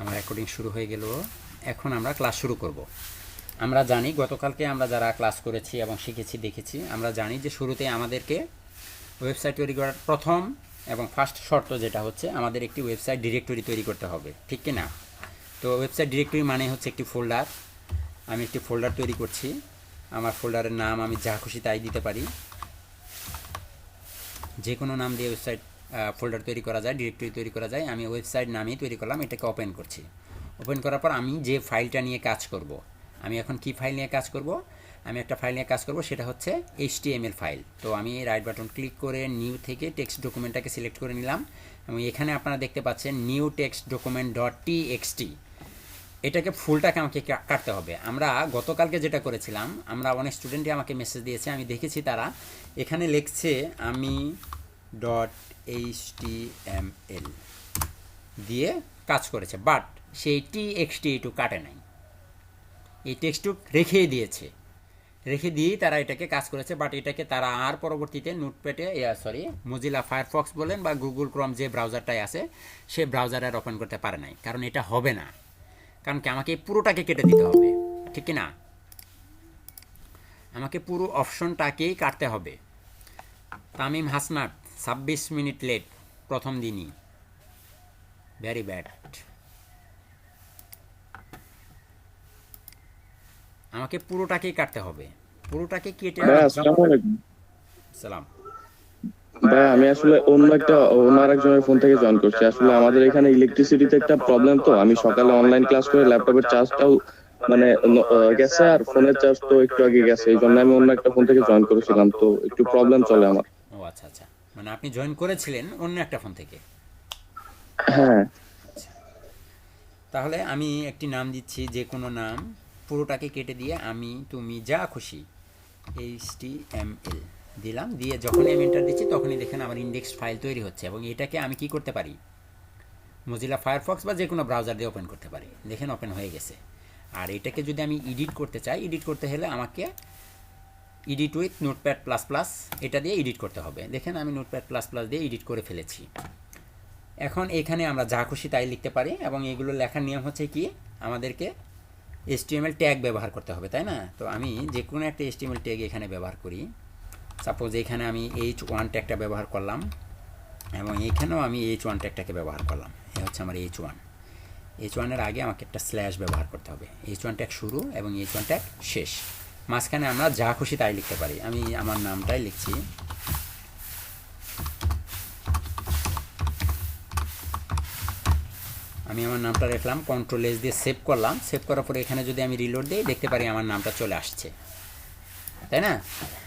আমার রেকর্ডিং শুরু হয়ে গেল। এখন আমরা ক্লাস শুরু করব। আমরা জানি গতকালকে আমরা যারা ক্লাস করেছি এবং শিখেছি দেখেছি, আমরা জানি যে শুরুতে আমাদেরকে ওয়েবসাইট তৈরি করার প্রথম এবং ফার্স্ট শর্ত যেটা হচ্ছে আমাদের একটি ওয়েবসাইট ডিরেক্টরি তৈরি করতে হবে, ঠিক কি না? তো ওয়েবসাইট ডিরেক্টরি মানে হচ্ছে একটি ফোল্ডার। আমি একটি ফোল্ডার তৈরি করছি। আমার ফোল্ডারের নাম আমি যা খুশি তাই দিতে পারি, যে কোনো নাম দিয়ে ওয়েবসাইট ফোল্ডার তৈরি করা যায়, ডিরেক্টরি তৈরি করা যায়। আমি ওয়েবসাইট নামেই তৈরি করলাম, এটাকে ওপেন করছি। ওপেন করার পর আমি যে ফাইলটা নিয়ে কাজ করব, আমি এখন কি ফাইল নিয়ে কাজ করব? আমি একটা ফাইল নিয়ে কাজ করব, সেটা হচ্ছে HTML ফাইল। তো আমি রাইট বাটন ক্লিক করে নিউ থেকে টেক্সট ডকুমেন্টটাকে সিলেক্ট করে নিলাম এবং এখানে আপনারা দেখতে পাচ্ছেন new text document dot TXT. এটাকে ফুলটাকে আমাকে কাটতে হবে। আমরা গতকালকে যেটা করেছিলাম, আমরা অনেক স্টুডেন্টই আমাকে মেসেজ দিয়েছে, আমি দেখেছি তারা এখানে লিখছে আমি ডট HTML দিয়ে কাজ করেছে, বাট সেই টিএক্সটি একটু কাটে নাই, এই টেক্সটটুক রেখে দিয়েছে। রেখে দিয়েই তারা এটাকে কাজ করেছে, বাট এটাকে তারা আর পরবর্তীতে নোটপ্যাডে মজিলা ফায়ারফক্স বলেন বা গুগল ক্রোম যে ব্রাউজারটাই আছে সে ব্রাউজারে আর ওপেন করতে পারে নাই, কারণ এটা হবে না। কারণ কি, আমাকে পুরোটাকে কেটে দিতে হবে, ঠিক কি না? আমাকে পুরো অপশনটাকেই কাটতে হবে। তামিম হাসনাত 26 মিনিট লেট প্রথম দিনই, ভেরি ব্যাড। আমাকে পুরোটাকেই কাটতে হবে, পুরোটাকে কেটে ভাই আসসালামু আলাইকুম। সালাম। ভাই আমি আসলে অন্য একজনের ফোন থেকে জয়েন করছি। আসলে আমাদের এখানে ইলেকট্রিসিটিতে একটা প্রবলেম, তো আমি সকালে অনলাইন ক্লাস করে ল্যাপটপের চার্জটাও মানে গেছে, আর ফোনের চার্জ তো একটু আগে গেছে, এই জন্য আমি অন্য একটা ফোন থেকে জয়েন করেছিলাম, তো একটু প্রবলেম চলে আমার। ও আচ্ছা আচ্ছা, মানে আপনি জয়েন করেছিলেন অন্য একটা ফোন থেকে। হ্যাঁ। আচ্ছা, তাহলে আমি একটি নাম দিচ্ছি, যে কোনো নাম, পুরোটাকে কেটে দিয়ে আমি তুমি যা খুশি HTML দিলাম। দিয়ে যখনই আমি এন্টার দিচ্ছি তখনই দেখেন আমার ইন্ডেক্স ফাইল তৈরি হচ্ছে। এবং এটাকে আমি কি করতে পারি, মজিলা ফায়ারফক্স বা যে কোনো ব্রাউজার দিয়ে ওপেন করতে পারি। দেখেন ওপেন হয়ে গেছে। আর এটাকে যদি আমি এডিট করতে চাই, এডিট করতে হলে আমাকে edit with notepad plus plus এটা দিয়ে এডিট করতে হবে। দেখেন আমি নোটপ্যাড প্লাস প্লাস দিয়ে এডিট করে ফেলেছি। এখন এখানে আমরা যা খুশি তাই লিখতে পারি এবং এগুলো লেখার নিয়ম হচ্ছে কি, আমাদেরকে HTML ট্যাগ ব্যবহার করতে হবে, তাই না? তো আমি যে কোনো একটা HTML ট্যাগ এখানে ব্যবহার করি। সাপোজ এখানে আমি H1 ট্যাগটা ব্যবহার করলাম এবং এখানেও আমি H1 ট্যাগটাকে ব্যবহার করলাম। এ হচ্ছে আমার H1। H1 এর আগে আমাকে একটা স্ল্যাশ ব্যবহার করতে হবে। H1 ট্যাগ শুরু এবং H1 ট্যাগ শেষ। মাঝখানে আমরা যা খুশি তাই লিখতে পারি। আমি আমার নামটাই লিখছি। আমি আমার নামটা রাখলাম, কন্ট্রোল S দিয়ে সেভ করলাম। সেভ করার পরে এখানে যদি আমি রিলোড দিই দেখতে পারি আমার নামটা চলে আসছে, তাই না?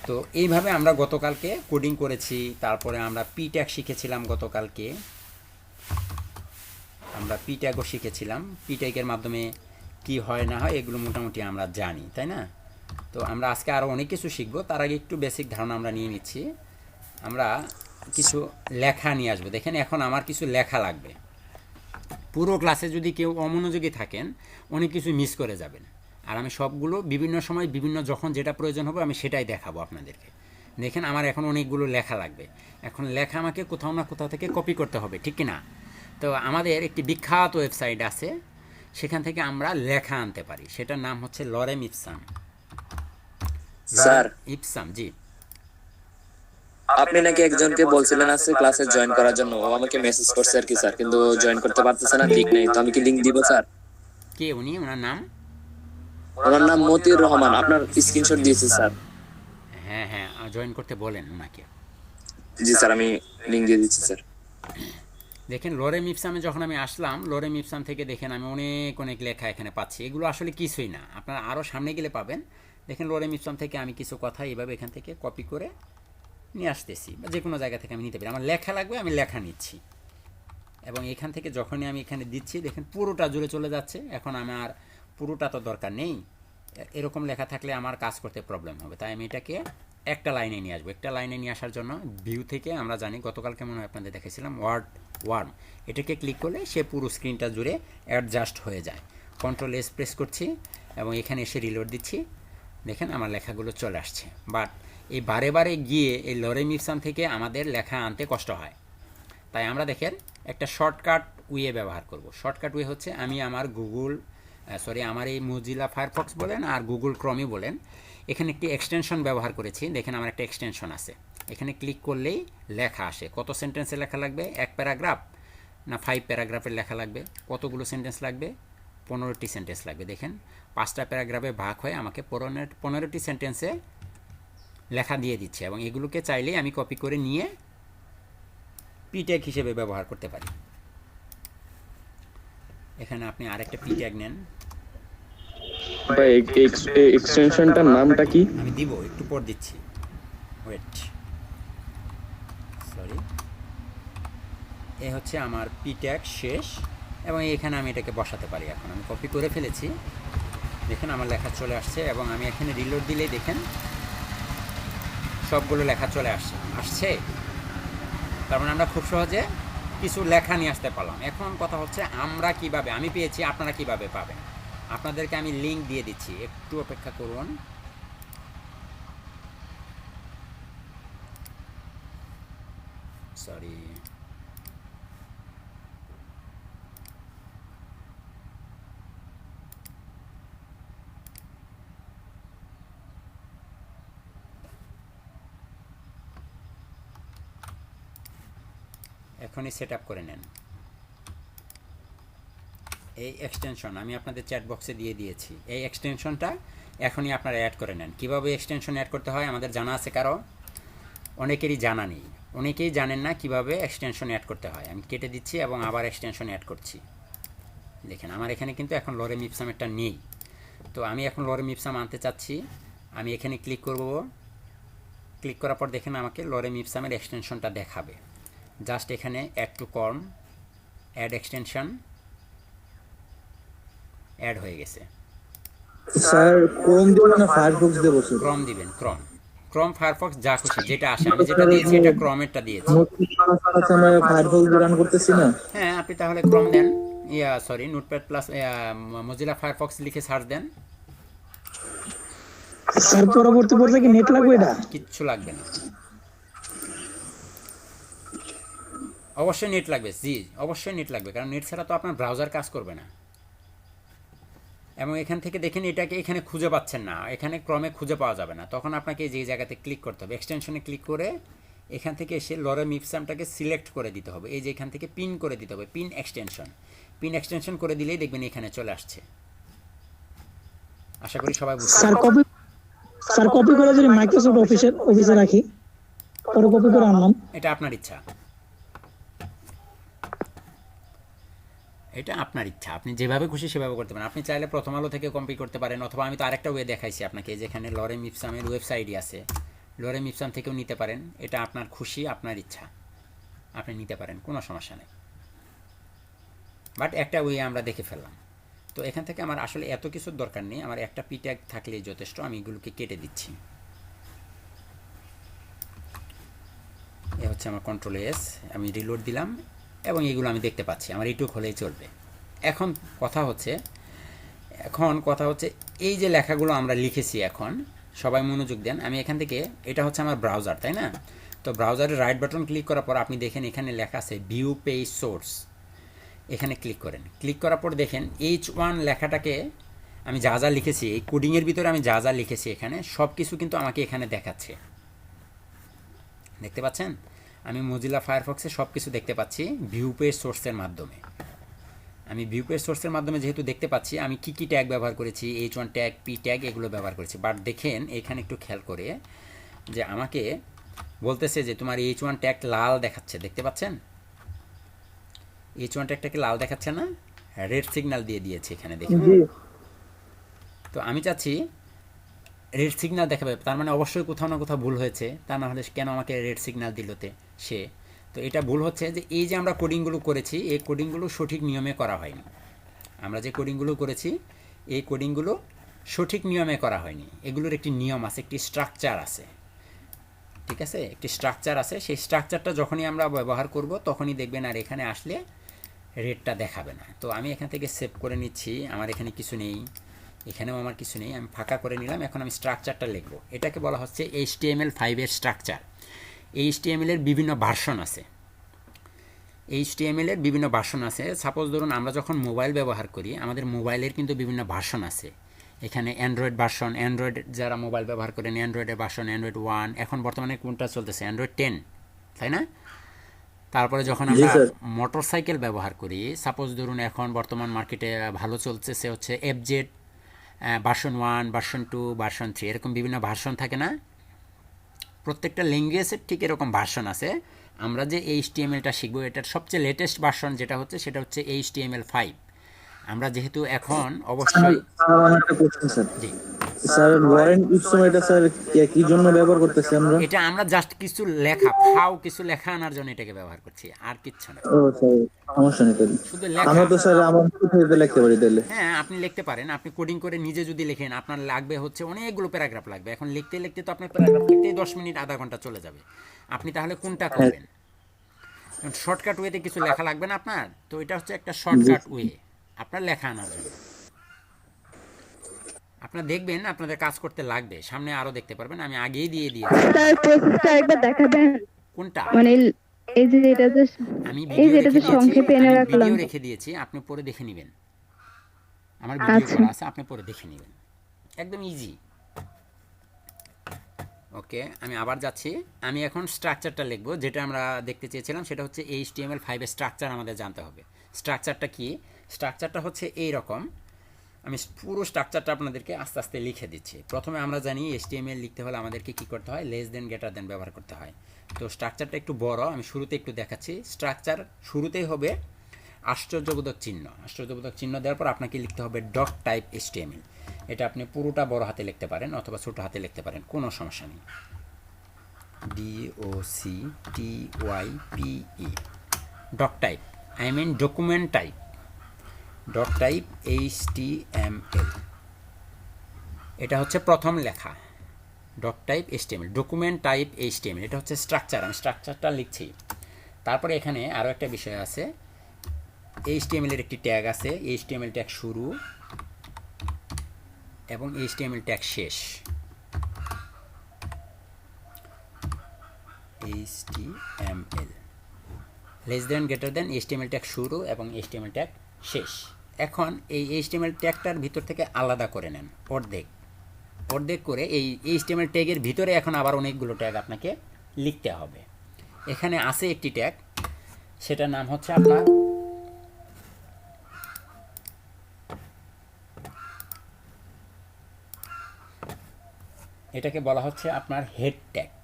তো এইভাবে আমরা গতকালকে কোডিং করেছি। তারপরে আমরা পি ট্যাগ শিখেছিলাম গতকালকে, আমরা পি ট্যাগও শিখেছিলাম। পি ট্যাগের মাধ্যমে কি হয় না হয় এগুলো মোটামুটি আমরা জানি, তাই না? তো আমরা আজকে আরও অনেক কিছু শিখবো। তার আগে একটু বেসিক ধারণা আমরা নিয়ে নিচ্ছি। আমরা কিছু লেখা নিয়ে আসবো। দেখেন এখন আমার কিছু লেখা লাগবে। পুরো ক্লাসে যদি কেউ অমনোযোগী থাকেন অনেক কিছু মিস করে যাবেন। আর আমি সবগুলো বিভিন্ন সময় বিভিন্ন যখন যেটা প্রয়োজন হবে আমি সেটাই দেখাবো আপনাদেরকে। দেখেন আমার এখন অনেকগুলো লেখা লাগবে। এখন লেখা আমাকে কোথাও না কোথাও থেকে কপি করতে হবে, ঠিক কি না? তো আমাদের একটি বিখ্যাত ওয়েবসাইট আছে, সেখান থেকে আমরা লেখা আনতে পারি। সেটার নাম হচ্ছে লরেম ইপসাম। স্যার, ইপসাম, জি। আপনি নাকি একজনকে বলছিলেন আজকে ক্লাসে জয়েন করার জন্য, ও আমাকে মেসেজ করছে আর কি স্যার, কিন্তু জয়েন করতে পারতেছে না, লিংক নেই। তো আমি কি লিংক দিব স্যার? কে উনি, ওনার নাম? ওনার নাম মতিউর রহমান, আপনার স্ক্রিনশট দিয়েছি স্যার। হ্যাঁ হ্যাঁ, জয়েন করতে বলেন ওনাকে। জি স্যার, আমি লিংক দিয়ে দিচ্ছি স্যার। দেখেন লরেম ইপসামে যখন আমি আসলাম, লরেম ইপসাম থেকে দেখেন আমি অনেক অনেক লেখা এখানে পাচ্ছি। এগুলো আসলে কিছুই না, আপনারা আরও সামনে গেলে পাবেন। দেখেন লরেম ইপসাম থেকে আমি কিছু কথা এইভাবে এখান থেকে কপি করে নিয়ে আসতেছি, বা যে কোনো জায়গা থেকে আমি নিতে পারি। আমার লেখা লাগবে, আমি লেখা নিচ্ছি এবং এখান থেকে যখনই আমি এখানে দিচ্ছি দেখেন পুরোটা জুড়ে চলে যাচ্ছে। এখন আমার পুরোটা তো দরকার নেই, এরকম লেখা থাকলে আমার কাজ করতে প্রবলেম হবে। তাই আমি এটাকে একটা লাইনে নিয়ে আসবো। একটা লাইনে নিয়ে আসার জন্য ভিউ থেকে আমরা জানি, গতকালকে মনে হয় আপনাদের দেখেছিলাম ওয়ার্ড ওয়ার্ম, এটাকে ক্লিক করলে সে পুরো স্ক্রিনটা জুড়ে অ্যাডজাস্ট হয়ে যায়। কন্ট্রোল S প্রেস করছি এবং এখানে এসে রিলোড দিচ্ছি। দেখেন আমার লেখাগুলো চলে আসছে। বাট এই বারে বারে গিয়ে এই লরেম ইপসাম থেকে আমাদের লেখা আনতে কষ্ট হয়। তাই আমরা দেখেন একটা শর্টকাট ওয়ে ব্যবহার করব। শর্টকাট ওয়ে হচ্ছে আমি আমার আমার এই মোজিলা ফায়ারফক্স বলেন আর গুগল ক্রমই বলেন, এখানে একটি এক্সটেনশন ব্যবহার করেছি। দেখেন আমার একটা এক্সটেনশন আছে, এখানে ক্লিক করলেই লেখা আসে। কত সেন্টেন্সে লেখা লাগবে? 1 প্যারাগ্রাফ না 5 প্যারাগ্রাফের লেখা লাগবে? কতগুলো সেন্টেন্স লাগবে? 15টি সেন্টেন্স লাগবে। দেখেন 5টা প্যারাগ্রাফে ভাগ হয়ে আমাকে 15টি সেন্টেন্সে লেখা দিয়ে দিচ্ছে, এবং এগুলোকে চাইলেই আমি কপি করে নিয়ে পি ট্যাগ হিসেবে ব্যবহার করতে পারি। এখানে আপনি আরেকটা পি ট্যাগ নেন। ভাই এক্সটেনশনটার নামটা কি? আমি দিব, একটু পর দিচ্ছি, ওয়েট, সরি। এ হচ্ছে আমার পি ট্যাগ শেষ, এবং এখানে আমি এটাকে বসাতে পারি। এখন আমি কপি করে ফেলেছি, দেখেন আমার লেখা চলে আসছে, এবং আমি এখানে রিলোড দিলেই দেখেন সবগুলো লেখা চলে আসছে। তার মানে আমরা খুব সহজে কিছু লেখা নিয়ে আসতে পারলাম। এখন কথা হচ্ছে আমরা কিভাবে, আমি পেয়েছি, আপনারা কিভাবে পাবেন? আপনাদেরকে আমি লিঙ্ক দিয়ে দিচ্ছি, একটু অপেক্ষা করুন। সরি, এখনই সেট আপ করে নেন। এই এক্সটেনশন আমি আপনাদের চ্যাট বক্সে দিয়ে দিয়েছি। এই এক্সটেনশনটা এখনই আপনারা অ্যাড করে নেন। কীভাবে এক্সটেনশন অ্যাড করতে হয় আমাদের জানা আছে কারো? অনেকেরই জানা নেই, অনেকেই জানেন না কিভাবে এক্সটেনশন অ্যাড করতে হয়। আমি কেটে দিচ্ছি এবং আবার এক্সটেনশন অ্যাড করছি। দেখেন আমার এখানে কিন্তু এখন লরেম ইপসামেরটা নেই, তো আমি এখন লরেম ইপসাম আনতে চাচ্ছি। আমি এখানে ক্লিক করব, ক্লিক করার পর দেখেন আমাকে লরেম ইপসামের এক্সটেনশনটা দেখাবে। জাস্ট এখানে অ্যাড টু কর্ম, অ্যাড এক্সটেনশন, অ্যাড হয়ে গেছে। স্যার ক্রোম দিবেন না ফায়ারফক্স দেব? ক্রম দিবেন, ক্রম ফায়ারফক্স যা খুশি, যেটা আসে। আমি যেটা দিয়েছি এটা ক্রমেরটা দিয়েছি। আমরা ফায়ারফক্স রান করতেছি না। হ্যাঁ, আপনি তাহলে ক্রম দেন, নোটপ্যাড প্লাস মজিলা ফায়ারফক্স লিখে সার্চ দেন। স্যার পরবর্তী পর্যায়ে কি নেট লাগবে? এটা কিচ্ছু লাগবে না, অবশ্যই নেট লাগবে। জি, অবশ্যই নেট লাগবে, কারণ নেট ছাড়া তো আপনার ব্রাউজার কাজ করবে না। এবং এখান থেকে দেখেন এটাকে এখানে খুঁজে পাচ্ছেন না, এখানে ক্রমে খুঁজে পাওয়া যাবে না। তখন আপনাকে যে জায়গাতে ক্লিক করতে হবে, এক্সটেনশনে ক্লিক করে এখান থেকে এসে লরেম ইপসামটাকে সিলেক্ট করে দিতে হবে। এই যে এখান থেকে পিন করে দিতে হবে, পিন এক্সটেনশন করে দিলেই দেখবেন এখানে চলে আসছে। আশা করি সবাই বুঝতে পারছেন। স্যার কপি করে যদি মাইক্রোসফট অফিসে রাখি, পরে কপি করে আনলাম, এটা আপনার ইচ্ছা, এটা আপনার ইচ্ছা, আপনি যেভাবে খুশি সেভাবে করতে পারেন। আপনি চাইলে প্রথম আলো থেকে কপি করতে পারেন, অথবা আমি তো আরেকটা ওয়ে দেখাইছি আপনাকে, যেখানে লরেম ইপসামের ওয়েবসাইটই আছে, লরেম ইপসাম থেকেও নিতে পারেন। এটা আপনার খুশি, আপনার ইচ্ছা, আপনি নিতে পারেন, কোনো সমস্যা নেই। বাট একটা ওয়ে আমরা দেখে ফেললাম। তো এখান থেকে আমার আসলে এত কিছুর দরকার নেই, আমার একটা পি ট্যাগ থাকলেই যথেষ্ট। আমি এগুলোকে কেটে দিচ্ছি। এ হচ্ছে আমার কন্ট্রোল এস, আমি রিলোড দিলাম এবং এগুলো আমি দেখতে পাচ্ছি, আমার এইটুক হলেই চলবে। এখন কথা হচ্ছে এই যে লেখাগুলো আমরা লিখেছি, এখন সবাই মনোযোগ দেন। আমি এখান থেকে, এটা হচ্ছে আমার ব্রাউজার, তাই না? তো ব্রাউজারের রাইট বাটন ক্লিক করার পর আপনি দেখেন এখানে লেখা আছে ভিউ পেজ সোর্স। এখানে ক্লিক করেন, ক্লিক করার পর দেখেন H1 লেখাটাকে আমি যা যা লিখেছি, এই কোডিংয়ের ভিতরে আমি যা যা লিখেছি এখানে সব কিছু কিন্তু আমাকে এখানে দেখাচ্ছে। দেখতে পাচ্ছেন? আমি মজিলা ফায়ারফক্সে সব কিছু দেখতে পাচ্ছি ভিউ পেজ সোর্সের মাধ্যমে। আমি ভিউ পেজ সোর্সের মাধ্যমে যেহেতু দেখতে পাচ্ছি, আমি কি কি ট্যাগ ব্যবহার করেছি, H1 ট্যাগ, পি ট্যাগ, এগুলো ব্যবহার করেছি। বাট দেখেন এখানে একটু খেয়াল করে যে আমাকে বলতেছে যে তোমার H1 ট্যাগ লাল দেখাচ্ছে, দেখতে পাচ্ছেন? H1 ট্যাগটাকে লাল দেখাচ্ছে না, রেড সিগন্যাল দিয়ে দিয়েছে এখানে, দেখুন। তো আমি চাচ্ছি রেড সিগন্যাল দেখাবে, তার মানে অবশ্যই কোথাও না কোথাও ভুল হয়েছে, তা না হলে কেন আমাকে রেড সিগন্যাল দিলতে সে? তো এটা ভুল হচ্ছে যে এই যে আমরা কোডিংগুলো করেছি, এই কোডিংগুলো সঠিক নিয়মে করা হয়নি। আমরা যে কোডিংগুলো করেছি, এই কোডিংগুলো সঠিক নিয়মে করা হয়নি। এগুলোর একটি নিয়ম আছে, একটি স্ট্রাকচার আছে, ঠিক আছে? একটি স্ট্রাকচার আছে, সেই স্ট্রাকচারটা যখনই আমরা ব্যবহার করব তখনই দেখবেন আর এখানে আসলে রেডটা দেখাবে না। তো আমি এখান থেকে সেভ করে নিচ্ছি, আমার এখানে কিছু নেই, এখানেও আমার কিছু নেই, আমি ফাঁকা করে নিলাম। এখন আমি স্ট্রাকচারটা লিখব, এটাকে বলা হচ্ছে HTML5 এর স্ট্রাকচার। এই HTML এর বিভিন্ন ভার্সন আছে, HTML এর বিভিন্ন ভার্সন আছে। সাপোজ ধরুন আমরা যখন মোবাইল ব্যবহার করি, আমাদের মোবাইলের কিন্তু বিভিন্ন ভার্সন আছে। এখানে অ্যান্ড্রয়েড ভার্সন, অ্যান্ড্রয়েড যারা মোবাইল ব্যবহার করেন অ্যান্ড্রয়েডের ভার্সন অ্যান্ড্রয়েড 1, এখন বর্তমানে কোনটা চলতেছে অ্যান্ড্রয়েড 10, তাই না? তারপরে যখন আমরা মোটরসাইকেল ব্যবহার করি, সাপোজ ধরুন এখন বর্তমান মার্কেটে ভালো চলতেছে হচ্ছে FZ ভার্সন 1, ভার্সন 2, ভার্সন 3, এরকম বিভিন্ন ভার্সন থাকে না? প্রত্যেকটা ল্যাঙ্গুয়েজের ঠিক এরকম ভার্সন আছে। আমরা যে HTML-টা শিখবো এটার সবচেয়ে লেটেস্ট ভার্সন যেটা হচ্ছে সেটা হচ্ছে HTML5। আমরা যেহেতু এখন অবশ্যই আমার একটা কোশ্চেন স্যার। জি, স্যার ওয়ারেন্ট ইপসম এটা স্যার কি জন্য ব্যবহার করতেছি আমরা? এটা আমরা জাস্ট কিছু লেখা কিছু লেখা আনার জন্য এটাকে ব্যবহার করছি, আর কিচ্ছু না। ও স্যার সমস্যা নেই তাহলে। শুধু লেখা। আমরা তো স্যার আমার কোথায় লিখতে পারি তাহলে? হ্যাঁ, আপনি লিখতে পারেন। আপনি কোডিং করে নিজে যদি লেখেন আপনার লাগবে হচ্ছে অনেকগুলো প্যারাগ্রাফ লাগবে। এখন লিখতে লিখতে তো আপনার প্যারাগ্রাফ লিখতেই 10 মিনিট আধা ঘন্টা চলে যাবে। আপনি তাহলে কোনটা করবেন? শর্টকাট ওয়েতে কিছু লেখা লাগবে না আপনার, তো এটা হচ্ছে একটা শর্টকাট ওয়ে আপনার লেখা আনার জন্য। আপনারা দেখবেন আপনাদের কাজ করতে লাগবে, সামনে আরো দেখতে পারবেন। আমি আগেই দিয়ে দিয়েছি। স্যার প্রসেসটা একবার দেখাবেন, কোনটা? মানে এই যে এটা যে আমি এই ভিডিও যে এটা রেখে যে দিয়েছি, সংক্ষেপে এনে আমি রাখলাম। ভিডিও রেখে দিয়েছি, আপনি পরে দেখে নেবেন। আমার ভিডিও আচ্ছা। করা আছে, আপনি পরে দেখে নেবেন। একদম ইজি। ওকে, আমি আবার যাচ্ছি। আমি এখন স্ট্রাকচারটা লিখবো, যেটা আমরা দেখতে চেয়েছিলাম সেটা হচ্ছে HTML5 এর স্ট্রাকচার আমাদের জানতে হবে। স্ট্রাকচারটা কি? স্ট্রাকচারটা হচ্ছে এই রকম। আমি পুরো স্ট্রাকচারটা আপনাদেরকে আস্তে আস্তে লিখে দিচ্ছি। প্রথমে আমরা জানি HTML লিখতে হলে আমাদেরকে কি করতে হয়? লেস দেন গ্রেটার দেন ব্যবহার করতে হয়। তো স্ট্রাকচারটা একটু বড়, আমি শুরুতে একটু দেখাচ্ছি। স্ট্রাকচার শুরুতেই হবে আশ্চর্যবোধক চিহ্ন। আশ্চর্যবোধক চিহ্ন দেওয়ার পর আপনাকে লিখতে হবে ডট টাইপ HTML। এটা আপনি পুরোটা বড় হাতে লিখতে পারেন অথবা ছোট হাতে লিখতে পারেন, কোনো সমস্যা নেই। DOCTYPE dot type, I mean document type. Dot type HTML, এটা হচ্ছে প্রথম লেখা। Dot type HTML, document type HTML, এটা হচ্ছে স্ট্রাকচার। আমি স্ট্রাকচারটা লিখছি। তারপরে এখানে আরও একটা বিষয় আছে, HTML এর একটি ট্যাগ আছে। HTML ট্যাগ শুরু এবং HTML ট্যাগ শেষ। HTML লেস দেন গ্রেটার দেন, HTML ট্যাগ শুরু এবং HTML ট্যাগ শেষ। এখন এই HTML ট্যাগটার ভিতর থেকে আলাদা করে নেন অর্ধেক অর্ধেক করে। এই HTML ট্যাগের ভিতরে এখন আবার অনেকগুলো ট্যাগ আপনাকে লিখতে হবে। এখানে আছে একটি ট্যাগ, সেটার নাম হচ্ছে আপনার এটাকে বলা হচ্ছে আপনার হেড ট্যাগ।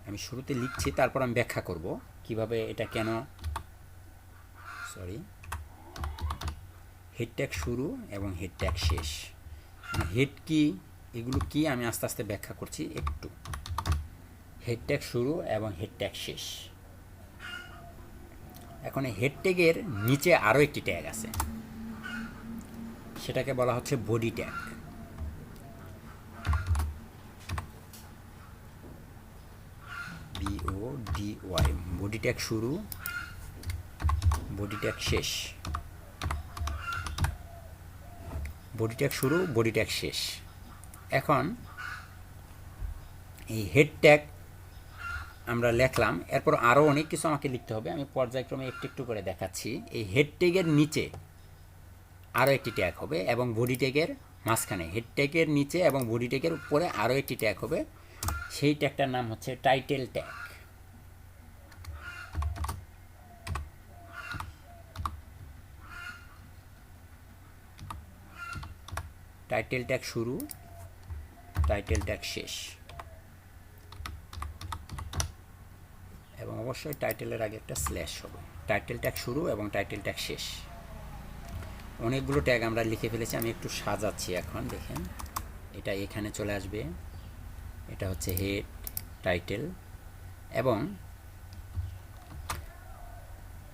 আমি শুরুতে লিখছি, তারপর আমি ব্যাখ্যা করব কিভাবে এটা কেন। হেড ট্যাগ শুরু এবং হেড ট্যাগ শেষ। হেড কি, এগুলো কি, আমি আস্তে আস্তে ব্যাখ্যা করছি একটু। হেড ট্যাগ শুরু এবং হেড ট্যাগ শেষ। এখন এই হেড ট্যাগের নিচে আরও একটি ট্যাগ আছে, সেটাকে বলা হচ্ছে body tag. BODY, body tag শুরু, বডি ট্যাগ শেষ। বডি ট্যাগ শুরু, বডি ট্যাগ শেষ। এখন এই হেড ট্যাগ আমরা লিখলাম, এরপর আরও অনেক কিছু আমাকে লিখতে হবে। আমি পর্যায়ক্রমে একটু একটু করে দেখাচ্ছি। এই হেড ট্যাগের নিচে আরও একটি ট্যাগ হবে এবং বডি ট্যাগের মাঝখানে, হেড ট্যাগের নিচে এবং বডি ট্যাগের উপরে আরও একটি ট্যাগ হবে। সেই ট্যাগটার নাম হচ্ছে টাইটেল ট্যাগ। টাইটেল ট্যাগ শুরু, টাইটেল ট্যাগ শেষ, এবং অবশ্যই টাইটেলের আগে একটা স্ল্যাশ হবে। টাইটেল ট্যাগ শুরু এবং টাইটেল ট্যাগ শেষ। অনেকগুলো ট্যাগ আমরা লিখে ফেলেছি, আমি একটু সাজাচ্ছি। এখন দেখেন, এটা এখানে চলে আসবে। এটা হচ্ছে হেড, টাইটেল, এবং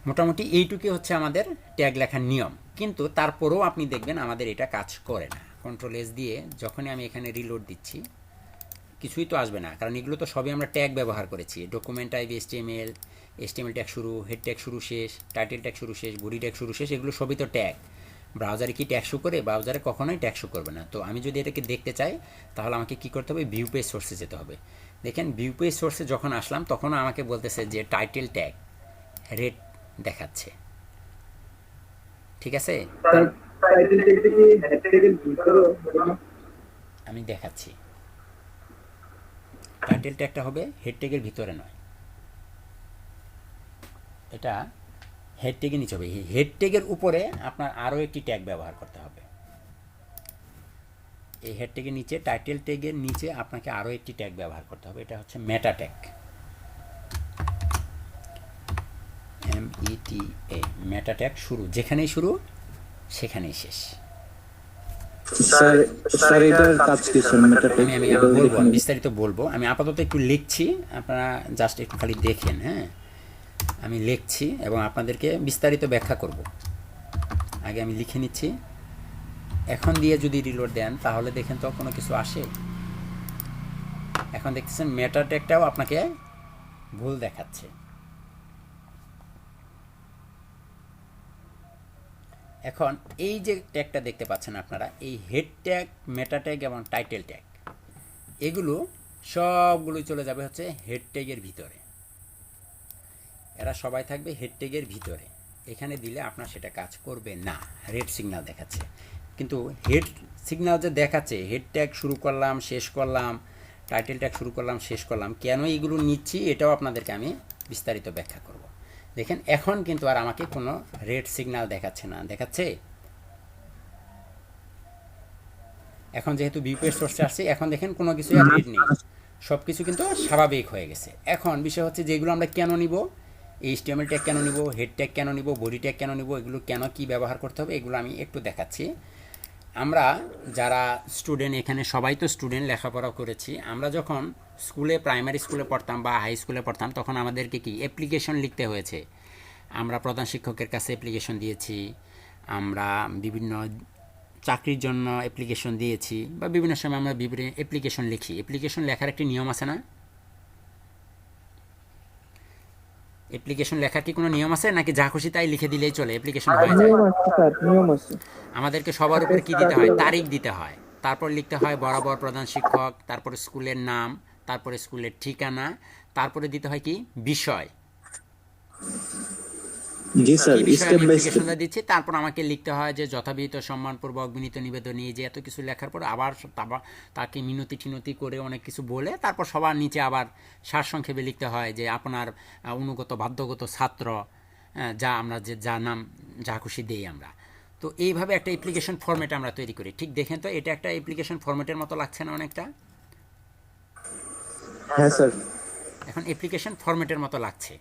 মোটামুটি এইটুকুই হচ্ছে আমাদের ট্যাগ লেখার নিয়ম। কিন্তু তারপরেও আপনি দেখবেন আমাদের এটা কাজ করে না। কন্ট্রোল-S দিয়ে যখনই আমি এখানে রিলোড দিচ্ছি, কিছুই তো আসবে না, কারণ এগুলো তো সবই আমরা ট্যাগ ব্যবহার করেছি। Document type HTML, HTML tag শুরু, হেড ট্যাগ শুরু শেষ, টাইটেল ট্যাগ শুরু শেষ, বডি ট্যাগ শুরু শেষ, এগুলো সবই তো ট্যাগ। ব্রাউজারে কি ট্যাগ শো করে? ব্রাউজারে কখনোই ট্যাগ শো করবে না। তো আমি যদি এটাকে দেখতে চাই, তাহলে আমাকে কি করতে হবে? ভিউ পেজ সোর্সে যেতে হবে। দেখেন ভিউ পেজ সোর্সে যখন আসলাম তখন আমাকে বলতেছে যে টাইটেল ট্যাগ রেড দেখাচ্ছে, ঠিক আছে? আমি দেখাচ্ছি, টাইটেল ট্যাগটা হবে হেড ট্যাগের ভিতরে নয়, এটা হেড ট্যাগের নিচে হবে। হেড ট্যাগের উপরে আপনার আরও একটি ট্যাগ ব্যবহার করতে হবে। এই হেড ট্যাগের নিচে, টাইটেল ট্যাগের নিচে আপনাকে আরও একটি ট্যাগ ব্যবহার করতে হবে, এটা হচ্ছে মেটা ট্যাগ, META, মেটা ট্যাগ। শুরু যেখানেই শুরু সেখানেই শেষ। স্যার স্যার এটার কাজ কি স্যার মেটা ট্যাগ? আমি বলবো, আমি বিস্তারিত বলবো। আমি আপাতত একটু লিখছি, আপনারা জাস্ট একটু খালি দেখেন। হ্যাঁ, আমি লিখছি এবং আপনাদেরকে বিস্তারিত ব্যাখ্যা করব। আগে আমি লিখে নিচ্ছি। এখন দিয়ে যদি রিলোড দেন তাহলে দেখেন তো কোনো কিছু আসে। এখন দেখতেছেন মেটা ট্যাগটাও আপনাকে ভুল দেখাচ্ছে। এখন এই যে ট্যাগটা দেখতে পাচ্ছেন আপনারা, এই হেড ট্যাগ, মেটা ট্যাগ এবং টাইটেল ট্যাগ, এগুলো সবগুলোই চলে যাবে হচ্ছে হেড ট্যাগের ভিতরে। এরা সবাই থাকবে হেড ট্যাগের ভিতরে। এখানে দিলে আপনার সেটা কাজ করবে না, রেড সিগন্যাল দেখাচ্ছে। কিন্তু হেড সিগন্যাল যে দেখাচ্ছে, হেড ট্যাগ শুরু করলাম শেষ করলাম, টাইটেল ট্যাগ শুরু করলাম শেষ করলাম, কেন এইগুলো নিচ্ছি এটাও আপনাদেরকে আমি বিস্তারিত ব্যাখ্যা করব। দেখেন এখন কিন্তু আর আমাকে কোনো রেড সিগন্যাল দেখাচ্ছে না, দেখাচ্ছে? এখন যেহেতু বিপের সোর্সে আসছে, এখন দেখেন কোনো কিছু আর রেড নেই, সব কিছু কিন্তু স্বাভাবিক হয়ে গেছে। এখন বিষয় হচ্ছে যেগুলো আমরা কেন নিব, HTML ট্যাগ কেন নিব, হেড ট্যাগ কেন নিব, বডি ট্যাগ কেন নিব, এগুলো কেন কি ব্যবহার করতে হবে, এগুলো আমি একটু দেখাচ্ছি। আমরা যারা স্টুডেন্ট, এখানে সবাই তো স্টুডেন্ট, লেখাপড়া করেছি। আমরা যখন স্কুলে, প্রাইমারি স্কুলে পড়তাম বা হাই স্কুলে পড়তাম, তখন আমাদেরকে কি অ্যাপ্লিকেশন লিখতে হয়েছে। আমরা প্রধান শিক্ষকের কাছে অ্যাপ্লিকেশন দিয়েছি, আমরা বিভিন্ন চাকরির জন্য অ্যাপ্লিকেশন দিয়েছি, বা বিভিন্ন সময় আমরা বিভিন্ন অ্যাপ্লিকেশন লিখি। অ্যাপ্লিকেশন লেখার একটি নিয়ম আছে না? অ্যাপ্লিকেশন লেখার কি কোনো নিয়ম আছে, নাকি যা খুশি তাই লিখে দিলেই চলে, অ্যাপ্লিকেশন হয়ে যায়? নিয়ম আছে স্যার, নিয়ম আছে। আমাদেরকে সবার উপরে কি দিতে হয়? তারিখ দিতে হয়, তারপর লিখতে হয় বরাবর প্রধান শিক্ষক, তারপরে স্কুলের নাম, তারপরে স্কুলের ঠিকানা, তারপরে দিতে হয় কি বিষয়। জি স্যার, কি বিষয়ে স্টেপ আমি বাই অ্যাপ্লিকেশনটা স্টেপ। দিচ্ছি, তারপর আমাকে লিখতে হয় যে যথাবিহিত সম্মানপূর্বক বিনীত নিবেদন, এই যে এত কিছু লেখার পর আবার তাকে মিনতি টিনতি করে অনেক কিছু বলে তারপর সবার নিচে আবার সারসংক্ষেপে লিখতে হয় যে আপনার অনুগত বাধ্যগত ছাত্র, যা আমরা যে যা নাম যা খুশি দেই আমরা। তো এইভাবে একটা অ্যাপ্লিকেশন ফরম্যাট আমরা তৈরি করি। ঠিক দেখেন তো, এটা একটা অ্যাপ্লিকেশন ফরম্যাটের মতো লাগছে না অনেকটা? হ্যাঁ স্যার। এখন অ্যাপ্লিকেশন ফরম্যাটের মতো লাগছে।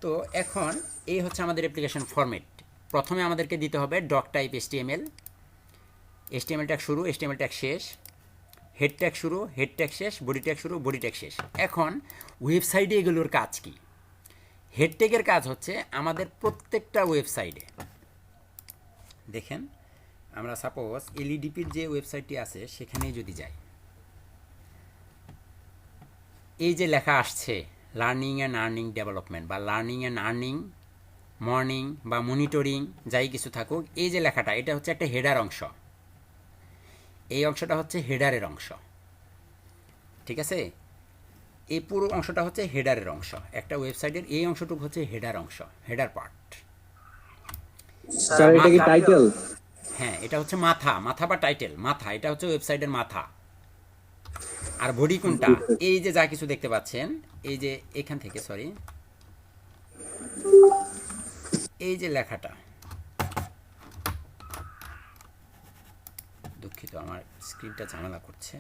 তো এখন এই হচ্ছে আমাদের অ্যাপ্লিকেশন ফরম্যাট। প্রথমে আমাদেরকে দিতে হবে doc type HTML, HTML tag শুরু, HTML ট্যাগ শেষ, হেড ট্যাগ শুরু, হেড ট্যাগ শেষ, বডি ট্যাগ শুরু, বডি ট্যাগ শেষ। এখন ওয়েবসাইটে এগুলোর কাজ কি? হেড ট্যাগের কাজ হচ্ছে আমাদের প্রত্যেকটা ওয়েবসাইটে, দেখেন আমরা সাপোজ LEDPর যে ওয়েবসাইটটি আছে সেখানেই যদি যাই, এই যে লেখা আসছে লার্নিং অ্যান্ড আর্নিং ডেভেলপমেন্ট বা লার্নিং অ্যান্ড আর্নিং মর্নিং বা মনিটরিং, যাই কিছু থাকুক, এই যে লেখাটা, এটা হচ্ছে একটা হেডার অংশ। এই অংশটা হচ্ছে হেডারের অংশ, ঠিক আছে? এই পুরো অংশটা হচ্ছে হেডারের অংশ। একটা ওয়েবসাইটের এই অংশটুকু হচ্ছে হেডার অংশ, হেডার পার্ট। স্যার এটা কি টাইটেল? হ্যাঁ, এটা হচ্ছে মাথা, মাথা বা টাইটেল, মাথা, এটা হচ্ছে ওয়েবসাইটের মাথা। আর বডি কোনটা? এই যে যা কিছু দেখতে পাচ্ছেন, এই যে এখান থেকে, সরি, এই যে লেখাটা, দুঃখিত আমার স্ক্রিনটা ঝামেলা করছে।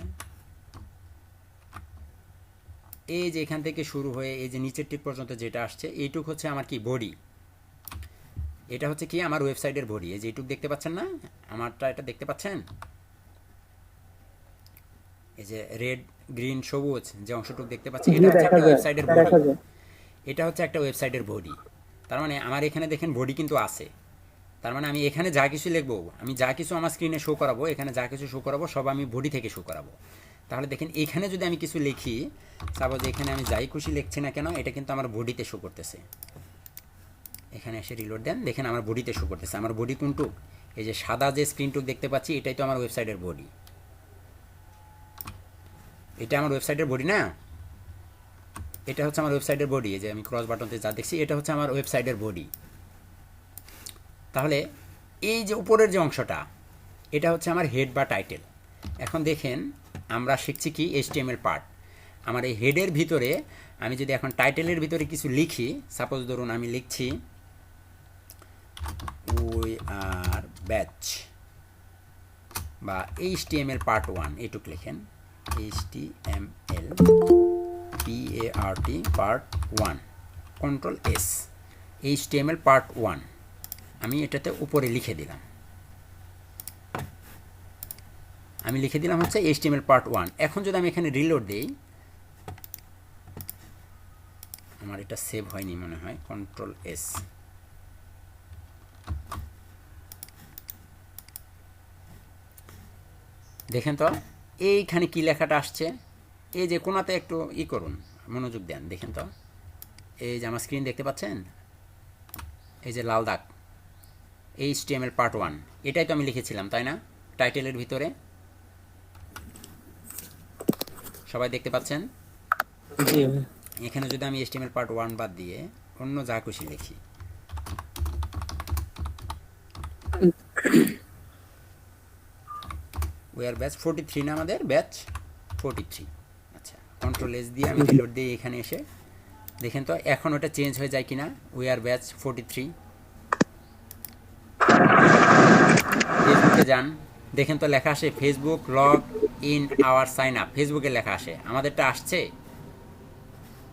এই যে এখান থেকে শুরু হয়ে এই যে নিচের টিপ পর্যন্ত যেটা আসছে, এইটুক হচ্ছে আমার কি বডি। এটা হচ্ছে কি আমার ওয়েবসাইটের বডি। এই যে এইটুক দেখতে পাচ্ছেন না আমারটা, এটা দেখতে পাচ্ছেন? এই যে রেড গ্রিন সবুজ যে অংশটুকু দেখতে পাচ্ছি, এটা হচ্ছে একটা ওয়েবসাইটের বডি। এটা হচ্ছে একটা ওয়েবসাইটের বডি। তার মানে আমার এখানে দেখেন বডি কিন্তু আছে। তার মানে আমি এখানে যা কিছু লিখবো, আমি যা কিছু আমার স্ক্রিনে শো করাবো, এখানে যা কিছু শো করাবো সব আমি বডি থেকে শো করাবো। তাহলে দেখেন এখানে যদি আমি কিছু লিখি, সাপোজ এখানে আমি যাই খুশি লিখছি না কেন, এটা কিন্তু আমার বডিতে শো করতেছে। এখানে এসে রিলোড দেন, দেখেন আমার বডিতে শো করতেছে। আমার বডি কোনটুক? এই যে সাদা যে স্ক্রিনটুক দেখতে পাচ্ছি, এটাই তো আমার ওয়েবসাইটের বডি। এটা আমার ওয়েবসাইটের বডি না? এটা হচ্ছে আমার ওয়েবসাইটের বডি, এই যে আমি ক্রস বাটনতে যা দেখছি এটা হচ্ছে আমার ওয়েবসাইটের বডি। তাহলে এই যে উপরের যে অংশটা এটা হচ্ছে আমার হেড বা টাইটেল। এখন দেখেন আমরা শিখছি কি HTML পার্ট। আমার এই হেডের ভিতরে আমি যদি এখন টাইটেলের ভিতরে কিছু লিখি, সাপোজ ধরুন আমি লিখছি উই আর ব্যাচ বা HTML পার্ট 1, এটুক লিখেন HTML PART part 1, control S, HTML part 1 আমি এটাতে উপরে লিখে দিলাম। আমি লিখে দিলাম হচ্ছে HTML পার্ট 1। এখন যদি আমি এখানে রিলোড দিই, আমার এটা সেভ হয়নি মনে হয়, কন্ট্রোল S, দেখেন তো এইখানে কি লেখাটা আসছে। এই যে কোনাতে একটু করুন, মনোযোগ দেন, দেখেন তো এই যে আমার স্ক্রিন দেখতে পাচ্ছেন, এই যে লাল দাগ HTML পার্ট 1, এটাই তো আমি লিখেছিলাম তাই না টাইটেলের ভিতরে, সবাই দেখতে পাচ্ছেন। জি ভাই। এখানে যদি আমি HTML পার্ট 1 বাদ দিয়ে অন্য যা খুশি লিখি, ওয়ার ব্যাচ 43 না, আমাদের ব্যাচ 43। আচ্ছা, কন্ট্রোল S দিয়ে আমি রিলোড দিয়ে এখানে এসে দেখেন তো এখন ওটা চেঞ্জ হয়ে যায় কিনা, ওয়ার ব্যাচ 43। ফেসবুকে যান, দেখেন তো লেখা আসে Facebook log in or sign up, ফেসবুকে লেখা আসে, আমাদেরটা আসছে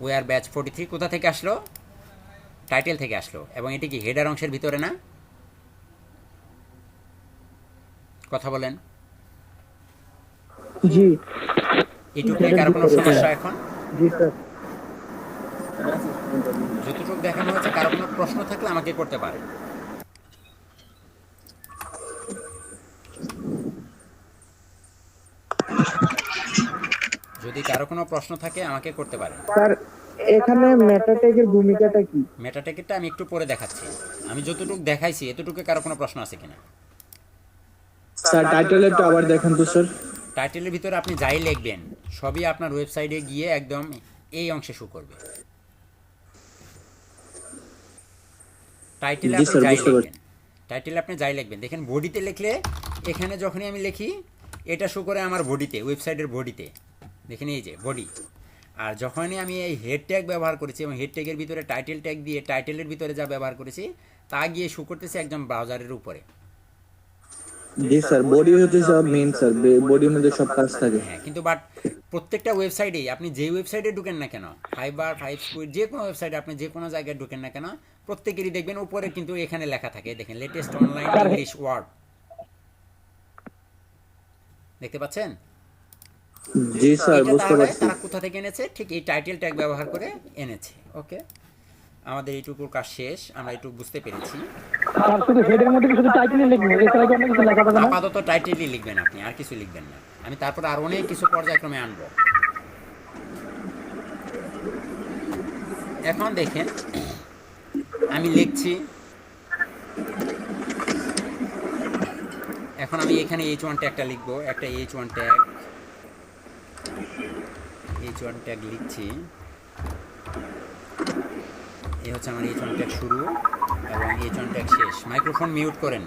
ওয়ার ব্যাচ 43। কোথা থেকে আসলো? টাইটেল থেকে আসলো। এবং এটি কি হেডার অংশের ভিতরে না? কথা বলেন। জি এটুকু কারো কোনো সমস্যা এখন? জি স্যার। যতটুকু দেখানো হয়েছে কারো কোনো প্রশ্ন থাকলে আমাকে করতে পারে। যদি কারো কোনো প্রশ্ন থাকে আমাকে করতে পারে। স্যার এখানে মেটা ট্যাগের ভূমিকাটা কি? মেটা ট্যাগেরটা আমি একটু পরে দেখাচ্ছি। আমি যতটুকু দেখাইছি এতটুকু কারো কোনো প্রশ্ন আছে কিনা? স্যার টাইটেলটা আবার দেখেন তো স্যার। টাইটেলের ভিতরে আপনি যাই লিখবেন সবই আপনার ওয়েবসাইটে গিয়ে একদম এই অংশে শো করবে। টাইটেলে জি আপনি স্যার, যাই বুঝতে লিখবেন, টাইটেলে আপনি যাই লিখবেন, দেখেন বডিতে লিখলে এখানে যখনই আমি লিখি এটা শো করে আমার বডিতে, ওয়েবসাইটের বডিতে, দেখেন এই যে বডি। আর যখনই আমি এই হেড ট্যাগ ব্যবহার করেছি এবং হেড ট্যাগের ভিতরে টাইটেল ট্যাগ দিয়ে টাইটেলের ভিতরে যা ব্যবহার করেছি তা গিয়ে শো করতেছে একদম ব্রাউজারের উপরে। জি স্যার, বডি হচ্ছে সব মেইন স্যার, বডির মধ্যে সব কাজ থাকে। হ্যাঁ, কিন্তু বাট প্রত্যেকটা ওয়েবসাইটেই আপনি যে ওয়েবসাইটে ঢুকেন না কেন, ফাইবার, 5 যে কোনো ওয়েবসাইটে আপনি যে কোনো জায়গায় ঢুকেন না কেন, প্রত্যেকেরই দেখবেন উপরে কিন্তু এখানে লেখা থাকে, দেখেন লেটেস্ট অনলাইন ইংলিশ ওয়ার্ড, দেখতে পাচ্ছেন? জি স্যার, এটা বুঝতে তাহলে পারছি। তারা কোথা থেকে এনেছে? ঠিক এই টাইটেল ট্যাগ ব্যবহার করে এনেছে। ওকে, আমাদের এইটুকুর কাজ শেষ, আমরা এইটুকু বুঝতে পেরেছি। স্যার শুধু হেডের মধ্যে শুধু টাইটেলই লিখবো, এছাড়া কি অন্য কিছু লেখা যাবে না? আপাতত টাইটেলই লিখবেন আপনি, আর কিছু লিখবেন না। আমি তারপর আর অনেক কিছু পর্যায়ক্রমে আনবো। এখন দেখেন আমি লিখছি, এখন আমি এখানে H1 ট্যাগটা লিখবো, একটা H1 ট্যাগ লিখছি। এই হচ্ছে আমার H1 ট্যাগ শুরু এবং H1 ট্যাগ শেষ। মাইক্রোফোন মিউট করেন।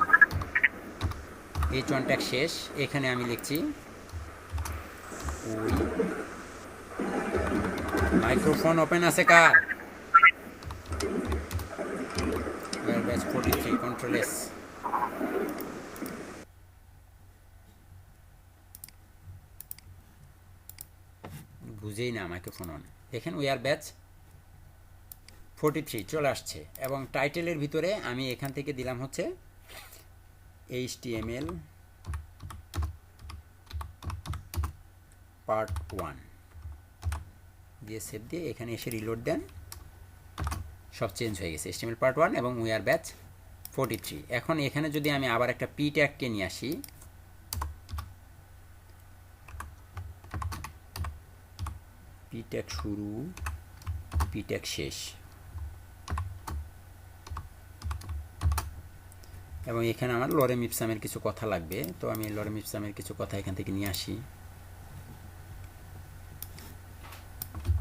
H1 ট্যাগ শেষ, এখানে আমি লিখছি ওই মাইক্রোফোন ওপেন আছে কার? Batch 43, control S। বুঝেই না মাইক্রোফোন অন। দেখেন উই আর ব্যাচ 43 চলে আসছে এবং টাইটেলের ভিতরে আমি এখান থেকে দিলাম হচ্ছে HTML পার্ট 1 দিয়ে সেভ দিয়ে এখানে এসে রিলোড দেন, সব চেঞ্জ হয়ে গেছে, HTML পার্ট 1 এবং উই আর ব্যাচ 43। এখন এখানে যদি আমি আবার একটা পি ট্যাগকে নিয়ে আসি, পি ট্যাগ শুরু, পি ট্যাগ শেষ, এবং এখানে আমার লরেম ইপসামের কিছু কথা লাগবে, তো আমি লরেম ইপসামের কিছু কথা এখান থেকে নিয়ে আসি,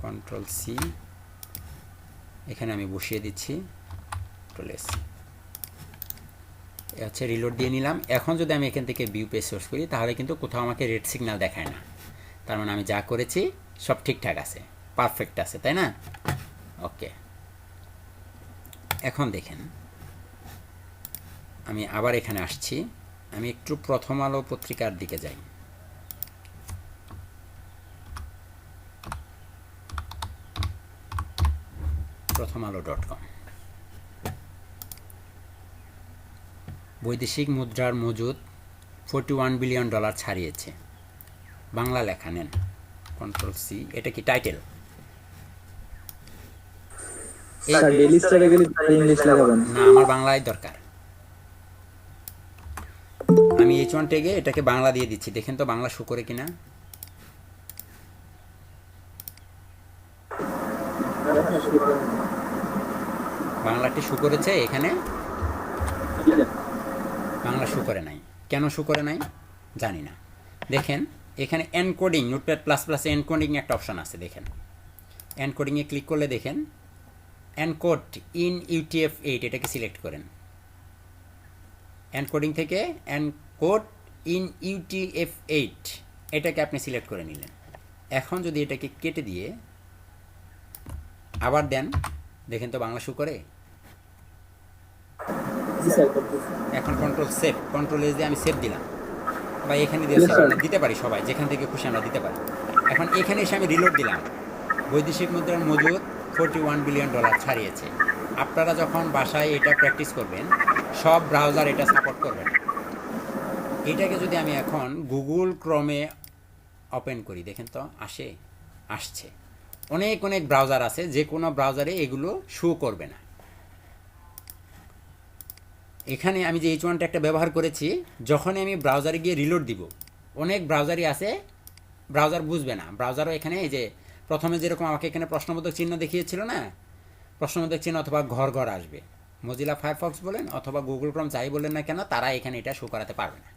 কন্ট্রোল C এখানে আমি বসিয়ে দিচ্ছি কন্ট্রোল-S, হচ্ছে রিলোড দিয়ে নিলাম। এখন যদি আমি এখান থেকে ভিউ পেজ সোর্স করি তাহলে কিন্তু কোথাও আমাকে রেড সিগন্যাল দেখায় না, তার মানে আমি যা করেছি সব ঠিকঠাক আছে, পারফেক্ট আছে, তাই না? ওকে, এখন দেখেন আমি আবার এখানে আসছি, আমি একটু প্রথম আলো পত্রিকার দিকে যাই। prothomalo.com, বৈদেশিক মুদ্রার মজুদ $41 বিলিয়ন ছাড়িয়েছে। বাংলা লেখা, নেন কন্ট্রোল-C, এটা কি টাইটেল? স্যার ডেইলি স্টারে গেলে ইংলিশ লাগাবেন না, আমার বাংলায় দরকার। আমি H1 ট্যাগে এটাকে বাংলা দিয়ে দিচ্ছি, দেখেন তো বাংলা শো করে কিনা। বাংলাটি শো করেছে এখানে? বাংলা শো করে নাই। কেন শো করে নাই জানি না। দেখেন এখানে এনকোডিং, নোটপ্যাড প্লাস প্লাসে এনকোডিং একটা অপশান আছে, দেখেন এনকোডিংয়ে ক্লিক করলে দেখেন এনকোড ইন UTF-8, এটাকে সিলেক্ট করেন। এনকোডিং থেকে এনকোড ইন UTF-8 এটাকে আপনি সিলেক্ট করে নিলেন। এখন যদি এটাকে কেটে দিয়ে আবার দেন, দেখেন তো বাংলা শো করে। এখন কন্ট্রোল-S দিয়ে আমি সেভ দিলাম, বা এখানে দিয়ে দিতে পারি, সবাই যেখান থেকে খুশি আমরা দিতে পারি। এখন এখানে এসে আমি রিলোড দিলাম, বৈদেশিক মুদ্রার মজুদ $41 বিলিয়ন ছাড়িয়েছে। আপনারা যখন বাসায় এটা প্র্যাকটিস করবেন, সব ব্রাউজার এটা সাপোর্ট করবে না। এটাকে যদি আমি এখন গুগল ক্রমে ওপেন করি, দেখেন তো আসছে। অনেক অনেক ব্রাউজার আছে, যে কোনো ব্রাউজারে এগুলো শো করবে না। এখানে আমি যে H1 ট্যাগটা ব্যবহার করেছি, যখন আমি ব্রাউজারে গিয়ে রিলোড দিব, অনেক ব্রাউজারই আছে ব্রাউজার বুঝবে না। ব্রাউজারও এখানে এই যে প্রথমে যেরকম আমাকে এখানে প্রশ্নবোধক চিহ্ন দেখিয়েছিল না, প্রশ্নবোধক চিহ্ন অথবা ঘর আসবে, মজিলা ফায়ারফক্স বলেন অথবা গুগল ক্রোম যাই বলেন না কেন, তারা এখানে এটা শো করাতে পারবে না,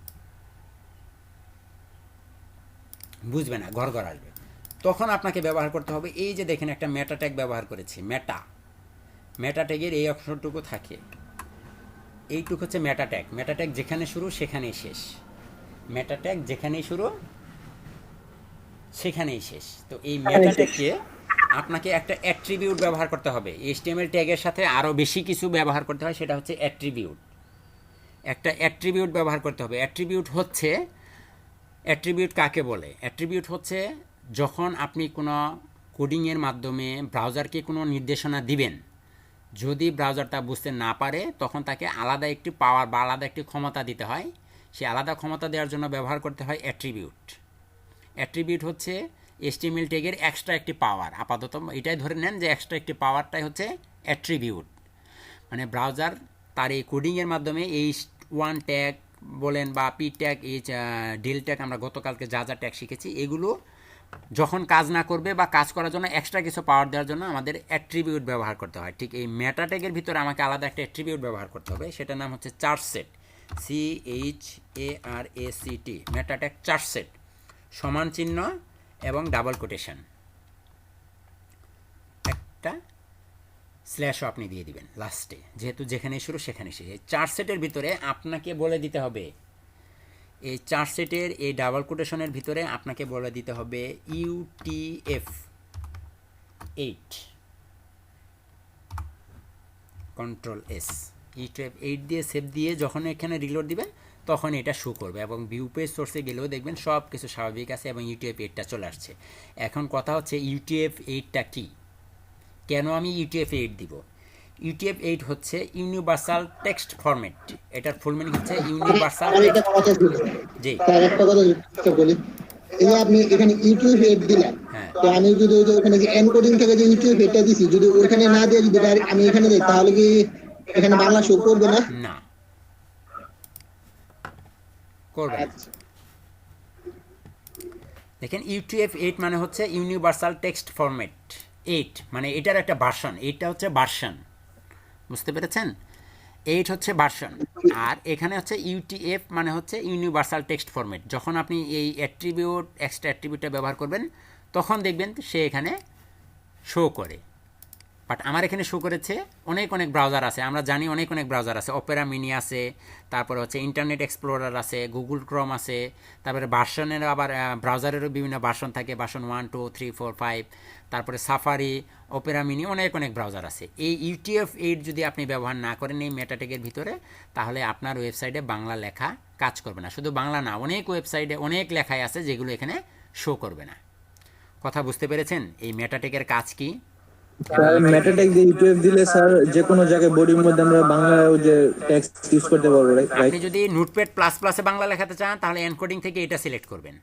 বুঝবে না, ঘর আসবে। তখন আপনাকে ব্যবহার করতে হবে, এই যে দেখেন একটা মেটা ট্যাগ ব্যবহার করেছি, মেটা ট্যাগের এই অংশটুকু থাকে, এইটুকু হচ্ছে মেটা ট্যাগ। মেটা ট্যাগ যেখানে শুরু সেখানেই শেষ, মেটা ট্যাগ যেখানেই শুরু সেখানেই শেষ। তো এই মেটা ট্যাগকে আপনাকে একটা অ্যাট্রিবিউট ব্যবহার করতে হবে। HTML ট্যাগের সাথে আরও বেশি কিছু ব্যবহার করতে হয়, সেটা হচ্ছে অ্যাট্রিবিউট। একটা অ্যাট্রিবিউট ব্যবহার করতে হবে। অ্যাট্রিবিউট কাকে বলে? অ্যাট্রিবিউট হচ্ছে যখন আপনি কোনো কোডিংয়ের মাধ্যমে ব্রাউজারকে কোনো নির্দেশনা দিবেন, যদি ব্রাউজার তা বুঝতে না পারে, তখন তাকে আলাদা একটি পাওয়ার বা আলাদা একটি ক্ষমতা দিতে হয়। সেই আলাদা ক্ষমতা দেওয়ার জন্য ব্যবহার করতে হয় অ্যাট্রিবিউট। অ্যাট্রিবিউট হচ্ছে HTML ট্যাগের এক্সট্রা একটি পাওয়ার। আপাতত এটাই ধরে নেন যে এক্সট্রা একটি পাওয়ারটাই হচ্ছে অ্যাট্রিবিউট। মানে ব্রাউজার তার এই কোডিংয়ের মাধ্যমে H1 ট্যাগ বলেন বা P ট্যাগ, ডেল ট্যাগ, আমরা গতকালকে যা যা ট্যাগ শিখেছি, এগুলো যখন কাজ না করবে বা কাজ করার জন্য এক্সট্রা কিছু পাওয়ার দেওয়ার জন্য আমাদের অ্যাট্রিবিউট ব্যবহার করতে হয়। ঠিক এই মেটা ট্যাগের ভিতরে আমাকে আলাদা একটা অ্যাট্রিবিউট ব্যবহার করতে হবে, সেটার নাম হচ্ছে চার্টসেট, CHARACT, মেটা ট্যাগ চার্টসেট, সমান চিহ্ন এবং ডাবল কোটেশন, একটা স্ল্যাশও আপনি দিয়ে দিবেন লাস্টে, যেহেতু যেখানে শুরু সেখানে শেষ। এই চার্টসেটের ভিতরে আপনাকে বলে দিতে হবে, এই চার্টসেটের এই ডাবল কোটেশনের ভিতরে আপনাকে বলে দিতে হবে UTF-8, কন্ট্রোল-S, UTF-8 দিয়ে সেভ দিয়ে যখন এখানে রিলোড দিবেন তখন এটা শো করবে, এবং ভিউ পেজ সোর্সে গেলেও দেখবেন সব কিছু স্বাভাবিক আছে এবং UTF-8টা চলে আসছে। এখন কথা হচ্ছে UTF-8টা কি, কেন আমি UTF-8 দিব? UTF-8 হচ্ছে ইউনিভার্সাল টেক্সট ফরম্যাট। এটার ফুল মিনিং হচ্ছে ইউনিভার্সাল টেক্সট। জি স্যার, একটা কথা বলি, এই যে আপনি এখানে UTF-8 দিলেন, তো আমি যদি ওই যে ওখানে যে এনকোডিং থেকে যে UTF-8টা দিছি, যদি ওখানে না দিয়ে যদি আমি এখানে দিই, তাহলে কি এখানে বাংলা শো করবে না? না, করবে না। দেখেন UTF-8 মানে হচ্ছে ইউনিভার্সাল টেক্সট ফরম্যাট 8, মানে এটার একটা ভার্সন, এইটা হচ্ছে ভার্সন, বুঝতে পেরেছেন? 8 হচ্ছে ভার্সন, আর এখানে হচ্ছে UTF মানে হচ্ছে ইউনিভার্সাল টেক্সট ফরম্যাট। যখন আপনি এই অ্যাট্রিবিউট, এক্সট্রা অ্যাট্রিবিউটটা ব্যবহার করবেন, তখন দেখবেন সে এখানে শো করে। বাট আমার এখানে শো করেছে অনেক অনেক ব্রাউজার আছে, আমরা জানি অনেক অনেক ব্রাউজার আছে, অপেরা মিনি আছে, তারপরে হচ্ছে ইন্টারনেট এক্সপ্লোরার আছে, গুগল ক্রোম আছে, তারপরে ভার্সনের আবার ব্রাউজারেরও বিভিন্ন ভার্সন থাকে, ভার্সন 1 2 3 4 5, তারপরে সাফারি, অপেরা মিনি, অনেক অনেক ব্রাউজার আছে। এই UTF-8 যদি আপনি ব্যবহার না করেন এই মেটাটেকের ভিতরে, তাহলে আপনার ওয়েবসাইটে বাংলা লেখা কাজ করবে না। শুধু বাংলা না, অনেক ওয়েবসাইটে অনেক লেখাই আছে যেগুলো এখানে শো করবে না। কথা বুঝতে পেরেছেন এই মেটাটেকের কাজ কি? মেটাটেক দিয়ে ইউটিউব দিলে স্যার যে কোনো জায়গায় বডির মধ্যে আমরা বাংলা ওই যে টেক্সট ইউজ করতে পারবো, রাইট? আপনি যদি নোটপ্যাড প্লাস প্লাসে বাংলা লেখাতে চান তাহলে এনকোডিং থেকে এটা সিলেক্ট করবেন,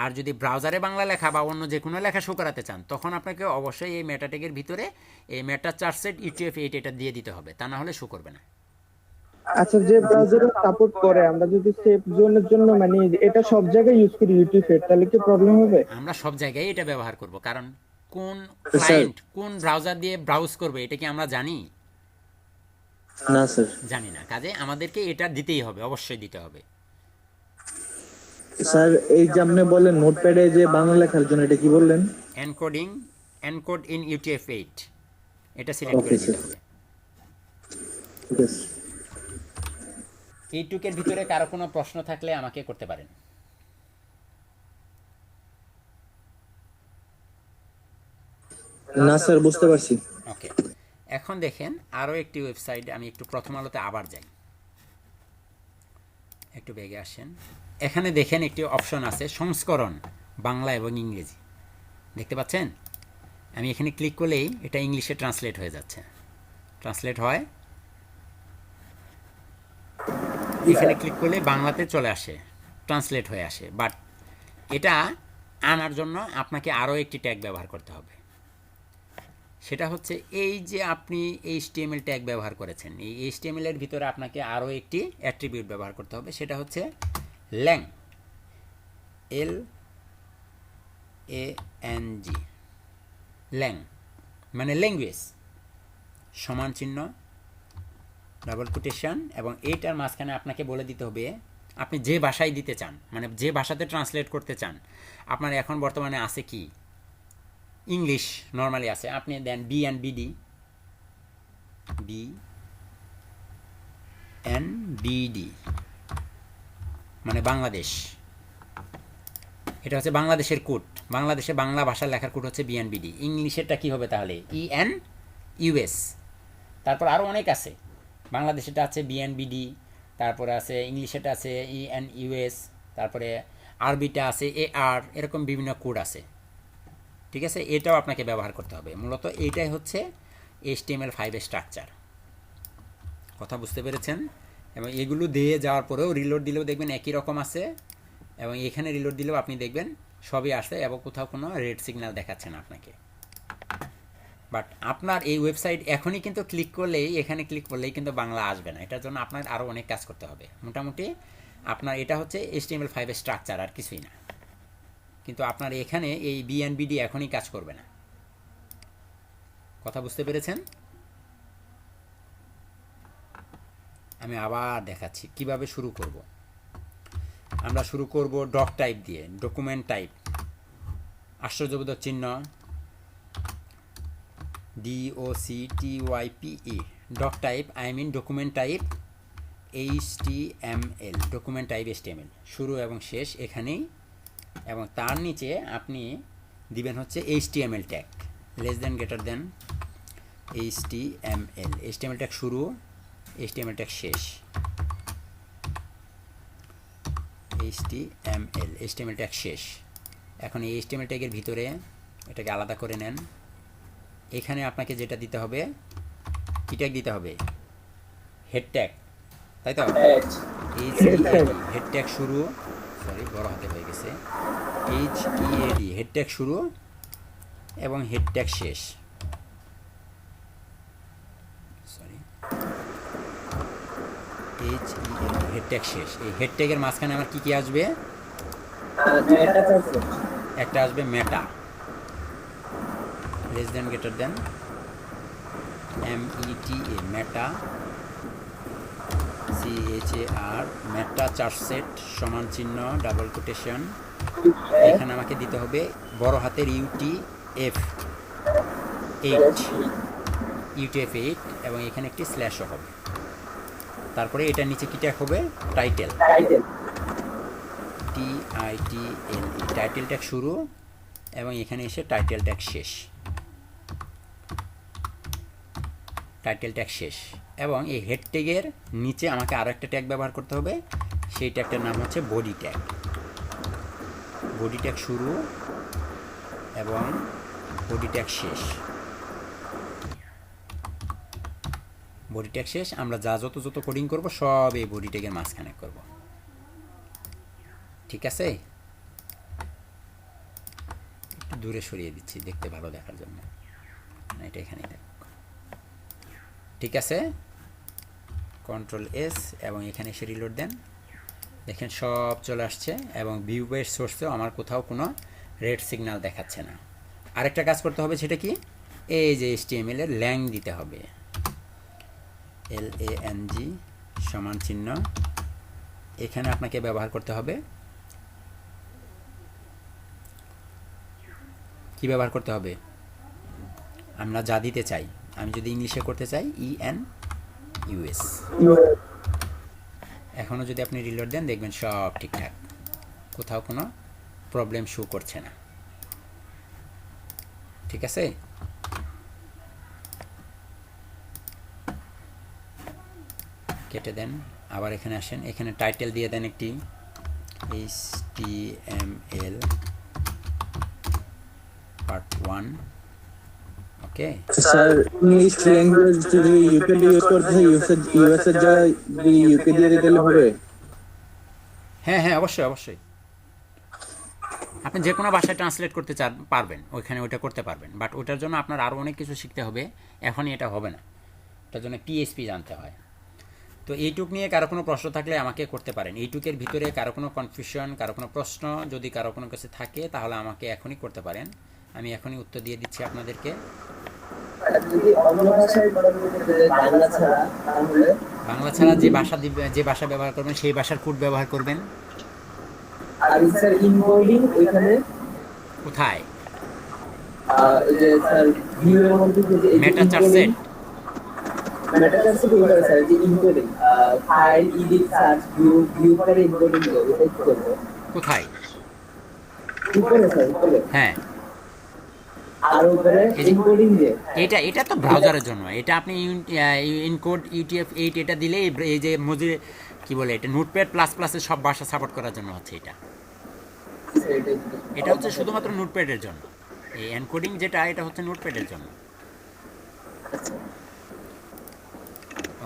আর যদি ব্রাউজারে বাংলা লেখা বা অন্য যে কোনো লেখা শো করাতে চান তখন আপনাকে অবশ্যই এই মেটাটেকের ভিতরে এই মেটা চার্টসেট UTF-8 এটা দিয়ে দিতে হবে, তা না হলে শো করবে না। আচ্ছা, যে ব্রাউজারে সাপোর্ট করে আমরা যদি সেফ জোনের জন্য মানে এটা সব জায়গায় ইউজ করি UTF-8, তাহলে কি প্রবলেম হবে? আমরা সব জায়গায় এটা ব্যবহার করব, কারণ কোন ক্লায়েন্ট কোন ব্রাউজার দিয়ে ব্রাউজ করবে এটা কি আমরা জানি? না স্যার, জানি না, কাজে আমাদেরকে এটা দিতেই হবে, অবশ্যই দিতে হবে। স্যার এই যে আপনি বলেন নোটপ্যাডে যে বাংলা লেখার জন্য, এটা কি বললেন? এনকোড ইন UTF-8 এটা সিলেক্ট করে দিতে হবে। এইটুকের ভিতরে কারো কোনো প্রশ্ন থাকলে আমাকে করতে পারেন। না স্যার, বুঝতে পারছি। ওকে, এখন দেখেন আরও একটি ওয়েবসাইট, আমি একটু প্রথম আলোতে আবার যাই, একটু বেগে আসেন। এখানে দেখেন একটি অপশন আছে সংস্করণ বাংলা এবং ইংরেজি, দেখতে পাচ্ছেন? আমি এখানে ক্লিক করলেই এটা ইংলিশে ট্রান্সলেট হয়ে যাচ্ছে, ট্রান্সলেট হয়। এখানে ক্লিক করলে বাংলাতে চলে আসে, ট্রান্সলেট হয়ে আসে। বাট এটা আনার জন্য আপনাকে আরও একটি ট্যাগ ব্যবহার করতে হবে, সেটা হচ্ছে এই যে আপনি HTML ট্যাগ ব্যবহার করেছেন, এই HTML এর ভিতরে আপনাকে আরও একটি অ্যাট্রিবিউট ব্যবহার করতে হবে, সেটা হচ্ছে ল্যাং, LANG, ল্যাং মানে ল্যাঙ্গুয়েজ, সমান চিহ্ন, ডাবল কোটেশন, এবং এইটার মাঝখানে আপনাকে বলে দিতে হবে আপনি যে ভাষায় দিতে চান, মানে যে ভাষাতে ট্রান্সলেট করতে চান। আপনার এখন বর্তমানে আছে কি? ইংলিশ নর্মালি আছে, আপনি দেন BNBD, মানে বাংলাদেশ, এটা হচ্ছে বাংলাদেশের কোড, বাংলাদেশে বাংলা ভাষা লেখার কোড হচ্ছে BNBD। ইংলিশেরটা কি হবে তাহলে? ENUS। তারপর আরও অনেক আছে, বাংলাদেশেরটা আছে BNBD, তারপরে আছে ইংলিশেরটা আছে ENUS, তারপরে আরবিটা আছে AR, এরকম বিভিন্ন কোড আছে, ঠিক আছে? এটাও আপনাকে ব্যবহার করতে হবে। মূলত এইটাই হচ্ছে HTML5 এর স্ট্রাকচার। কথা বুঝতে পেরেছেন? এবং এগুলো দিয়ে যাওয়ার পরেও রিলোড দিলেও দেখবেন একই রকম আছে, এবং এখানে রিলোড দিলেও আপনি দেখবেন সবই আসে এবং কোথাও কোনো রেড সিগন্যাল দেখাচ্ছে না আপনাকে। বাট আপনার এই ওয়েবসাইট এখনই কিন্তু ক্লিক করলেই, এখানে ক্লিক করলেই কিন্তু বাংলা আসবে না, এটার জন্য আপনার আরও অনেক কাজ করতে হবে। মোটামুটি আপনার এটা হচ্ছে HTML5 এর স্ট্রাকচার, আর কিছুই না। কিন্তু আপনার এখানে এই BNBD এখনই কাজ করবে না। কথা বুঝতে পেরেছেন? আমি আবার দেখাচ্ছি কিভাবে শুরু করব। আমরা শুরু করব ডক টাইপ দিয়ে, ডকুমেন্ট টাইপ, আশ্চর্যবোধক চিহ্ন, DOCTYPE, doc type, I mean document type HTML, document type HTML, শুরু এবং শেষ এখানেই। এবং তার নিচে আপনি দিবেন হচ্ছে HTML tag, less than greater দেন HTML ট্যাগ শুরু, HTML ট্যাগ শেষ, HTML ট্যাগ শেষ। এখন এই HTML ট্যাগের ভিতরে এটাকে আলাদা করে নেন। এখানে আপনাকে যেটা দিতে হবে, কি ট্যাগ দিতে হবে? হেড ট্যাগ, তাই তো? হেড ট্যাগ শুরু, সরি বড় হাতে হয়ে গেছে, HEAD, হেড ট্যাগ শুরু এবং হেড ট্যাগ শেষ, সরি HEAD, হেড ট্যাগ শেষ। এই হেড ট্যাগের মাঝখানে আমার কি কি আসবে? একটা আসবে meta, less than greater than META, meta, CHAR, meta charset, সমান চিহ্ন, ডাবল কোটেশন। এখানে আমাকে দিতে হবে বড় হাতের UTF-8, UTF-8 এবং এখানে একটি স্ল্যাশও হবে। তারপরে এটার নিচে কি ট্যাগ হবে? টাইটেল, TITLE, টাইটেল ট্যাগ শুরু এবং এখানে এসে টাইটেল ট্যাগ শেষ, টাইটেল ট্যাগ শেষ। এবং এই হেড ট্যাগের নিচে আমাকে আরও একটা ট্যাগ ব্যবহার করতে হবে, সেই ট্যাগটার নাম হচ্ছে বডি ট্যাগ। বডি ট্যাগ শুরু এবং বডি ট্যাগ শেষ, বডি ট্যাগ শেষ। আমরা যা যত কোডিং করব সব এই বডি ট্যাগের মাঝখানে করব, ঠিক আছে? একটু দূরে সরিয়ে দিচ্ছি দেখতে ভালো দেখার জন্য, না এটা এখানে দেখ, ঠিক আছে? Ctrl+S এবং এখানে এসে রিলোড দেন, দেখেন সব চলে আসছে এবং ভিউ বেস সোর্সেও আমার কোথাও কোনো রেড সিগন্যাল দেখাচ্ছে না। আরেকটা কাজ করতে হবে, সেটা কি? এই যে HTML এর ল্যাং দিতে হবে, LANG সমান চিহ্ন, এখানে আপনাকে ব্যবহার করতে হবে, কি ব্যবহার করতে হবে? আমরা যা দিতে চাই, আমি যদি ইংলিশে করতে চাই ENUS। এখনও যদি আপনি রিলোড দেন দেখবেন সব ঠিকঠাক, কোথাও কোনো প্রবলেম শো করছে না, ঠিক আছে? কেটে দেন, আবার এখানে আসেন, এখানে টাইটেল দিয়ে দেন একটি HTML পার্ট 1, ওকে? স্যার ইংলিশ ল্যাঙ্গুয়েজ যদি ইউকে দিয়ে ইউজ করতে হয়, ইউএস এর জায়গায় ইউকে দিয়ে দিলে হবে? হ্যাঁ হ্যাঁ, অবশ্যই অবশ্যই, আপনি যে কোনো ভাষায় ট্রান্সলেট করতে পারবেন, ওইখানে ওইটা করতে পারবেন, বাট ওটার জন্য আপনার আরও অনেক কিছু শিখতে হবে, এখনই এটা হবে না, ওটার জন্য PHP জানতে হয়। তো এইটুক নিয়ে কারো কোনো প্রশ্ন থাকলে আমাকে করতে পারেন, এইটুকের ভিতরে কারো কোনো কনফিউশন, কারো কোনো প্রশ্ন যদি কারো কোনো কিছু থাকে তাহলে আমাকে এখনই করতে পারেন, আমি এখনই উত্তর দিয়ে দিচ্ছি আপনাদেরকে। বাংলা ছাড়া যে ভাষা ব্যবহার করবেন সেই ভাষার কোড ব্যবহার করবেন। আর স্যার ইনকোডিং ওইখানে কোথায়? এই যে স্যার ভিউ এর মধ্যে যে মেটা চার্টসেট, মেটা চার্টসেট ওইখানে স্যার যে encoding file edit search view করে ইনকোডিং ওইটাই করব। কোথায়? উপরে স্যার উপরে, হ্যাঁ, আর উপরে ইনকোডিং যে এটা তো ব্রাউজারের জন্য, এটা আপনি ইনকোড UTF-8 এটা দিলে এই যে মজি কি বলে এটা নোটপ্যাড প্লাস প্লাসের সব ভাষা সাপোর্ট করার জন্য হচ্ছে এটা হচ্ছে শুধুমাত্র নোটপ্যাডের জন্য, এই এনকোডিং যেটা এটা হচ্ছে নোটপ্যাডের জন্য,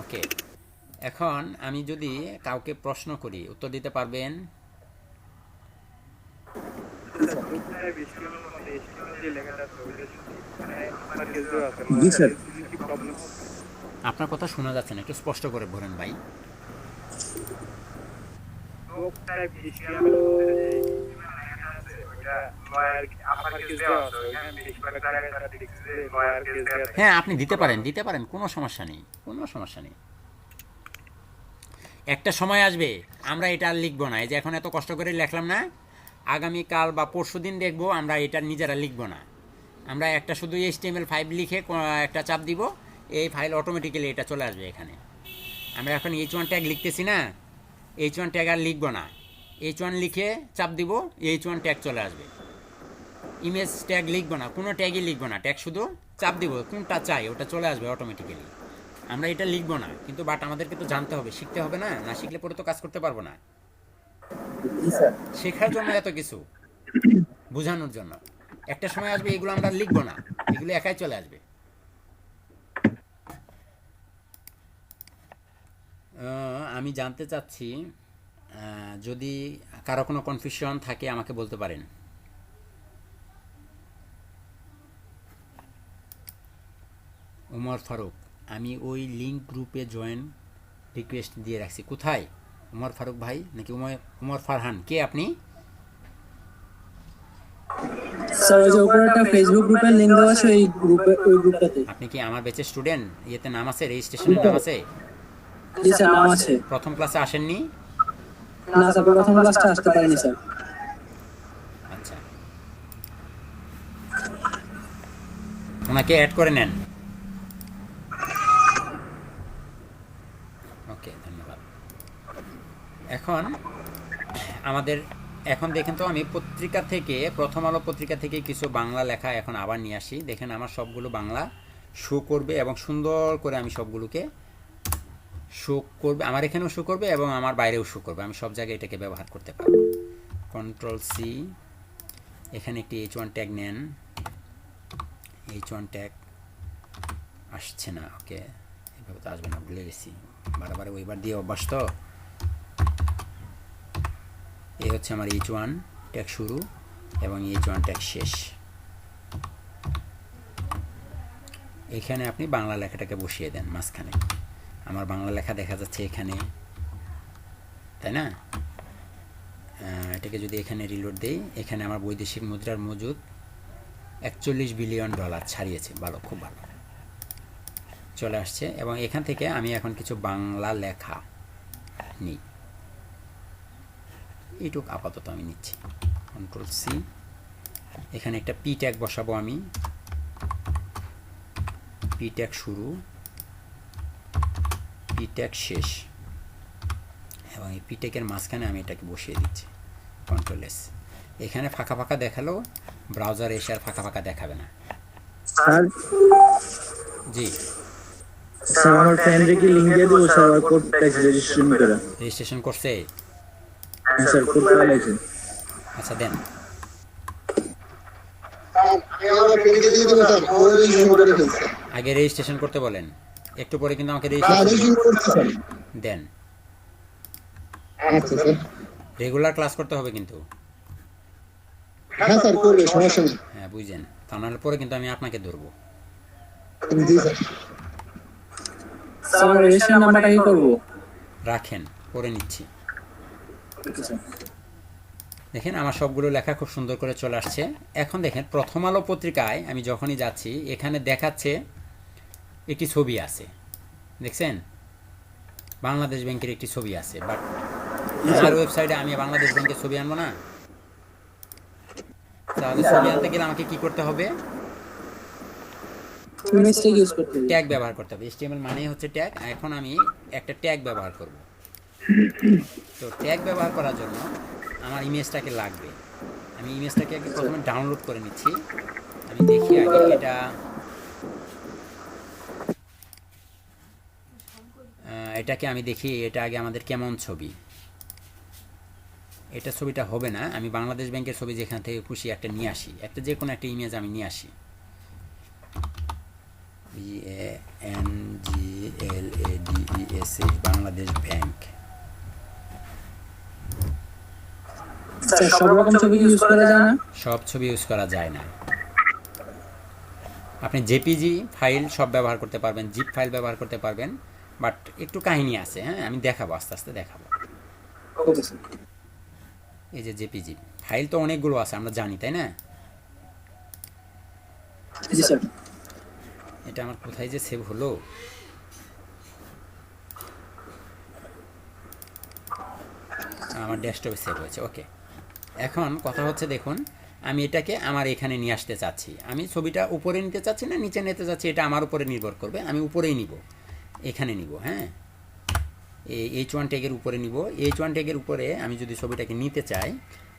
ওকে? এখন আমি যদি কাউকে প্রশ্ন করি উত্তর দিতে পারবেন? জি স্যার। আপনার কথা শোনা যাচ্ছে না, একটু স্পষ্ট করে বলেন ভাই। হ্যাঁ, আপনি দিতে পারেন, কোনো সমস্যা নেই। একটা সময় আসবে আমরা এটা আর লিখবো না, এই যে এখন এত কষ্ট করে লিখলাম না, আগামীকাল বা পরশুদিন দেখবো আমরা এটা নিজেরা লিখবো না, আমরা একটা শুধু HTML5 লিখে একটা চাপ দিব, এই ফাইল অটোমেটিক্যালি এটা চলে আসবে এখানে। আমরা এখন H1 ট্যাগ লিখতেছি না, H1 ট্যাগ আর লিখবো না, H1 লিখে চাপ দিব, H1 ট্যাগ চলে আসবে। ইমেজ ট্যাগ লিখবো না, কোনো ট্যাগই লিখবো না, ট্যাগ শুধু চাপ দিব, কোনটা চাই ওটা চলে আসবে অটোমেটিক্যালি। আমরা এটা লিখবো না, কিন্তু বাট আমাদেরকে তো জানতে হবে, শিখতে হবে না, না শিখলে পরে তো কাজ করতে পারবো না। শেখার জন্য এত কিছু, বোঝানোর জন্য। একটা সময় আসবে এগুলো আমরা লিখবো না, এগুলো একাই চলে আসবে। আমি জানতে চাচ্ছি, যদি কারো কোনো কনফিউশন থাকে আমাকে বলতে পারেন। উমর ফারুক, আমি ওই লিঙ্ক গ্রুপে জয়েন রিকোয়েস্ট দিয়ে রাখছি। কোথায়? উমর ফারুক ভাই নাকি উমর ফারহান, কে আপনি? স্যার ওই যে উপরে একটা ফেসবুক গ্রুপের লিংক দেওয়া আছে, ওই গ্রুপটাতে। আপনি কি আমার ব্যাচের স্টুডেন্ট? ইয়েতে নাম আছে, রেজিস্ট্রেশনের নাম আছে? জি স্যার, নাম আছে। প্রথম ক্লাসে আসেননি? না স্যার, প্রথম ক্লাসটা আসতে পারিনি স্যার। আচ্ছা, ওনাকে অ্যাড করে নেন। ওকে, ধন্যবাদ। এখন আমাদের এখন দেখেন তো, আমি পত্রিকা থেকে, প্রথম আলো পত্রিকা থেকে কিছু বাংলা লেখা এখন আবার নিয়ে আসি। দেখেন আমার সবগুলো বাংলা শো করবে এবং সুন্দর করে আমি সবগুলোকে শো করবে, আমার এখানেও শো করবে এবং আমার বাইরেও শো করবে। আমি সব জায়গায় এটাকে ব্যবহার করতে পারবো। Ctrl+C, এখানে একটি H1 ট্যাগ নেন। H1 ট্যাগ আসছে না, ওকে, এভাবে তো আসবে না, ভুলে গেছি, বারবার ওইবার দিয়ে অভ্যাস তো। এই হচ্ছে আমার H1 ট্যাগ শুরু এবং H1 ট্যাগ শেষ। এখানে আপনি বাংলা লেখাটাকে বসিয়ে দেন মাঝখানে। আমার বাংলা লেখা দেখা যাচ্ছে এখানে, তাই না? এটাকে যদি এখানে রিলোড দেই, এখানে আমার বৈদেশিক মুদ্রার মজুদ $41 বিলিয়ন ছাড়িয়েছে। ভালো, খুব ভালো চলে আসছে। এবং এখান থেকে আমি এখন কিছু বাংলা লেখা নিই, এইটুক আপাতত আমি নিচ্ছি। Ctrl+C, এখানে একটা পি ট্যাগ বসাবো আমি। পি ট্যাগ শুরু, পি ট্যাগ শেষ, এবং এই পি ট্যাগের মাঝখানে আমি এটাকে বসিয়ে দিচ্ছি। Ctrl+S, এখানে ফাঁকা ফাঁকা দেখালো, ব্রাউজারে এসে আর ফাঁকা ফাঁকা দেখাবে না। স্যার জি স্যার আমার ফ্রেন্ডে কি লিংক দিয়ে দেবো স্যার? আর কোড ট্যাক্স রেজিস্ট্রেশন করে। রেজিস্ট্রেশন করছে? হ্যাঁ স্যার, কোড পাইছেন। আচ্ছা দেন। আমার ফ্রেন্ডকে দিয়ে দেবো স্যার, ও রেজিস্ট্রেশন করে ফেলছে। আগে রেজিস্ট্রেশন করতে বলেন, একটু পরে কিন্তু আমাকে রেজিস্ট্রেশন রেজিস্ট্রেশন করতে স্যার। দেন। আচ্ছা স্যার। রেগুলার ক্লাস করতে হবে কিন্তু। হ্যাঁ স্যার, করবে, সমস্যা নেই। হ্যাঁ বুঝছেন, তা নাহলে পরে কিন্তু আমি আপনাকে ধরবো। জি স্যার। স্যার রেজিস্ট্রেশন নাম্বারটা কি করব? রাখেন, করে নিচ্ছি। দেখেন আমার সবগুলো লেখা খুব সুন্দর করে চলে আসছে। এখন দেখেন প্রথম আলো পত্রিকায় আমি যখনই যাচ্ছি, এখানে দেখাচ্ছে একটি ছবি আছে, দেখছেন? বাংলাদেশ ব্যাংকের একটি ছবি আছে, বাট আমার ওয়েবসাইটে আমি বাংলাদেশ ব্যাংকের ছবি আনবো না। তাহলে ছবি আনতে গেলে আমাকে কি করতে হবে? ইমেজ ট্যাগ ইউজ করতে হবে। ট্যাগ ব্যবহার করতে হবে। HTML মানেই হচ্ছে ট্যাগ। এখন আমি একটা ট্যাগ ব্যবহার করব। তো ট্যাগ ব্যবহার করার জন্য আমার ইমেজটাকে লাগবে। আমি ইমেজটাকে আগে প্রথমে ডাউনলোড করে নিচ্ছি। আমি দেখি আগে এটাকে আমি দেখি এটা আগে আমাদের কেমন ছবি। এটা ছবিটা হবে না, আমি বাংলাদেশ ব্যাংকের ছবি যেখান থেকে খুশি একটা নিয়ে আসি, একটা যে কোনো একটা ইমেজ আমি নিয়ে আসি। BANGLADES, Bangladesh bank. স্যার সব রকম ছবি ইউজ করা যায় না? সব ছবি ইউজ করা যায় না। আপনি জেপিজি ফাইল সব ব্যবহার করতে পারবেন, জিপ ফাইল ব্যবহার করতে পারবেন, বাট একটু কাহিনী আছে। হ্যাঁ, আমি দেখাবো, আস্তে আস্তে দেখাবো। Okay sir. এই যে জেপিজি ফাইল তো অনেকগুলো আছে, আমরা জানি, তাই না? জি স্যার। এটা আমার কোথায় যে সেভ হলো? আমার ডেস্কটপে সেভ হয়েছে, ওকে। এখন কথা হচ্ছে, দেখুন আমি এটাকে আমার এখানে নিয়ে আসতে চাচ্ছি। আমি ছবিটা উপরে নিতে চাচ্ছি না নিচে নিতে চাচ্ছি, এটা আমার উপরে নির্ভর করবে। আমি উপরেই নিব, এখানে নিব। হ্যাঁ, এই H1 ট্যাগের উপরে নিব। H1 ট্যাগের উপরে আমি যদি ছবিটাকে নিতে চাই,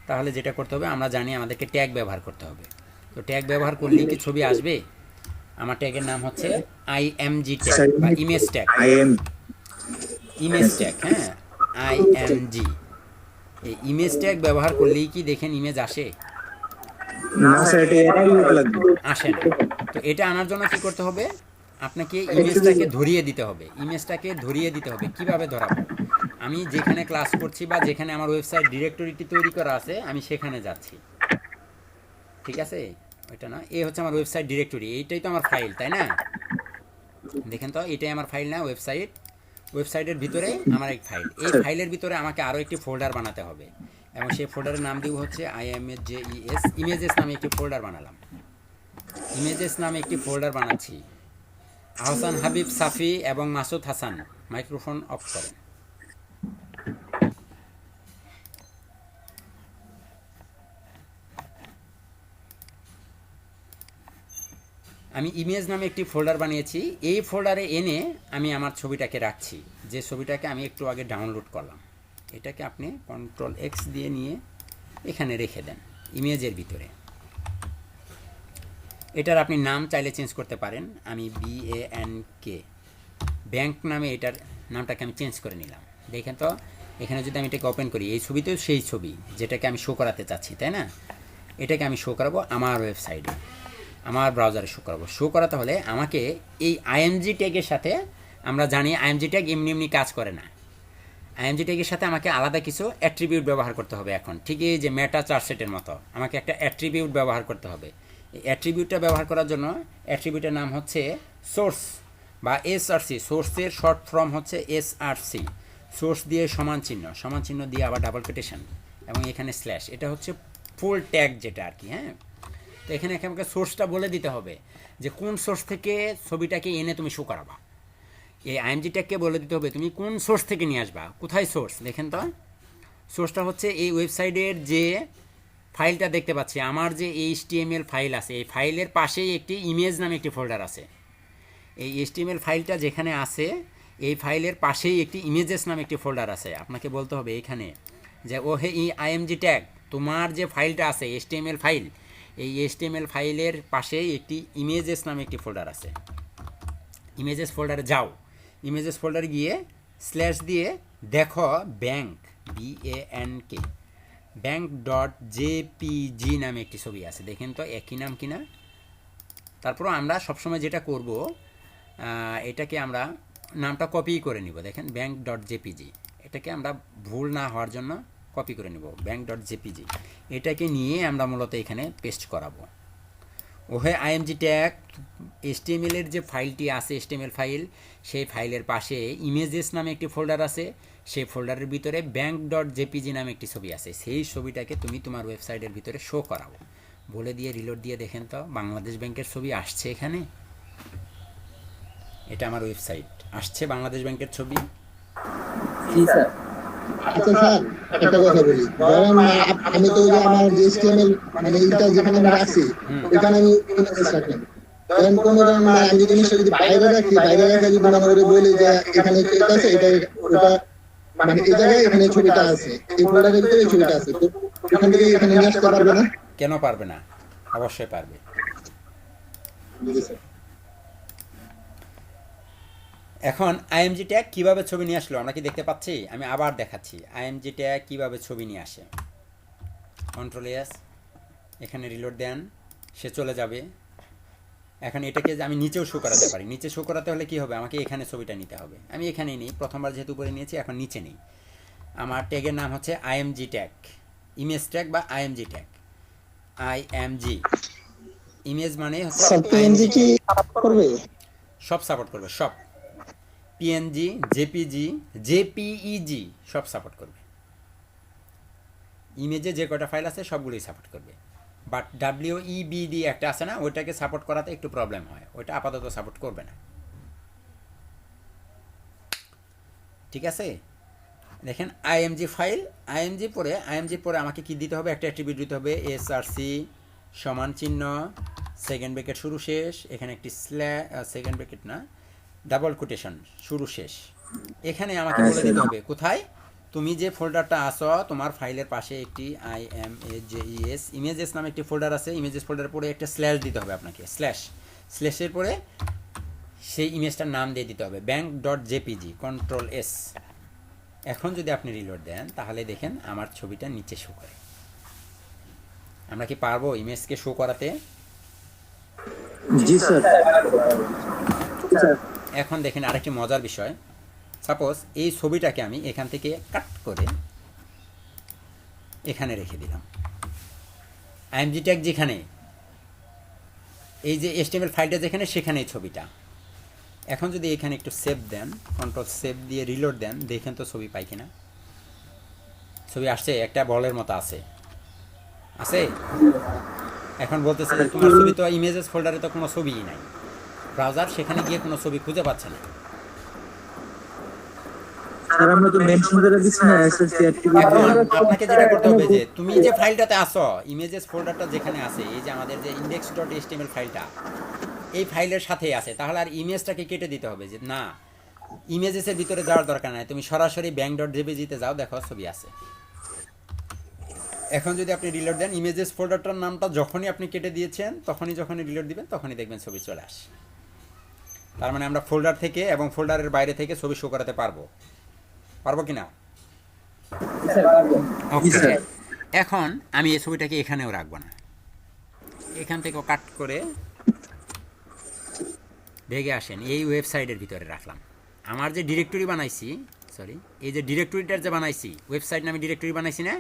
তাহলে যেটা করতে হবে, আমরা জানি আমাদেরকে ট্যাগ ব্যবহার করতে হবে। তো ট্যাগ ব্যবহার করলেই কি ছবি আসবে? আমার ট্যাগের নাম হচ্ছে IMG ট্যাগ বা ইমেজ ট্যাগ। ইমেজ ট্যাগ, হ্যাঁ, IMG। এই ইমেজ ট্যাগ ব্যবহার করলেই কি দেখেন ইমেজ আসে? না স্যার, এটা লাগবে। আসে না। তো এটা আনার জন্য কি করতে হবে? আপনাকে ইমেজটাকে ধরিয়ে দিতে হবে। ইমেজটাকে ধরিয়ে দিতে হবে। কিভাবে ধরাবো? আমি যেখানে ক্লাস করছি বা যেখানে আমার ওয়েবসাইট ডিরেক্টরিটি তৈরি করা আছে, আমি সেখানে যাচ্ছি, ঠিক আছে? ওইটা না, এই হচ্ছে আমার ওয়েবসাইট ডিরেক্টরি। এইটাই তো আমার ফাইল, তাই না? দেখেন তো, এটাই আমার ফাইল না? ওয়েবসাইটের ভিতরে আমার এক ফাইল। এই ফাইলের ভিতরে আমাকে আরও একটি ফোল্ডার বানাতে হবে, এবং সেই ফোল্ডারের নাম দিব হচ্ছে IMAGES। ইমেজেস নামে একটি ফোল্ডার বানালাম। ইমেজেস নামে একটি ফোল্ডার বানাচ্ছি। আহসান হাবিব সাফি এবং মাসুদ হাসান, মাইক্রোফোন অফ করেন। আমি ইমেজ নামে একটি ফোল্ডার বানিয়েছি। এই ফোল্ডারে এনে আমি আমার ছবিটাকে রাখছি। যে ছবিটাকে আমি একটু আগে ডাউনলোড করলাম, এটাকে আপনি কন্ট্রোল এক্স দিয়ে নিয়ে এখানে রেখে দেন ইমেজের ভিতরে। এটার আপনি নাম চাইলে চেঞ্জ করতে পারেন। আমি BANK ব্যাংক নামে এটার নামটাকে আমি চেঞ্জ করে নিলাম। দেখেন তো এখানে যদি আমি এটাকে ওপেন করি, এই ছবিতেও সেই ছবি যেটাকে আমি শো করাতে চাচ্ছি, তাই না? এটাকে আমি শো করাবো আমার ওয়েবসাইটে, আমার ব্রাউজারে শো করাবো। শো করাতে হলে আমাকে এই IMG ট্যাগের সাথে, আমরা জানি IMG ট্যাগ এমনি এমনি কাজ করে না, IMG ট্যাগের সাথে আমাকে আলাদা কিছু অ্যাট্রিবিউট ব্যবহার করতে হবে। এখন ঠিক এই যে মেটা চার্টসেটের মতো আমাকে একটা অ্যাট্রিবিউট ব্যবহার করতে হবে। এই অ্যাট্রিবিউটটা ব্যবহার করার জন্য অ্যাট্রিবিউটের নাম হচ্ছে সোর্স বা SRC। সোর্সের শর্ট ফর্ম হচ্ছে SRC। সোর্স দিয়ে সমান চিহ্ন দিয়ে আবার ডাবল কোটেশন এবং এখানে স্ল্যাশ, এটা হচ্ছে ফুল ট্যাগ যেটা আর কি। হ্যাঁ, তো এখানে আমাকে সোর্সটা বলে দিতে হবে যে কোন সোর্স থেকে ছবিটাকে এনে তুমি শো করাবা। এই IMG ট্যাগকে বলে দিতে হবে তুমি কোন সোর্স থেকে নিয়ে আসবা। কোথায় সোর্স? দেখেন তো, সোর্সটা হচ্ছে এই ওয়েবসাইটের যে ফাইলটা দেখতে পাচ্ছি, আমার যে HTML ফাইল আছে, এই ফাইলের পাশেই একটি ইমেজ নামে একটি ফোল্ডার আছে। এই HTML ফাইলটা যেখানে আছে, এই ফাইলের পাশেই একটি ইমেজেস নামে একটি ফোল্ডার আছে। আপনাকে বলতে হবে এখানে যে ও হে এই IMG ট্যাগ, তোমার যে ফাইলটা আছে HTML ফাইল, এই HTML ফাইলের পাশেই একটি ইমেজেস নামে একটি ফোল্ডার আছে। ইমেজেস ফোল্ডারে যাও, ইমেজেস ফোল্ডারে গিয়ে স্ল্যাশ দিয়ে দেখো ব্যাংক BANK bank.jpg নামে একটি ছবি আছে। দেখেন তো একই নাম কিনা। তারপর আমরা সবসময় যেটা করব, এটাকে আমরা নামটা কপি করে নিব। দেখেন bank.jpg, এটাকে আমরা ভুল না হওয়ার জন্য কপি করে নিব bank.jpg। এটাকে নিয়ে আমরা মূলত এখানে পেস্ট করাবো। ওহে IMG ট্যাগ HTML এর যে ফাইলটি আছে, HTML ফাইল, সেই ফাইলের পাশে ইমেজেস নামে একটি ফোল্ডার আছে। সেই ফোল্ডারের ভিতরে bank.jpg নামে একটি ছবি আছে। সেই ছবিটাকে তুমি তোমার ওয়েবসাইটের ভিতরে শো করাও। বলে দিয়ে রিলোড দিয়ে দেখেন তো বাংলাদেশ ব্যাংকের ছবি আসছে এখানে। এটা আমার ওয়েবসাইট, আসছে বাংলাদেশ ব্যাংকের ছবি। জি স্যার। আচ্ছা স্যার, একটা কথা বলি, ধরেন আমি তো ওই যে আমার যে HTML মানে এইটা যেখানে আমি রাখছি ওইখানে আমি ইমেজ রাখলাম, ধরেন কোনো ধরেন আমি জিনিসটা যদি বাইরে রাখি, বাইরে রাখা যদি মনে করে বলি যে এখানে এটা আছে, এটা ওটা মানে এই জায়গায় এখানে ছবিটা আছে, এই ফোল্ডারের ভিতরে এই ছবিটা আছে, তো এখান থেকে এখানে নিয়ে আসতে পারবে না? কেন পারবে না? অবশ্যই পারবে। জি স্যার। এখন IMG ট্যাগ কীভাবে ছবি নিয়ে আসলো আমরা কি দেখতে পাচ্ছি? আমি আবার দেখাচ্ছি IMG ট্যাগ কীভাবে ছবি নিয়ে আসে। কন্ট্রোল S, এখানে রিলোড দেন, সে চলে যাবে। এখন এটাকে আমি নিচেও শো করাতে পারি। নিচে শো করাতে হলে কি হবে? আমাকে এখানে ছবিটা নিতে হবে। আমি এখানেই নিই, প্রথমবার যেহেতু উপরে নিয়েছি, এখন নিচে নিই। আমার ট্যাগের নাম হচ্ছে IMG ট্যাগ, ইমেজ ট্যাগ বা IMG ট্যাগ। IMG ইমেজ মানে হচ্ছে PNG কি করবে? সব সাপোর্ট করবে, সব PNG, JPG, JPEG সব সাপোর্ট করবে। ইমেজে যে কয়টা ফাইল আছে সবগুলোই সাপোর্ট করবে। বাট WEBD একটা আছে না, ওইটাকে সাপোর্ট করাতে একটু প্রবলেম হয়, ওইটা আপাতত সাপোর্ট করবে না। ঠিক আছে, দেখেন IMG ফাইল, IMG পরে আমাকে কি দিতে হবে? একটা অ্যাট্রিবিউট দিতে হবে SRC সমান চিহ্ন, সেকেন্ড ব্র্যাকেট শুরু শেষ, এখানে একটি সেকেন্ড ব্র্যাকেট না, ডাবল কোটেশন শুরু শেষ। এখানে আমাকে বলে দিতে হবে কোথায় তুমি যে ফোল্ডারটা আসো, তোমার ফাইলের পাশে একটি IMAGES ইমেজেস নামে একটি ফোল্ডার আছে। ইমেজেস ফোল্ডারের পরে একটা স্ল্যাশ দিতে হবে আপনাকে, স্ল্যাশের পরে সেই ইমেজটার নাম দিয়ে দিতে হবে bank.jpg, কন্ট্রোল S। এখন যদি আপনি রিলোড দেন তাহলে দেখেন আমার ছবিটা নিচে শো করে। আমরা কি পারবো ইমেজকে শো করাতে? জি স্যার। এখন দেখেন আরেকটি মজার বিষয়, সাপোজ এই ছবিটাকে আমি এখান থেকে কাট করে এখানে রেখে দিলাম। IMG ট্যাগ যেখানে, এই যে HTML ফাইলটা যেখানে, সেখানে এই ছবিটা। এখন যদি এখানে একটু সেভ দেন, কন্ট্রোল সেভ দিয়ে রিলোড দেন, দেখেন তো ছবি পাই কিনা। ছবি আসছে, একটা বলের মতো আছে। এখন বলতেছে যে তোমার ছবি তো ইমেজেস ফোল্ডারে তো কোনো ছবিই নাই, ব্রাউজার সেখানে গিয়ে কোনো ছবি খুঁজে পাচ্ছে না। স্যার আমরা তো মেনশন করে দিচ্ছি না SSC অ্যাক্টিভিটি। এখন আপনাকে যেটা করতে হবে যে তুমি যে ফাইলটাতে আসো, ইমেজেস ফোল্ডারটা যেখানে আছে, এই যে আমাদের যে index.html ফাইলটা, এই ফাইলের সাথেই আছে, তাহলে আর ইমেজটাকে কেটে দিতে হবে যে না, ইমেজেসের ভিতরে যাওয়ার দরকার নাই, তুমি সরাসরি bang.jpg-তে যাও, দেখো ছবি আছে। এখন যদি আপনি রিলোড দেন, ইমেজেস ফোল্ডারটার নামটা যখনই আপনি কেটে দিয়েছেন যখনই রিলোড দিবেন তখনই দেখবেন ছবি চলে আসে। তার মানে আমরা ফোল্ডার থেকে এবং ফোল্ডারের বাইরে থেকে ছবি শো করাতে পারবো কিনা? স্যার পারবো। ওকে, এখন আমি এই ছবিটাকে এখানেও রাখবো না, এখান থেকেও কাট করে ভেগে আসেন, এই ওয়েবসাইটের ভিতরে রাখলাম। আমার যে ডিরেক্টরি বানাইছি, এই যে ডিরেক্টরিটার যে বানাইছি, ওয়েবসাইট নামে ডিরেক্টরি বানাইছি না,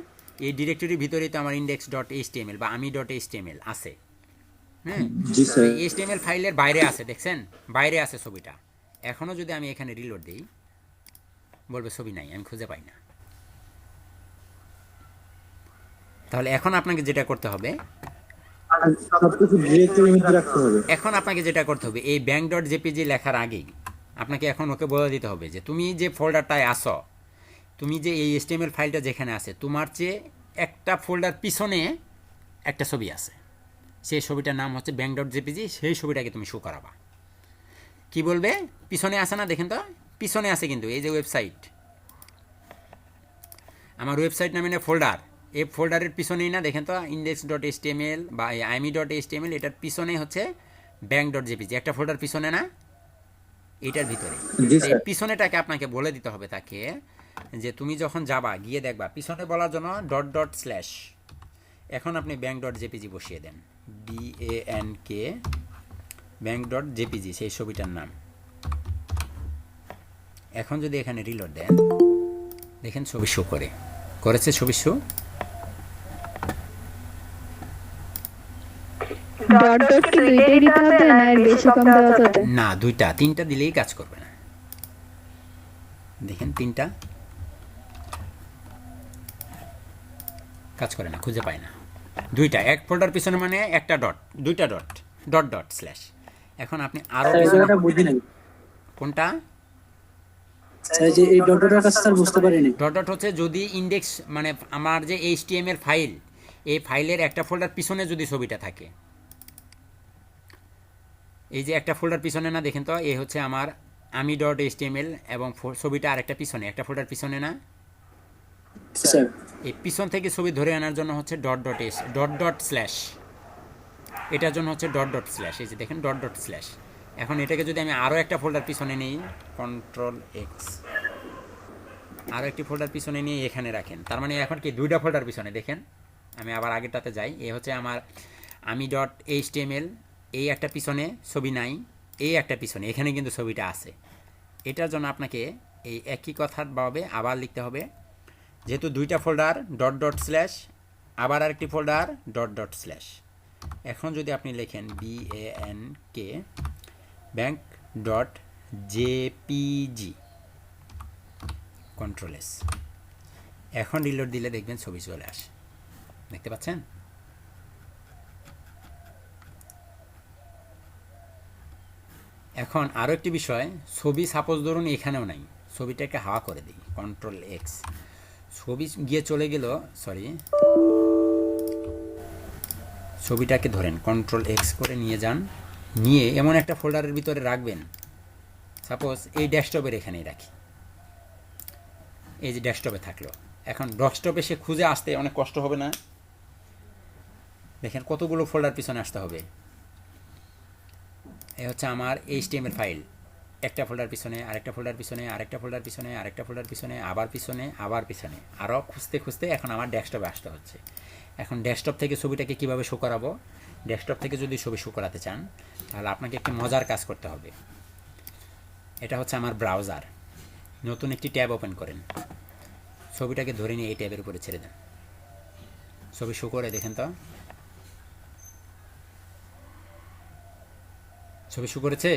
এই ডিরেক্টরির ভিতরেই তো আমার index.html বা ami.html আছে। হ্যাঁ, HTML ফাইলের বাইরে আছে, দেখছেন বাইরে আছে ছবিটা। এখনও যদি আমি এখানে রিলোড দিই বলবে ছবি নাই, আমি খুঁজে পাই না। তাহলে এখন আপনাকে যেটা করতে হবে, এই bang.jpg লেখার আগেই আপনাকে এখন ওকে বলে দিতে হবে যে তুমি যে ফোল্ডারটায় আসো, তুমি যে এই HTML ফাইলটা যেখানে আছে, তোমার চেয়ে একটা ফোল্ডার পিছনে একটা ছবি আছে, সেই ছবিটার নাম হচ্ছে bang.jpg, সেই ছবিটাকে তুমি শো করাবা। কি বলবে? পিছনে আছে না, দেখেন তো পিছনে আছে, কিন্তু এই যে ওয়েবসাইট, আমার ওয়েবসাইট নামে না ফোল্ডার, এই ফোল্ডারের পিছনেই না, দেখেন তো index.html বা ami.html, এটার পিছনেই হচ্ছে bang.jpg, একটা ফোল্ডার পিছনে না, এটার ভিতরে। এই পিছনেটাকে আপনাকে বলে দিতে হবে তাকে যে তুমি যখন যাবা গিয়ে দেখবা, পিছনে বলার জন্য .. এখন আপনি bang.jpg বসিয়ে দেন, BANK bang.jpg, সেই ছবিটার নাম। এখন যদি এখানে রিলোড দেন, দেখেন ছবি শো করেছে ছবি শো। না, 2টা 3টা দিলেই কাজ করবে না। দেখেন 3টা কাজ করে না, খুঁজে পায় না। 2টা, এক ফোল্ডার পিছনে মানে একটা ডট, 2টা ডট স্ল্যাশ। এখন আপনি আরো কোনটা ডট হচ্ছে যদি ইন্ডেক্স মানে আমার যে HTML ফাইল, এই ফাইলের একটা ফোল্ডার পিছনে যদি ছবিটা থাকে, এই যে একটা ফোল্ডার পিছনে না, দেখেন তো এই হচ্ছে আমার ami.html এবং ছবিটা আরেকটা পিছনে, একটা ফোল্ডার পিছনে না, এই পিছন থেকে ছবি ধরে আনার জন্য হচ্ছে ডট স্ল্যাশ, এটার জন্য হচ্ছে ডট স্ল্যাশ, এই যে দেখেন ডট স্ল্যাশ। এখন এটাকে যদি আমি আরও একটা ফোল্ডার পিছনে নিই, Ctrl+X, আরও একটি ফোল্ডার পিছনে নিয়ে এখানে রাখেন, তার মানে এখন কি 2টা ফোল্ডার পিছনে। দেখেন আমি আবার আগেরটাতে যাই, এই হচ্ছে আমার ami.html, এই একটা পিছনে ছবি নাই, এই একটা পিছনে, এখানে কিন্তু ছবিটা আছে। এটার জন্য আপনাকে এই একই কথার ভাবে আবার লিখতে হবে, যেহেতু 2টা ফোল্ডার ডট স্ল্যাশ, আবার আরেকটি ফোল্ডার ডট স্ল্যাশ। এখন যদি আপনি লেখেন BANK bang.jpg, Ctrl+S, এখন রিলোড দিলে দেখবেন ছবি চলে আসে, দেখতে পাচ্ছেন? এখন আরও একটি বিষয়, ছবি সাপোজ ধরুন এখানেও নাই, ছবিটাকে হাওয়া করে দিই, Ctrl+X, ছবি গিয়ে চলে গেল, ছবিটাকে ধরেন Ctrl+X করে নিয়ে যান, নিয়ে এমন একটা ফোল্ডারের ভিতরে রাখবেন, সাপোজ এই ডেস্কটপের এখানেই রাখি, এই যে ডেস্কটপে থাকলো। এখন ডেস্কটপে সে খুঁজে আসতে অনেক কষ্ট হবে না? দেখেন কতগুলো ফোল্ডার পিছনে আসতে হবে। এই হচ্ছে আমার HTML ফাইল, একটা ফোল্ডার পিছনে, আরেকটা ফোল্ডার পিছনে, আরেকটা ফোল্ডার পিছনে, আরেকটা ফোল্ডার পিছনে, আবার পিছনে, আবার পিছনে, আরও খুঁজতে এখন আমার ডেস্কটপে আসতে হচ্ছে। এখন ডেস্কটপ থেকে ছবিটাকে কিভাবে শো করাবো? ডেস্কটপ থেকে যদি ছবি শো করাতে চান তাহলে আপনাকে একটি মজার কাজ করতে হবে। এটা হচ্ছে আমার ব্রাউজার, নতুন একটি ট্যাব ওপেন করেন, ছবিটাকে ধরে নিয়ে এই ট্যাবের উপরে ছেড়ে দেন, ছবি শো করে দেখেন তো, ছবি শো করেছে?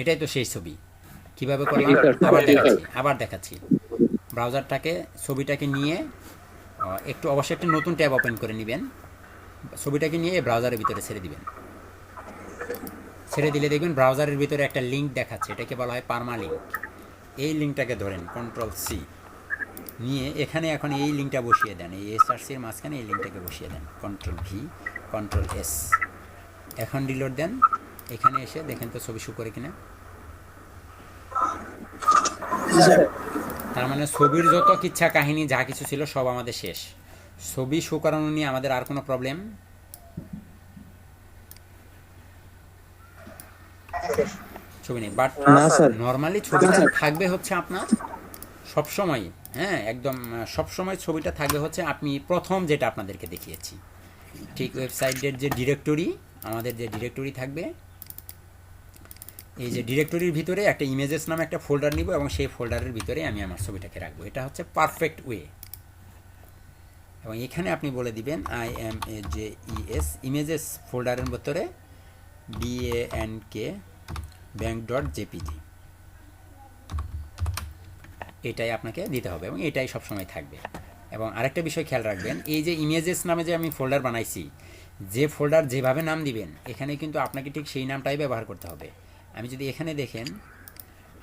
এটাই তো সেই ছবি। কিভাবে করলাম আবার দেখাচ্ছি। ব্রাউজারটাকে ছবিটাকে নিয়ে একটু অবশ্যই একটি নতুন ট্যাব ওপেন করে নেবেন, ছবিটাকে নিয়ে ব্রাউজারের ভিতরে ছেড়ে দিবেন। ছেড়ে দিলে দেখবেন ব্রাউজারের ভিতরে একটা লিঙ্ক দেখাচ্ছে, এটাকে বলা হয় পার্মালিঙ্ক। এই লিঙ্কটাকে ধরেন Ctrl+C নিয়ে এখানে এখন এই লিঙ্কটা বসিয়ে দেন, এই SRC-র মাঝখানে এই লিঙ্কটাকে বসিয়ে দেন, Ctrl+V Ctrl+S। এখন রিলোড দেন, এখানে এসে দেখেন তো ছবি শো করে কিনা। তার মানে ছবির যত কিচ্ছা কাহিনী যা কিছু ছিল সব আমাদের শেষ। ছবি শো করানো নিয়ে আমাদের আর কোনো প্রবলেম ছবি নেই, বাট না স্যার। নর্মালি ছবিটা থাকবে হচ্ছে আপনার সবসময়, হ্যাঁ একদম সবসময় ছবিটা থাকবে হচ্ছে আপনি প্রথম যেটা আপনাদেরকে দেখিয়েছি ঠিক ওয়েবসাইটের যে ডিরেক্টরি, আমাদের যে ডিরেক্টরি থাকবে, এই যে ডিরেক্টরির ভিতরে একটা ইমেজেস নামে একটা ফোল্ডার নিব এবং সেই ফোল্ডারের ভিতরে আমি আমার ছবিটাকে রাখবো। এটা হচ্ছে পারফেক্ট ওয়ে। এবং এখানে আপনি বলে দিবেন IMAJES ইমেজেস ফোল্ডারের ভিতরে BANK bank.jpg, এটাই আপনাকে দিতে হবে এবং এটাই সবসময় থাকবে। এবং আরেকটা বিষয় খেয়াল রাখবেন, এই যে ইমেজেস নামে যে আমি ফোল্ডার বানাইছি, যে ফোল্ডার যেভাবে নাম দিবেন এখানে কিন্তু আপনাকে ঠিক সেই নামটাই ব্যবহার করতে হবে। আমি যদি এখানে দেখেন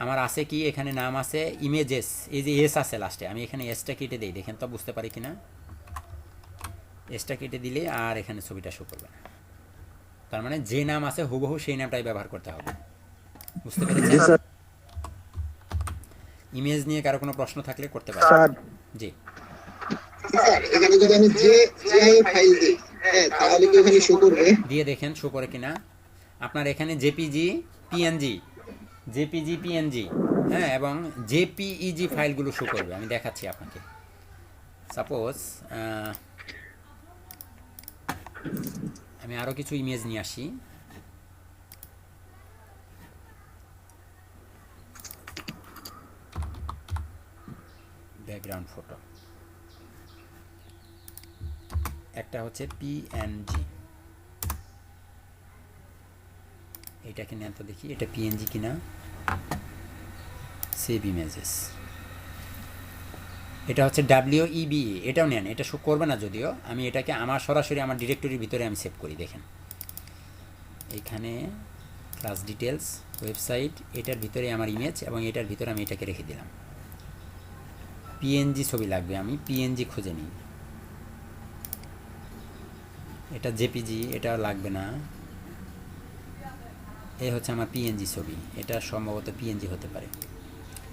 আমার আছে কি, এখানে নাম আছে ইমেজেস, এই যে এস আছে লাস্টে, আমি এখানে এসটা কেটে দিই, দেখেন তো বুঝতে পারি কিনা, এসটা কেটে দিলে আর এখানে ছবিটা শো করবে না। তার মানে যে নাম আছে হুবহু সেই নামটাই ব্যবহার করতে হবে। বুঝতে পেরেছেন? ইমেজ নিয়ে কারো কোনো প্রশ্ন থাকলে করতে পারেন। জি স্যার এখানে যদি আমি যে ফাইল দিই, হ্যাঁ তাহলে কি ওখানে শো করবে? দিয়ে দেখেন শো করে কিনা। আপনার এখানে জেপিজি পিএনজি, হ্যাঁ এবং জেপিইজি ফাইলগুলো শো করবে। আমি দেখাচ্ছি আপনাকে। সাপোজ আমি আরও কিছু ইমেজ নিয়ে আসি। ব্যাকগ্রাউন্ড ফটো একটা হচ্ছে পিএনজি, এটাকে নেন তো দেখি এটা পিএনজি কিনা। সেভ ইমেজেস, এটা হচ্ছে WEBE, এটাও নেন, এটা শো করবে না যদিও। আমি এটাকে আমার সরাসরি আমার ডিরেক্টরির ভিতরে আমি সেভ করি। দেখেন এখানে ক্লাস ডিটেলস, ওয়েবসাইট, এটার ভিতরে আমার ইমেজ এবং এটার ভিতরে আমি এটাকে রেখে দিলাম। পিএনজি ছবি লাগবে, আমি পিএনজি খুঁজে নিই। এটা জেপিজি, এটা লাগবে না। এই হচ্ছে আমার পিএনজি ছবি, এটা সম্ভবত পিএনজি হতে পারে।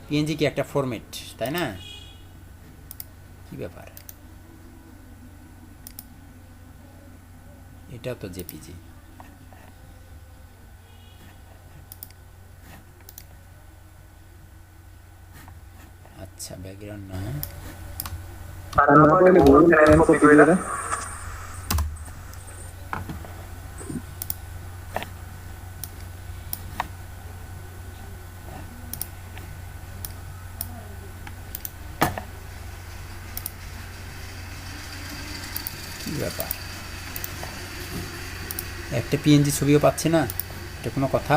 পিএনজি কি একটা ফরম্যাট, তাই না? কি ব্যাপার, এটাও তো জেপিজি। আচ্ছা ব্যাকগ্রাউন্ড না, কি ব্যাপার, একটা পিএনজি ছবিও পাচ্ছি না, এটা কোনো কথা?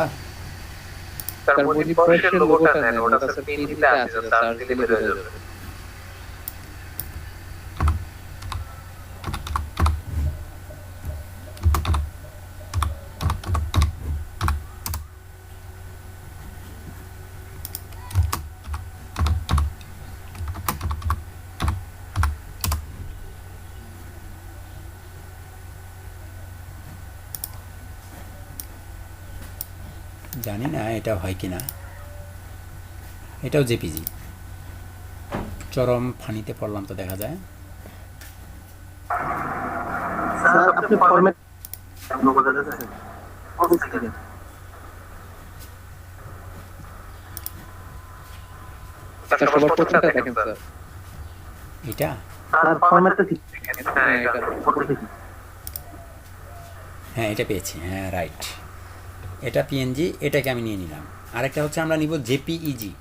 জানি না এটা হয় কিনা। এটাও জেপিজি, চরম ফানিতে পড়লাম তো দেখা যায়। এটা হ্যাঁ এটা পেয়েছি, হ্যাঁ রাইট, এটা পিএনজি, এটাকে আমি নিয়ে নিলাম। আরেকটা হচ্ছে আমরা নিব জেপিইজি।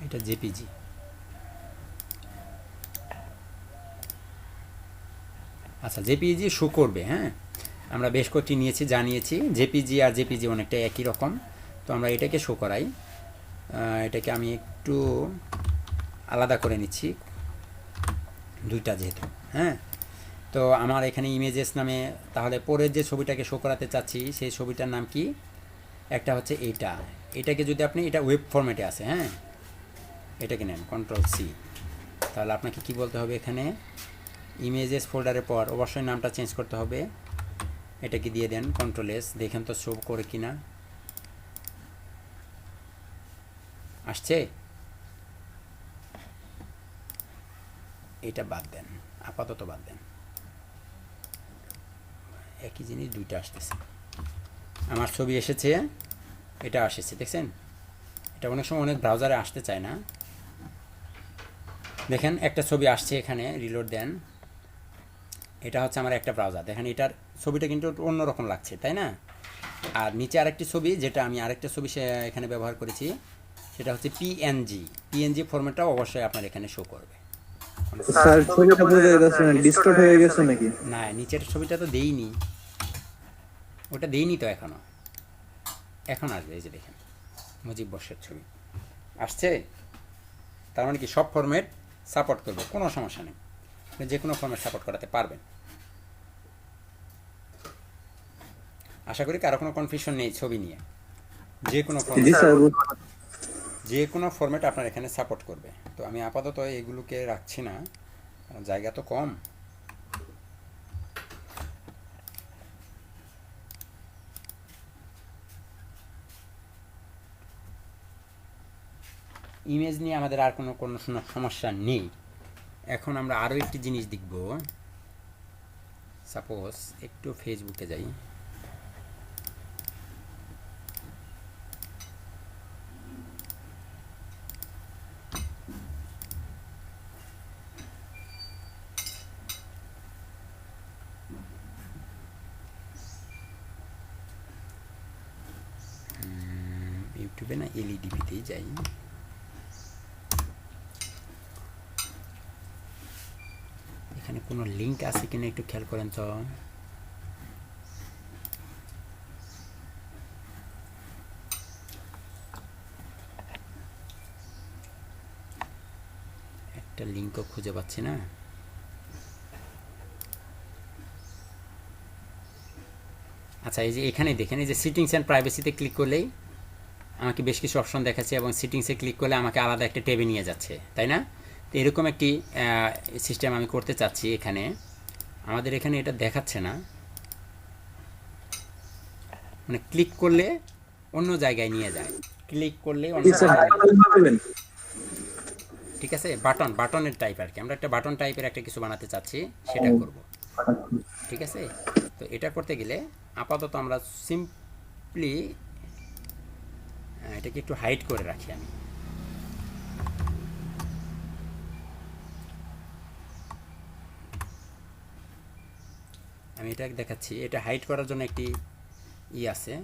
এটা জেপিজি। আচ্ছা জেপিইজি শো করবে, হ্যাঁ আমরা বেশ কয়েকটি নিয়েছি, জানিয়েছি জেপিজি আর জেপিজি অনেকটা একই রকম। তো আমরা এটাকে শো করাই, এটাকে আমি একটু আলাদা করে নিচ্ছি দুইটা যেহেতু, হ্যাঁ। তো আমার এখানে ইমেজেস নামে, তাহলে পরের যে ছবিটাকে শো করাতে চাচ্ছি সেই ছবিটার নাম কি, একটা হচ্ছে এটাকে যদি আপনি, এটা ওয়েব ফরম্যাটে আছে, হ্যাঁ এটাকে নেন Ctrl+C, তাহলে আপনাকে কি বলতে হবে এখানে ইমেজেস ফোল্ডারের পর অবশ্যই নামটা চেঞ্জ করতে হবে। এটাকে দিয়ে দেন কন্ট্রোল S, দেখেন তো শো করে কিনা আসছে। এটা বাদ দেন, আপাতত বাদ দেন, একই জিনিস দুইটা আসতেছে। আমার ছবি এসেছে, এটা আসেছে, দেখছেন? এটা অনেক সময় অনেক ব্রাউজারে আসতে চায় না। দেখেন একটা ছবি আসছে এখানে, রিলোড দেন, এটা হচ্ছে আমার একটা ব্রাউজার। দেখেন এটার ছবিটা কিন্তু অন্যরকম লাগছে, তাই না? আর নিচে আরেকটি ছবি, যেটা আমি আরেকটা ছবি এখানে ব্যবহার করেছি, সেটা হচ্ছে পিএনজি ফরম্যাটটাও অবশ্যই আপনার এখানে শো করবে। স্যার ছবিটা বুঝে যাচ্ছে না, ডিসটর্ট হয়ে গেছে নাকি? না, নিচের ছবিটা তো দেইনি, ওটা দেইনি তো এখনো, এখন আসবে। এই যে দেখেন মুজিব বর্ষের ছবি আসছে। তার মানে কি সব ফরম্যাট সাপোর্ট করবে, কোনো সমস্যা নেই, আপনি যে কোনো ফরম্যাট সাপোর্ট করাতে পারবেন। আশা করি কারো কোনো কনফিউশন নেই ছবি নিয়ে। যে কোনো ফরম্যাট আপনার এখানে সাপোর্ট করবে। তো আমি আপাতত এগুলোকে রাখছি না, কারণ জায়গা তো কম। ইমেজ নিয়ে আমাদের আর কোনো সমস্যা নেই। এখন আমরা আরও একটি জিনিস দেখব। সাপোজ একটু ফেসবুকে যাই, ইউটিউবে না এলইডিপিতেই যাই। এখানে কোনো লিঙ্ক আছে কিনা একটু খেয়াল করেন তো। একটা লিঙ্কও খুঁজে পাচ্ছি না। আচ্ছা, এই যে এখানে দেখেন, এই যে সিটিংস অ্যান্ড প্রাইভেসিতে ক্লিক করলেই আমাকে বেশ কিছু অপশন দেখাচ্ছে, এবং সিটিংসে ক্লিক করলে আমাকে আলাদা একটা ট্যাবে নিয়ে যাচ্ছে, তাই না? তো এরকম একটি সিস্টেম আমি করতে চাচ্ছি। এখানে আমাদের এখানে এটা দেখাচ্ছে না, মানে ক্লিক করলে অন্য জায়গায় নিয়ে যায়, ক্লিক করলে অন্য জায়গায়। ঠিক আছে, বাটনের টাইপ আর কি। আমরা একটা বাটন টাইপের একটা কিছু বানাতে চাচ্ছি, সেটা করব। ঠিক আছে, তো এটা করতে গেলে আপাতত আমরা সিম্পলি এটাকে একটু হাইড করে রাখি। আমি এটা দেখাচ্ছি। এটা হাইড করার জন্য একটি আছে,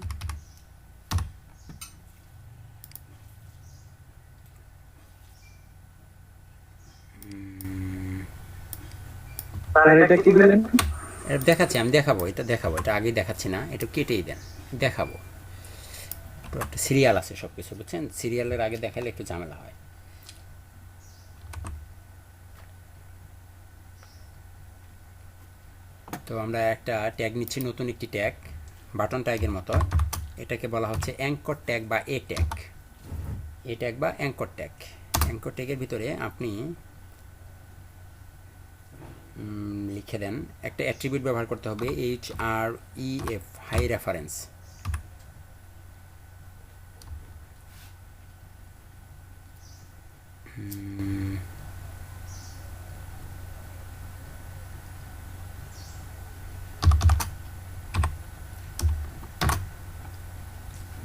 দেখাচ্ছি, আমি দেখাবো, এটা দেখাবো, এটা আগেই দেখাচ্ছি না, এটা কেটেই দেন, দেখাবো। তো একটা সিরিয়াল আছে সব কিছু, বুঝছেন? সিরিয়ালের আগে দেখালে একটু ঝামেলা হয়। তো আমরা একটা ট্যাগ নিচ্ছি, নতুন একটি ট্যাগ, বাটন ট্যাগের মতো। এটাকে বলা হচ্ছে অ্যাঙ্কর ট্যাগ বা এ ট্যাগ বা অ্যাঙ্কর ট্যাগ। অ্যাঙ্কর ট্যাগের ভিতরে আপনি লিখে দেন, একটা অ্যাট্রিবিউট ব্যবহার করতে হবে, HREF, হাই রেফারেন্স।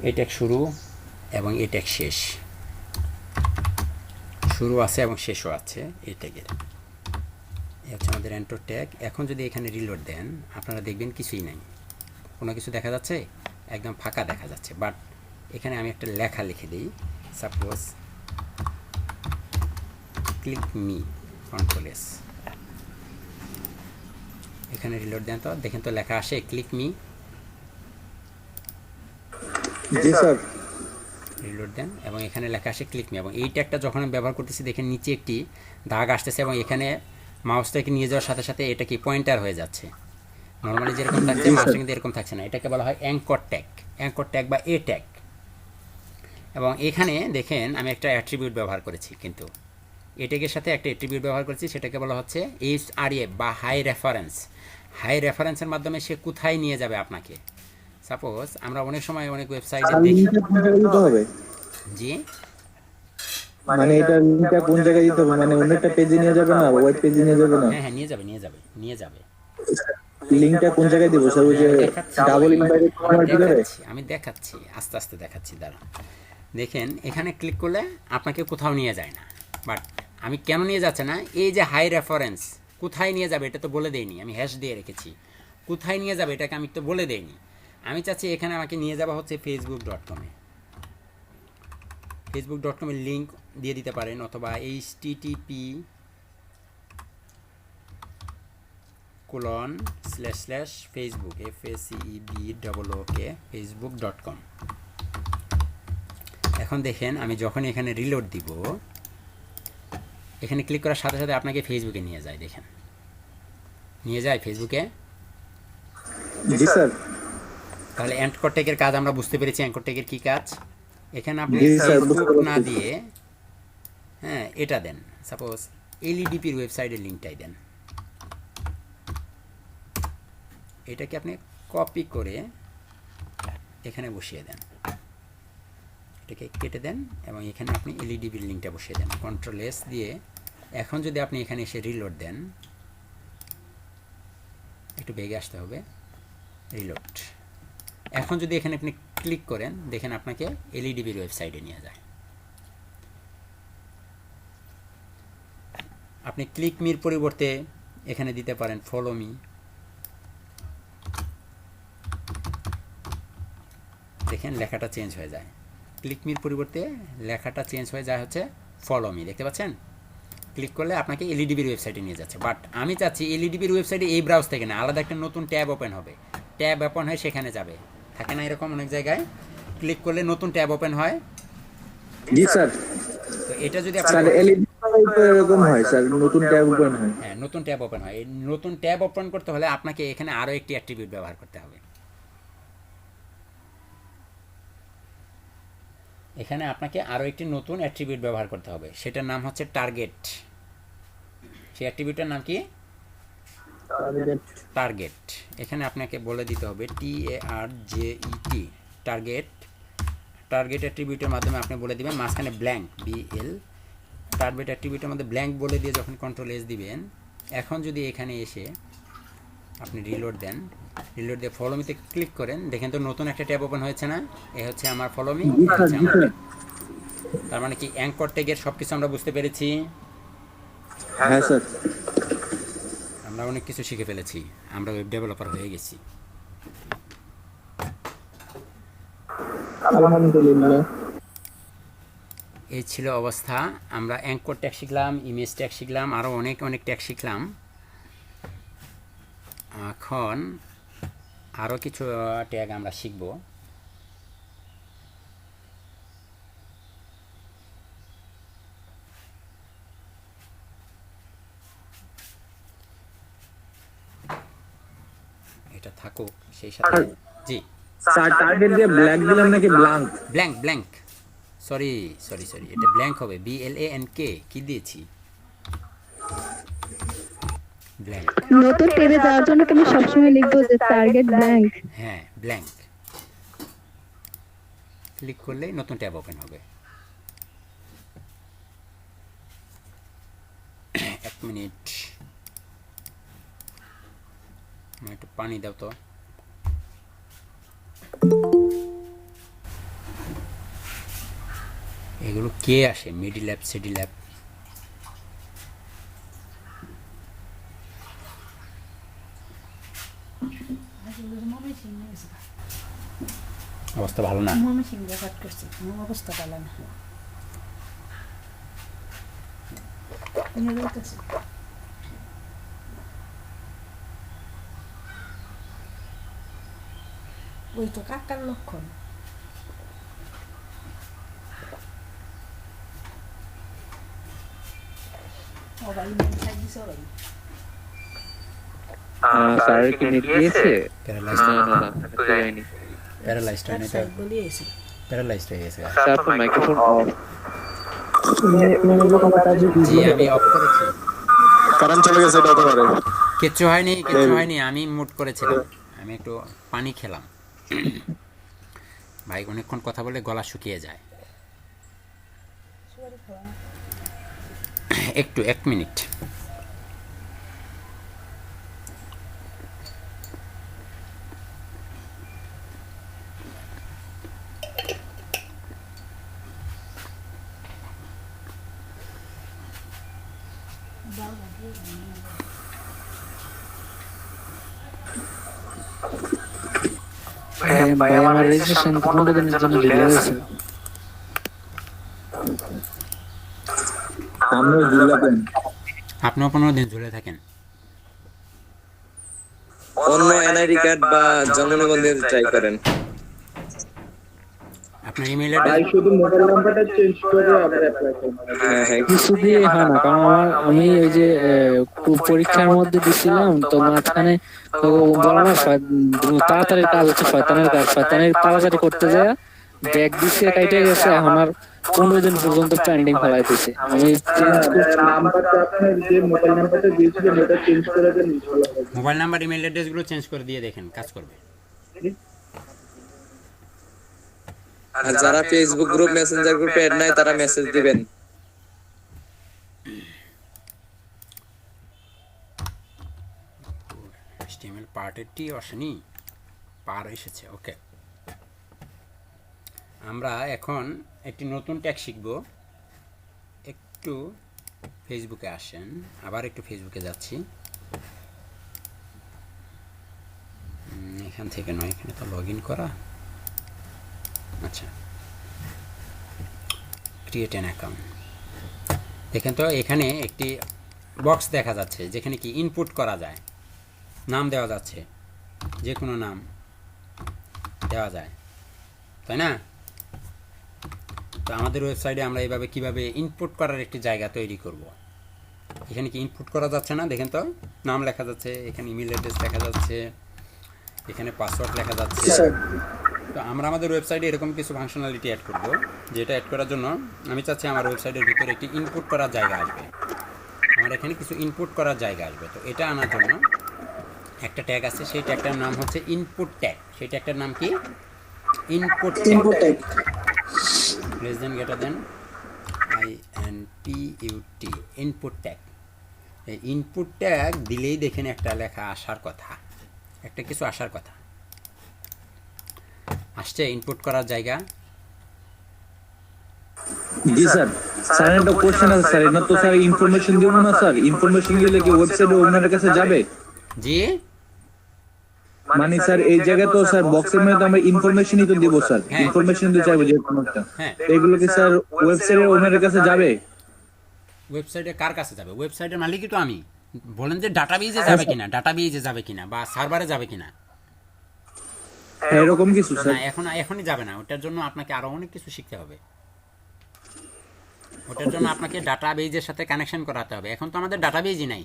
এই ট্যাগ শুরু এবং এই ট্যাগ শেষ, শুরু আছে এবং শেষও আছে এই ট্যাগের। এই হচ্ছে আমাদের এন্টার ট্যাগ। এখন যদি এখানে রিলোড দেন, আপনারা দেখবেন কিছুই নাই, কোনো কিছু দেখা যাচ্ছে, একদম ফাঁকা দেখা যাচ্ছে। বাট এখানে আমি একটা লেখা লিখে দিই, suppose click me, control S। এখানে রিলোড দেন তো, দেখেন তো লেখা আসে ক্লিক মি। জি স্যার। রিলোড দেন এবং এখানে লেখা আসে ক্লিক মি। এবং এই ট্যাগটা যখন আমি ব্যবহার করতেছি, দেখেন নিচে একটি দাগ আসতেছে, এবং এখানে মাউসটাকে নিয়ে যাওয়ার সাথে সাথে এটা কি পয়েন্টার হয়ে যাচ্ছে। নর্মালি যেরকম থাকছে মাউসটা কিন্তু এরকম থাকছে না। এটাকে বলা হয় অ্যাঙ্কর ট্যাগ বা এ ট্যাগ। এবং এখানে দেখেন আমি একটা অ্যাট্রিবিউট ব্যবহার করেছি, কিন্তু এই ট্যাগের সাথে একটা অ্যাট্রিবিউট ব্যবহার করেছি, সেটাকে বলা হচ্ছে HRF বা হাই রেফারেন্স। হাই রেফারেন্সের মাধ্যমে সে কোথায় নিয়ে যাবে আপনাকে। সাপোজ আমরা অনেক সময় অনেক ওয়েবসাইটে দেখি। লিংকটা কোন জায়গায় দিতে হবে? জি, মানে এটা লিংকটা কোন জায়গায় দিতে হবে? মানে অন্য একটা পেজে নিয়ে যাবে না, ওয়েব পেজে নিয়ে যাবে না? হ্যাঁ হ্যাঁ, নিয়ে যাবে। লিংকটা কোন জায়গায় দিব স্যার? ওই যে ডাবল ইনভাইটেড করার দিলে? আমি দেখাচ্ছি, আস্তে আস্তে দেখাচ্ছি, দাঁড়ান। দেখেন এখানে ক্লিক করলে আপনাকে কোথাও নিয়ে যায় না। বাট আমি কেন নিয়ে যাচ্ছে না, এই যে হাই রেফারেন্স কোথায় নিয়ে যাবে এটা তো বলে দেইনি, আমি হ্যাশ দিয়ে রেখেছি। কোথায় নিয়ে যাবে এটাকে আমি তো বলে দেইনি। আমি চাচ্ছি এখানে আমাকে নিয়ে যাওয়া হচ্ছে facebook.com-এ। facebook.com-এর লিঙ্ক দিয়ে দিতে পারেন, অথবা http://facebook facebook.com। এখন দেখেন আমি যখন এখানে রিলোড দিব, এখানে ক্লিক করার সাথে সাথে আপনাকে ফেসবুকে নিয়ে যায়। দেখেন নিয়ে যায় ফেসবুকে। জি স্যার। তাহলে অ্যাঙ্কর ট্যাগের কাজ আমরা বুঝতে পেরেছি। অ্যাঙ্কর ট্যাগের কি কাজ? এখানে আপনি জি স্যার, ফেসবুক বুঝতে না পেরেছি। দিয়ে হ্যাঁ এটা দেন, সাপোজ এলইডিপির ওয়েবসাইটের লিঙ্কটাই দেন। এটাকে আপনি কপি করে এখানে বসিয়ে দেন, এটাকে কেটে দেন এবং এখানে আপনি এলইডিপির লিঙ্কটা বসিয়ে দেন Ctrl+S দিয়ে। এখন যদি আপনি এখানে এসে রিলোড দেন, একটু বেগে আসতে হবে, রিলোড। এখন যদি এখানে আপনি ক্লিক করেন, দেখেন আপনাকে এলইডিবির ওয়েবসাইটে নিয়ে যায়। আপনি ক্লিক মির পরিবর্তে এখানে দিতে পারেন ফলো মি। দেখেন লেখাটা চেঞ্জ হয়ে যায়। ক্লিক মির পরিবর্তে লেখাটা চেঞ্জ হয়ে যায় হচ্ছে ফলো মি, দেখতে পাচ্ছেন? ক্লিক করলে আপনাকে এলইডিবির ওয়েবসাইটে নিয়ে যাচ্ছে। বাট আমি চাচ্ছি এলইডিবির ওয়েবসাইটে এই ব্রাউজ থেকে না, আলাদা একটা নতুন ট্যাব ওপেন হবে। ট্যাব ওপেন হয়ে সেখানে যাবে, থাকে না এরকম অনেক জায়গায়? ক্লিক করলে নতুন ট্যাব ওপেন হয়। জি স্যার। তো এটা যদি স্যার আপনি এলইডি তো এরকম হয় স্যার, নতুন ট্যাব ওপেন হয়। হ্যাঁ, নতুন ট্যাব ওপেন হয়। এই নতুন ট্যাব ওপেন করতে হলে আপনাকে এখানে আরও একটি অ্যাট্রিবিউট ব্যবহার করতে হবে। এখানে আপনাকে আরও একটি নতুন অ্যাট্রিবিউট ব্যবহার করতে হবে, সেটার নাম হচ্ছে টার্গেট। সেই অ্যাট্রিবিউটের নাম কি? টার্গেট। এখানে আপনাকে বলে দিতে হবে TARGET, টার্গেট। টার্গেট অ্যাট্রিবিউটের মাধ্যমে আপনি বলে দিবেন মাঝখানে ব্ল্যাঙ্ক BL। টার্গেট অ্যাট্রিবিউটের মধ্যে ব্ল্যাঙ্ক বলে দিয়ে যখন Ctrl+S দিবেন, এখন যদি এখানে এসে আপনি রিলোড দেন, রিলোড দিয়ে ফলো মিতে ক্লিক করেন, দেখেন তো নতুন একটা ট্যাব ওপেন হয়েছে না? এ হচ্ছে আমার ফলো মি, হচ্ছে আমার ট্যাব। তার মানে কি অ্যাঙ্কর ট্যাগের সব কিছু আমরা বুঝতে পেরেছি। হ্যাঁ স্যার। আমরা অনেক কিছু শিখে ফেলেছি, আমরা ওয়েব ডেভেলপার হয়ে গেছি। আলহামদুলিল্লাহ। এই ছিল অবস্থা। আমরা অ্যাঙ্কর ট্যাগ শিখলাম, ইমেজ ট্যাগ শিখলাম, আরও অনেক ট্যাগ শিখলাম। এখন আরও কিছু ট্যাগ আমরা শিখব। এটা থাকুক, সেই সাথে জি স্যার টার্গেট দিয়ে ব্ল্যাক দিলাম নাকি ব্ল্যাঙ্ক? ব্ল্যাঙ্ক সরি, এটা ব্ল্যাঙ্ক হবে, BLANK। কি দিয়েছি? ব্ল্যাঙ্ক। নতুন পেজে যাওয়ার জন্য তুমি সবসময় লিখবো যে টার্গেট ব্ল্যাঙ্ক। হ্যাঁ, ব্ল্যাঙ্ক। ক্লিক করলেই নতুন ট্যাব ওপেন হবে। এক মিনিট, একটু পানি দাও তো। এগুলো কে আসে? Middle app, scheduled app. অবস্থা ভালো না। অবস্থা ভালো না। ওই তো কাকার লক্ষণ। স্যার কি নেট দিয়েছে? প্যারালাইজড তো যায়নি। প্যারালাইজড হয়ে গেছে। স্যার আপনার মাইক্রোফোন অফ। জি আমি অফ করেছি। কারেন্ট চলে গেছে, এটা হতে পারে। কিচ্ছু হয়নি, আমি মুট করেছিলাম, আমি একটু পানি খেলাম। ভাই অনেকক্ষণ কথা বলে গলা শুকিয়ে যায়। একটু 1 মিনিট। ভাই আমার রেজিস্ট্রেশন 15 দিনের জন্য ডিলে হয়েছে। আপনিও 15 দিন ঝুলে থাকেন। অন্য এনআইডি কার্ড বা জন্ম নিবন্ধন ট্রাই করেন। আপনার ইমেল অ্যাড্রেস শুধু মোবাইল নাম্বারটা চেঞ্জ করে আবার অ্যাপ্লাই করব। হ্যাঁ কিছু দিয়ে হয় না, কারণ আমি ওই যে পরীক্ষার মধ্যে দিছিলাম, তো মাঝখানে বলা না তাড়াতাড়ি কাজ হচ্ছে, শয়তানের তাড়াতাড়ি করতে যায় ব্যাগ দিচ্ছে, কাইটে গেছে, এখন আর 15 দিন পর্যন্ত পেন্ডিং ফেলাই দিছে। আমি নাম্বারটা আপনার যে মোবাইল নাম্বারটা দিয়েছিলেন ওটা চেঞ্জ করে দেন। মোবাইল নাম্বার ইমেল অ্যাড্রেসগুলো চেঞ্জ করে দিয়ে দেখেন কাজ করবে। আর যারা ফেসবুক গ্রুপ মেসেঞ্জার গ্রুপে অ্যাড নাই তারা মেসেজ দিবেন। HTML পার্টেরটি আসেনি, পার এসেছে। ওকে, আমরা এখন একটি নতুন ট্যাগ শিখব। একটু ফেসবুকে আসেন, আবার একটু ফেসবুকে যাচ্ছি। এখান থেকে নয়, এখানে তো লগ ইন করা। আচ্ছা, ক্রিয়েট অ্যান অ্যাকাউন্ট। দেখেন তো এখানে একটি বক্স দেখা যাচ্ছে যেখানে কি ইনপুট করা যায়, নাম দেওয়া যাচ্ছে, যে কোনো নাম দেওয়া যায়, তাই না? তো আমাদের ওয়েবসাইটে আমরা এইভাবে কিভাবে ইনপুট করার একটি জায়গা তৈরি করব। এখানে কি ইনপুট করা যাচ্ছে না? দেখেন তো নাম লেখা যাচ্ছে, এখানে ইমেল অ্যাড্রেস লেখা যাচ্ছে, এখানে পাসওয়ার্ড লেখা যাচ্ছে। তো আমরা আমাদের ওয়েবসাইটে এরকম কিছু ফাংশনালিটি অ্যাড করব, যেটা অ্যাড করার জন্য আমি চাচ্ছি আমার ওয়েবসাইটের ভিতরে একটি ইনপুট করার জায়গা আসবে। আমার এখানে কিছু ইনপুট করার জায়গা আসবে। তো এটা আনার জন্য একটা ট্যাগ আছে, সেই ট্যাগটার নাম হচ্ছে ইনপুট ট্যাগ। সেই ট্যাগটার নাম কি? Input tag. Less than greater দেন INPUT, ইনপুট ট্যাগ। এই ইনপুট ট্যাগ দিলেই দেখেন একটা লেখা আসার কথা, একটা কিছু আসার কথা। আসছে ইনপুট করার জায়গা। জি স্যার। স্যার একটা কোশ্চেন আছে স্যার, এটা তো স্যার ইনফরমেশন দিব না স্যার, ইনফরমেশন দিলে কি ওয়েবসাইটে ওনার কাছে যাবে? জি মানে স্যার এই জায়গায় তো স্যার বক্সের মধ্যে আমরা ইনফরমেশনই তো দিব স্যার, ইনফরমেশন দিতে চাইবো যে কোনো একটা। এগুলো কি স্যার ওয়েবসাইটে ওনার কাছে যাবে? ওয়েবসাইটে কার কাছে যাবে? ওয়েবসাইটের মালিকই তো আমি। বলেন যে ডাটাবেজে যাবে কিনা, ডাটাবেজে যাবে কিনা, বা সার্ভারে যাবে কিনা। এরকম কিছু স্যার? না, এখনই যাবে না। ওটার জন্য আপনাকে আরো অনেক কিছু শিখতে হবে। ওটার জন্য আপনাকে ডাটাবেজের সাথে কানেকশন করাতে হবে। এখন তো আমাদের ডাটাবেজই নাই,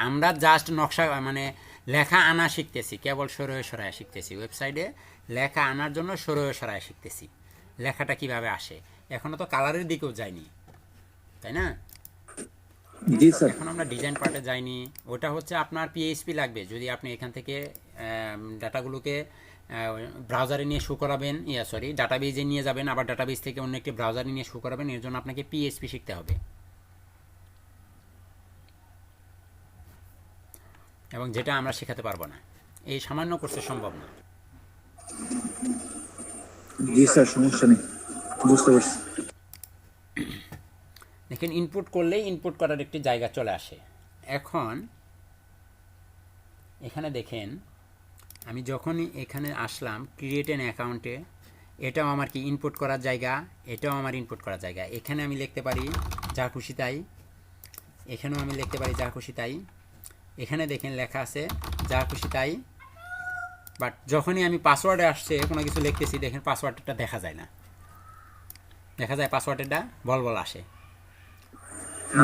আমরা জাস্ট নকশা মানে লেখা আনা শিখতেছি, কেবল সরয়ে সরায় শিখতেছি। ওয়েবসাইটে লেখা আনার জন্য সরয়ে সরায় শিখতেছি, লেখাটা কিভাবে আসে। এখনো তো কালারের দিকেও যায়নি, তাই না? জি স্যার। এখন আমরা ডিজাইন পার্টে যাইনি। ওটা হচ্ছে আপনার PHP লাগবে। যদি আপনি এখান থেকে ডাটাগুলোকে ব্রাউজারে নিয়ে শো করাবেন, ডাটাবেজে নিয়ে যাবেন, আবার ডাটাবেজ থেকে অন্য একটি ব্রাউজারে নিয়ে শো করাবেন, এর জন্য আপনাকে PHP শিখতে হবে। এবং যেটা আমরা শেখাতে পারবো না, এই সামান্য কোর্সে সম্ভব না। জি স্যার, সমস্যা নেই, বুঝতে পারছি। দেখেন ইনপুট করলেই ইনপুট করার একটি জায়গা চলে আসে। এখন এখানে দেখেন আমি যখনই এখানে আসলাম ক্রিয়েট অ্যান অ্যাকাউন্টে, এটাও আমার কি ইনপুট করার জায়গা, এটাও আমার ইনপুট করার জায়গা। এখানে আমি লিখতে পারি যা খুশি তাই, এখানেও আমি লিখতে পারি যা খুশি তাই। এখানে দেখেন লেখা আছে যা খুশি তাই, বাট যখনই আমি পাসওয়ার্ডে আসছে কোনো কিছু লিখতেছি, দেখেন পাসওয়ার্ডটা দেখা যায় না। দেখা যায় পাসওয়ার্ডটা বল আসে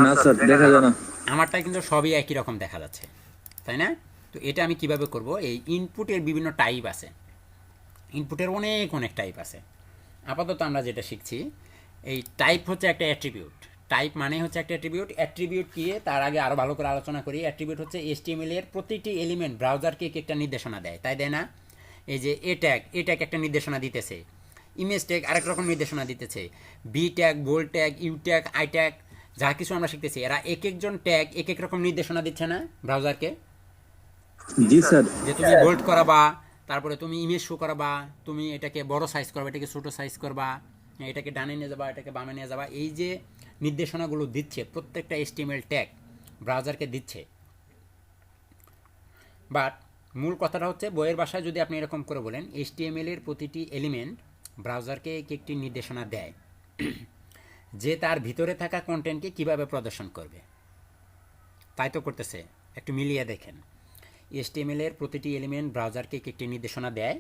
না স্যার, দেখা যায় না। আমারটা কিন্তু সবই একই রকম দেখা যাচ্ছে, তাই না? তো এটা আমি কিভাবে করব? এই ইনপুটের বিভিন্ন টাইপ আছে, ইনপুটের অনেক টাইপ আছে। আপাতত আমরা যেটা শিখছি, এই টাইপ হচ্ছে একটা অ্যাট্রিবিউট। টাইপ মানে হচ্ছে একটা অ্যাট্রিবিউট। অ্যাট্রিবিউট কি তার আগে আরও ভালো করে আলোচনা করি। অ্যাট্রিবিউট হচ্ছে HTML এর প্রতিটি এলিমেন্ট ব্রাউজারকে একটা নির্দেশনা দেয়, তাই দেয় না? এই যে এ ট্যাগ একটা নির্দেশনা দিতেছে, ইমেজ ট্যাগ আরেক রকম নির্দেশনা দিতেছে, B tag, bold tag, U tag, I tag, যা কিছু আমরা শিখতেছি এরা এক একজন ট্যাগ এক এক রকম নির্দেশনা দিচ্ছে না ব্রাউজারকে? জি স্যার। যে তুমি বোল্ড করাবা, তারপরে তুমি ইমেজ শো করাবা, তুমি এটাকে বড় সাইজ করবা, এটাকে ছোটো সাইজ করবা, এটাকে ডানে নিয়ে যাবা, এটাকে বামে নিয়ে যাবা, এই যে নির্দেশনাগুলো দিচ্ছে প্রত্যেকটা HTML ট্যাগ ব্রাউজারকে দিচ্ছে। বাট মূল কথাটা হচ্ছে বইয়ের ভাষায় যদি আপনি এরকম করে বলেন HTML এর প্রতিটি এলিমেন্ট ব্রাউজারকে একটি নির্দেশনা দেয় যে তার ভিতরে থাকা কন্টেন্টকে কিভাবে প্রদর্শন করবে। তাই তো করতেছে, একটু মিলিয়ে দেখেন। HTML এর প্রতিটি এলিমেন্ট ব্রাউজারকে একটি নির্দেশনা দেয়,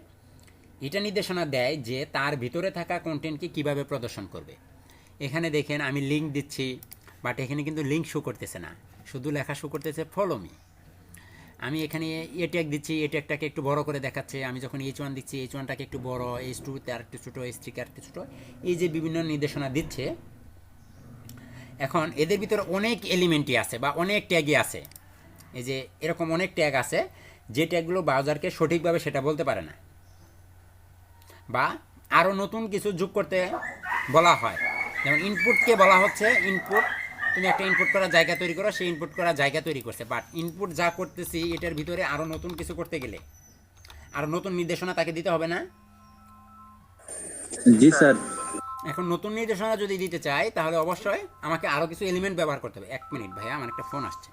এটা নির্দেশনা দেয় যে তার ভিতরে থাকা কন্টেন্টকে কিভাবে প্রদর্শন করবে। এখানে দেখেন আমি লিঙ্ক দিচ্ছি, বাট এখানে কিন্তু লিঙ্ক শো করতেছে না, শুধু লেখা শো করতেছে ফলো মি। আমি এখানে এ ট্যাগ দিচ্ছি, এ ট্যাগটাকে একটু বড় করে দেখাচ্ছে। আমি যখন H1 দিচ্ছি, H1টাকে একটু বড়, H2তে আর একটু ছোটো, H3কে আর একটু ছোটো, এই যে বিভিন্ন নির্দেশনা দিচ্ছে। এখন এদের ভিতরে অনেক এলিমেন্টই আছে বা অনেক ট্যাগই আছে, এই যে এরকম অনেক ট্যাগ আছে যে ট্যাগগুলো ব্রাউজারকে সঠিকভাবে সেটা বলতে পারে না, বা আরও নতুন কিছু যোগ করতে বলা হয়। যেমন ইনপুটকে বলা হচ্ছে ইনপুট, তুমি একটা ইনপুট করার জায়গা তৈরি করো, সেই ইনপুট করার জায়গা তৈরি করছে, বাট ইনপুট যা করতেছি এটার ভিতরে আরও নতুন কিছু করতে গেলে আরও নতুন নির্দেশনা তাকে দিতে হবে না? জি স্যার। এখন নতুন নির্দেশনা যদি দিতে চাই তাহলে অবশ্যই আমাকে আরও কিছু এলিমেন্ট ব্যবহার করতে হবে। 1 মিনিট ভাইয়া, আমার একটা ফোন আসছে।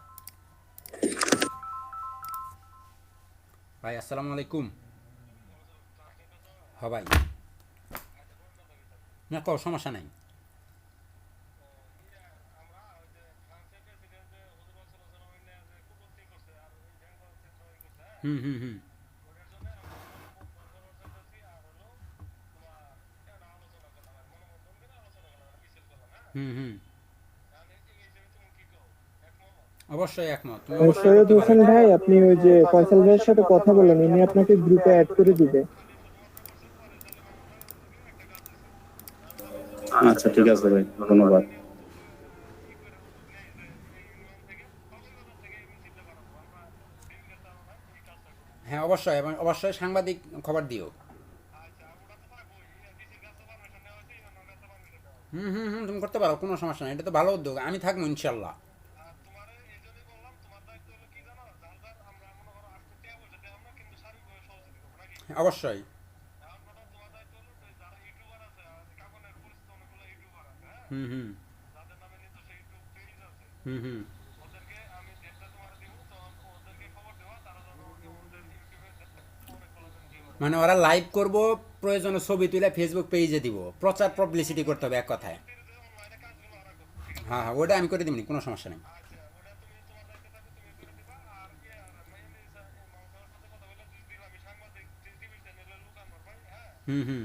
ভাই আসসালামু আলাইকুম। হ ভাই, না কো সমস্যা নাই। হুম হুম হুম হুম হুম অবশ্যই একমত। তুমি অবশ্যই সৈয়দ করতে হোসেন পারো। ভাই, আপনি ওই যে ফয়সাল ভাইয়ের সাথে কথা বলেন, উনি আপনাকে গ্রুপে অ্যাড করে দিবে। আচ্ছা ঠিক আছে ভাই, ধন্যবাদ। হ্যাঁ অবশ্যই, এবং অবশ্যই সাংবাদিক খবর দিও। হুম হুম হুম তুমি করতে পারো, কোনো সমস্যা নেই, এটা তো ভালো উদ্যোগ, আমি থাকবো ইনশাল্লাহ। হ্যাঁ, অবশ্যই। হুম হুম হুম হুম মানে ওরা লাইভ করব, প্রয়োজনে ছবি তুলে ফেসবুক পেজে দিব, প্রচার পাবলিসিটি করতে হবে এক কথায়। হ্যাঁ হ্যাঁ ওটা আমি করে দিবনি, কোনো সমস্যা নেই। হুম হুম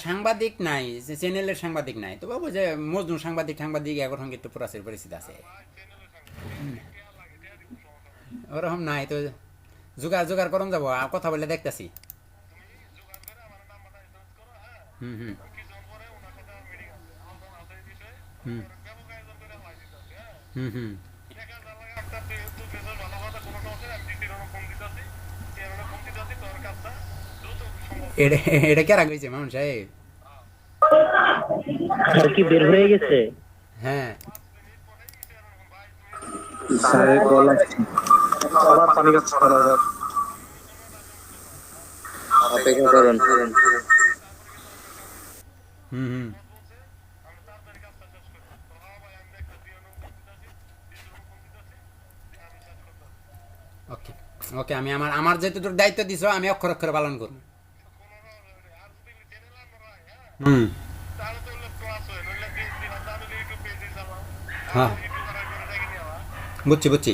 সাংবাদিক নাই, চ্যানেলের সাংবাদিক নাই, তবে ওই যে মজনু সাংবাদিক এগোর সঙ্গে একটু পুরাসের পরিস্থিতি আছে, ওরকম নাই তো। জোগাড় করুন যাবো, কথা বলে দেখতেছি। হুম হুম হুম হুম হুম এটা কে রাখ হয়েছে মামুন সাহেব? কি বের হয়ে গেছে? হ্যাঁ স্যারের কল আসছে। আবার পানি খাচ্ছে স্যার। অপেক্ষা করুন। হুম হুম ওকে ওকে, আমি আমার যেহেতু তোর দায়িত্ব দিছ আমি অক্ষর অক্ষরে পালন করব। হুম হ্যাঁ বুঝছি বুঝছি।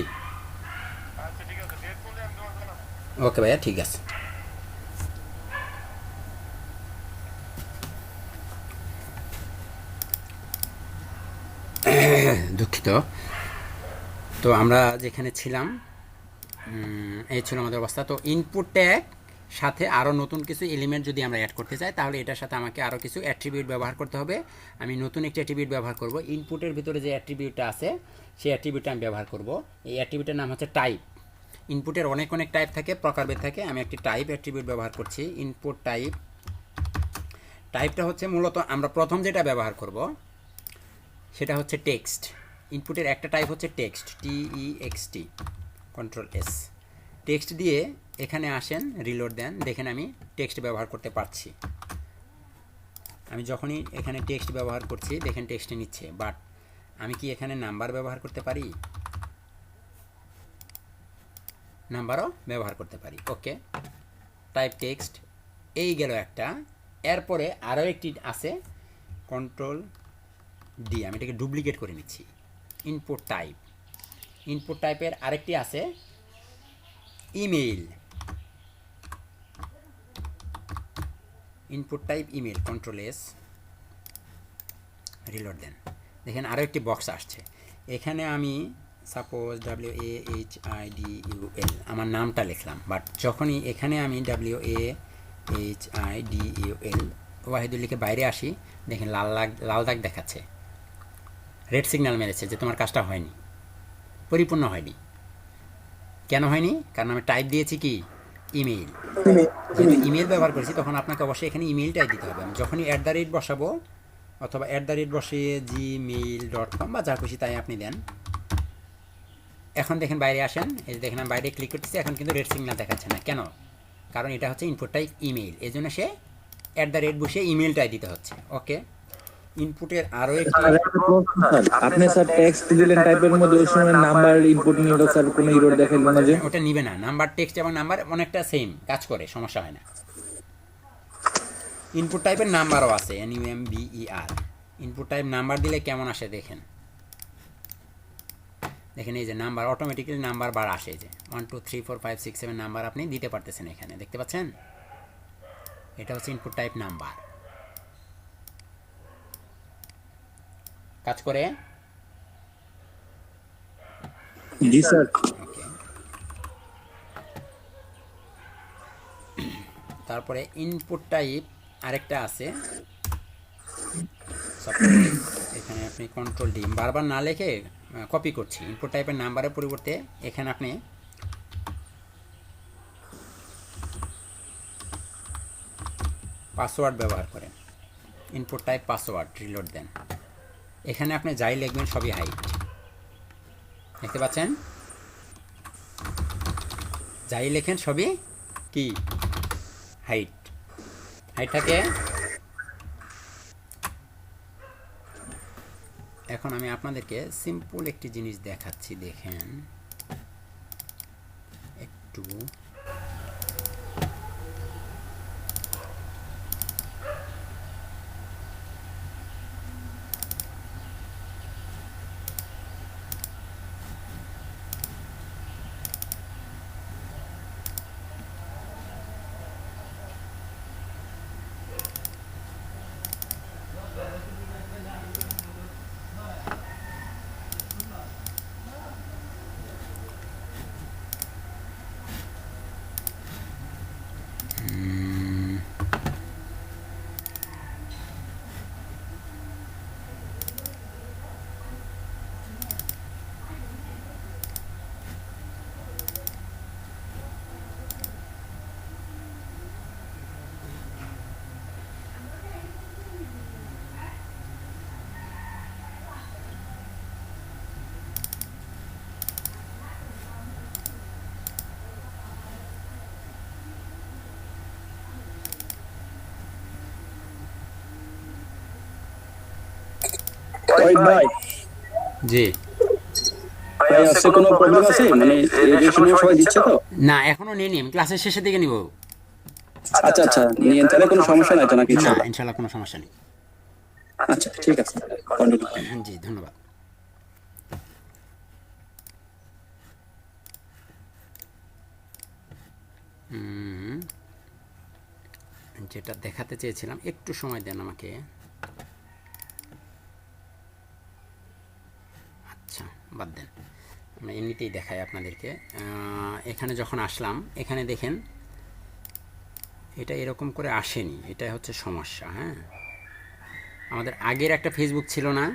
ওকে ভাইয়া ঠিক আছে। দুঃখিত। তো আমরা যেখানে ছিলাম এই ছিল আমাদের অবস্থা। তো ইনপুট ট্যাগ সাথে আরও নতুন কিছু এলিমেন্ট যদি আমরা অ্যাড করতে চাই তাহলে এটার সাথে আমাকে আরও কিছু অ্যাট্রিবিউট ব্যবহার করতে হবে। আমি নতুন একটি অ্যাট্রিবিউট ব্যবহার করব। ইনপুটের ভিতরে যে অ্যাট্রিবিউটটা আছে সেই অ্যাট্রিবিউটটা আমি ব্যবহার করব। এই অ্যাট্রিবিউটের নাম হচ্ছে টাইপ। ইনপুটের অনেক টাইপ থাকে, প্রকারভেদ থাকে। আমি একটি টাইপ অ্যাট্রিবিউট ব্যবহার করছি, ইনপুট টাইপ। টাইপটা হচ্ছে মূলত আমরা প্রথম যেটা ব্যবহার করব সেটা হচ্ছে টেক্সট। ইনপুটের একটা টাইপ হচ্ছে text, TEXT, control S। Text দিয়ে এখানে আসেন, রিলোড দেন, দেখেন আমি টেক্সট ব্যবহার করতে পারছি। আমি যখনই এখানে টেক্সট ব্যবহার করছি দেখেন টেক্সটে নিচ্ছে। বাট আমি কি এখানে নাম্বার ব্যবহার করতে পারি? নাম্বারও ব্যবহার করতে পারি। ওকে, টাইপ টেক্সট এই গেল একটা। এরপরে আরও একটি আছে, কন্ট্রোল D, আমি এটাকে ডুপ্লিকেট করে নিচ্ছি। Input type. ইনপুট টাইপের আরেকটি আছে email. Input type email, control S, reload then, দেখেন আরও একটি বক্স আসছে। এখানে আমি সাপোজ WAHIDUL আমার নামটা লিখলাম। বাট যখনই এখানে আমি WAHIDUL ওয়াহিদুল লিখে বাইরে আসি, দেখেন লাল দাগ দেখাচ্ছে, রেড সিগন্যাল মেরেছে যে তোমার কাজটা হয়নি, পরিপূর্ণ হয়নি। কেন হয়নি? কারণ আমি টাইপ দিয়েছি কি ইমেইল। যেহেতু ইমেল ব্যবহার করেছি তখন আপনাকে অবশ্যই এখানে ইমেইলটাই দিতে হবে। আমি যখনই @ বসাবো অথবা @ বসিয়ে gmail.com বা যা খুশি তাই আপনি দেন। এখন দেখেন বাইরে আসেন, এই দেখেন আমি বাইরে ক্লিক করতেছি, এখন কিন্তু রেড সিগন্যাল দেখাচ্ছে না। কেন? কারণ এটা হচ্ছে ইনপুট টাইপ ইমেইল, এই জন্য সে @ বসিয়ে ইমেইলটাই দিতে হচ্ছে। ওকে, ইনপুটের আরও একটি আপনি স্যার টেক্সট দিলেন টাইপের মধ্যে ওই সময় নাম্বার ইনপুট নিয়ে স্যার কোনো এরর দেখাইলো না যে? ওটা নিবে না। নাম্বার টেক্সট এবং নাম্বার অনেকটা সেম কাজ করে, সমস্যা হয় না। ইনপুট টাইপের নাম্বারও আছে, NUMBER। ইনপুট টাইপ নাম্বার দিলে কেমন আসে দেখেন। দেখেন এই যে নাম্বার অটোমেটিক্যালি নাম্বার বার আসে, যে 1 2 3 4 5 6 7 নাম্বার আপনি দিতে পারতেছেন এখানে, দেখতে পাচ্ছেন? এটা হচ্ছে ইনপুট টাইপ নাম্বার। কাজ করে? জি স্যার। ওকে, তারপরে ইনপুট টাইপ আরেকটা আছে, এখানে আপনি কন্ট্রোল D, বারবার না লিখে কপি করছি। ইনপুট টাইপের নাম্বারের পরিবর্তে এখানে আপনি পাসওয়ার্ড ব্যবহার করেন। ইনপুট টাইপ পাসওয়ার্ড, রিলোড দেন। এখানে আপনি যাই লিখবেন সবই হাইট, দেখতে পাচ্ছেন? যাই লেখেন সবই কি হাইট থাকে। এখন আমি আপনাদেরকে সিম্পল একটি জিনিস দেখাচ্ছি, দেখেন একটু। জি, আছে কোনো প্রবলেম আছে? মানে এই সময় সবাই দিচ্ছে তো? না এখনো নেই, আমি ক্লাসের শেষের দিকে নিব। আচ্ছা আচ্ছা, নিয়ে তাহলে কোনো সমস্যা নাই তো নাকি? না, ইনশাআল্লাহ কোনো সমস্যা নেই। আচ্ছা ঠিক আছে, জি ধন্যবাদ। যেটা দেখাতে চেয়েছিলাম, একটু সময় দেন আমাকে। আচ্ছা বাদ দেন, আমরা এমনিতেই দেখাই আপনাদেরকে। এখানে যখন আসলাম, এখানে দেখেন এটা এরকম করে আসেনি, এটা হচ্ছে সমস্যা। হ্যাঁ, আমাদের আগের একটা ফেসবুক ছিল না,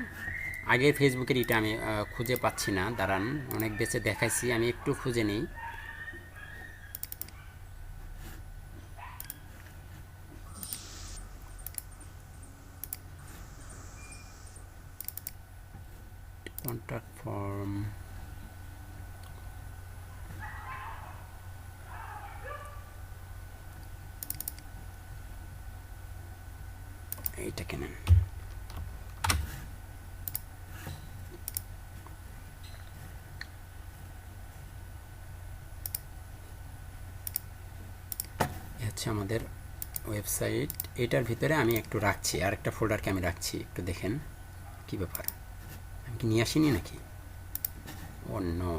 আগের ফেসবুকের এটা আমি খুঁজে পাচ্ছি না, দাঁড়ান, অনেক বেঁচে দেখাইছি, আমি একটু খুঁজে নিই। কন্ট্যাক্ট ফর্ম, এইটা কেনেন। হচ্ছে আমাদের ওয়েবসাইট, এটার ভিতরে আমি একটু রাখছি, আর একটা ফোল্ডারকে আমি রাখছি, একটু দেখেন কি ব্যাপার, আমি কি নিয়ে আসিনি নাকি? ও নো,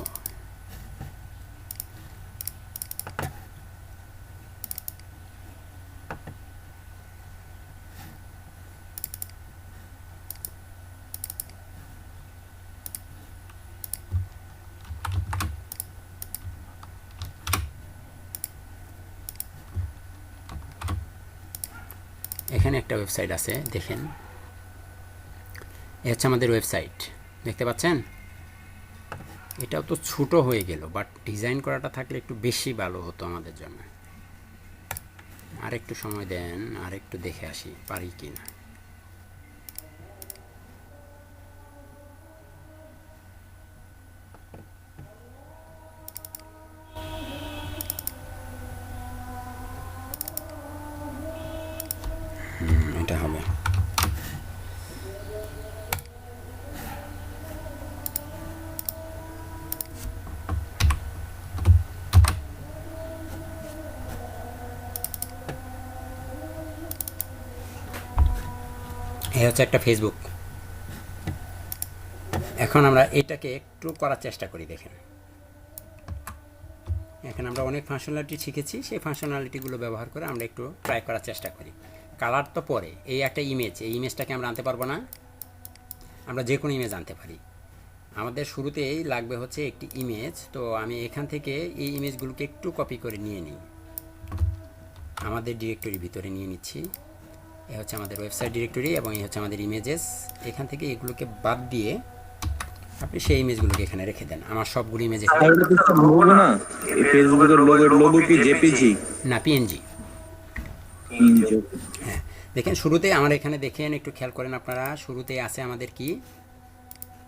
এখানে একটা ওয়েবসাইট আছে, দেখেন, এ হচ্ছে আমাদের ওয়েবসাইট, দেখতে পাচ্ছেন? এটাও তো ছোটো হয়ে গেল, বাট ডিজাইন করাটা থাকলে একটু বেশি ভালো হতো আমাদের জন্য। আর একটু সময় দেন, আর একটু দেখে আসি পারি কি না। এটা হবে। এই হচ্ছে একটা ফেসবুক। এখন আমরা এটাকে একটু করার চেষ্টা করি, দেখেন এখানে আমরা অনেক ফাংশনালিটি শিখেছি, সেই ফাংশনালিটিগুলো ব্যবহার করে আমরা একটু ট্রাই করার চেষ্টা করি। কালার তো পরে, এই একটা ইমেজ, এই ইমেজটাকে আমরা আনতে পারবো না, আমরা যে কোনো ইমেজ আনতে পারি। আমাদের শুরুতেই লাগবে হচ্ছে একটি ইমেজ, তো আমি এখান থেকে এই ইমেজগুলোকে একটু কপি করে নিয়ে নিই, আমাদের ডিরেক্টরির ভিতরে নিয়ে নিচ্ছি। এ হচ্ছে আমাদের ওয়েবসাইট ডিরেক্টরি এবং এই হচ্ছে আমাদের ইমেজেস। এখান থেকে এগুলোকে বাদ দিয়ে আপনি সেই ইমেজগুলোকে এখানে রেখে দেন। আমার সবগুলো ইমেজ না, পিএনজি। হ্যাঁ, দেখেন শুরুতে আমার এখানে দেখেন, একটু খেয়াল করেন আপনারা, শুরুতে আছে আমাদের কি,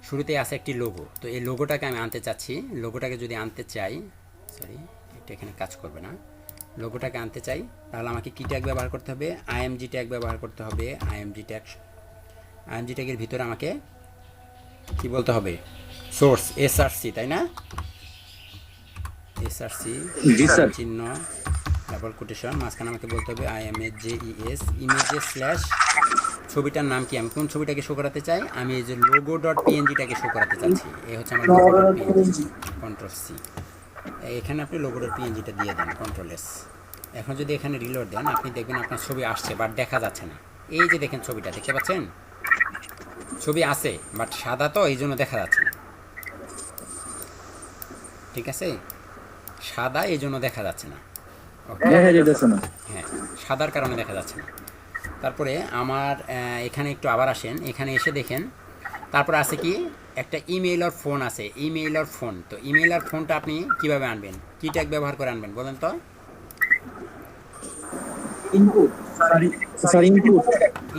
শুরুতে আছে একটি লোগো। তো এই লোগোটাকে আমি আনতে চাচ্ছি, লোগোটাকে যদি আনতে চাই, সরি এটা এখানে কাজ করবে না, লোগোটাকে আনতে চাই, তাহলে আমাকে কি ট্যাগ ব্যবহার করতে হবে? আইএমজি ট্যাগ ব্যবহার করতে হবে। আইএমজি ট্যাগের ভিতরে আমাকে কি বলতে হবে? সোর্স এসআরসি, তাই না? এসআরসি চিহ্ন ডাবল কোটেশন, মাঝখানে আমাকে বলতে হবে IMAGES, ইমেজেস স্ল্যাশ ছবিটার নাম কি, আমি কোন ছবিটাকে শো করাতে চাই? আমি এই যে লোগো ডট পিএনজিটাকে শো করাতে চাচ্ছি। এই হচ্ছে আমার logo dot PNG, control C. এখানে আপনি লোগো ডট পিএনজিটা দিয়ে দেন, কন্ট্রোল এস। এখন যদি এখানে রিলোড দেন, আপনি দেখবেন আপনার ছবি আসছে, বাট দেখা যাচ্ছে না। এই যে দেখেন ছবিটা, দেখতে পাচ্ছেন? ছবি আছে, বাট সাদা, তো এই জন্য দেখা যাচ্ছে না। ঠিক আছে, সাদা, এই জন্য দেখা যাচ্ছে না। হ্যাঁ, সাদার কারণে দেখা যাচ্ছে না। তারপরে আমার এখানে একটু আবার আসেন, এখানে এসে দেখেন, তারপরে আছে কি, একটা ইমেইল আর ফোন আছে, ইমেইল আর ফোন। তো ইমেইল আর ফোনটা আপনি কিভাবে আনবেন, কি ট্যাগ ব্যবহার করে আনবেন বলেন তো?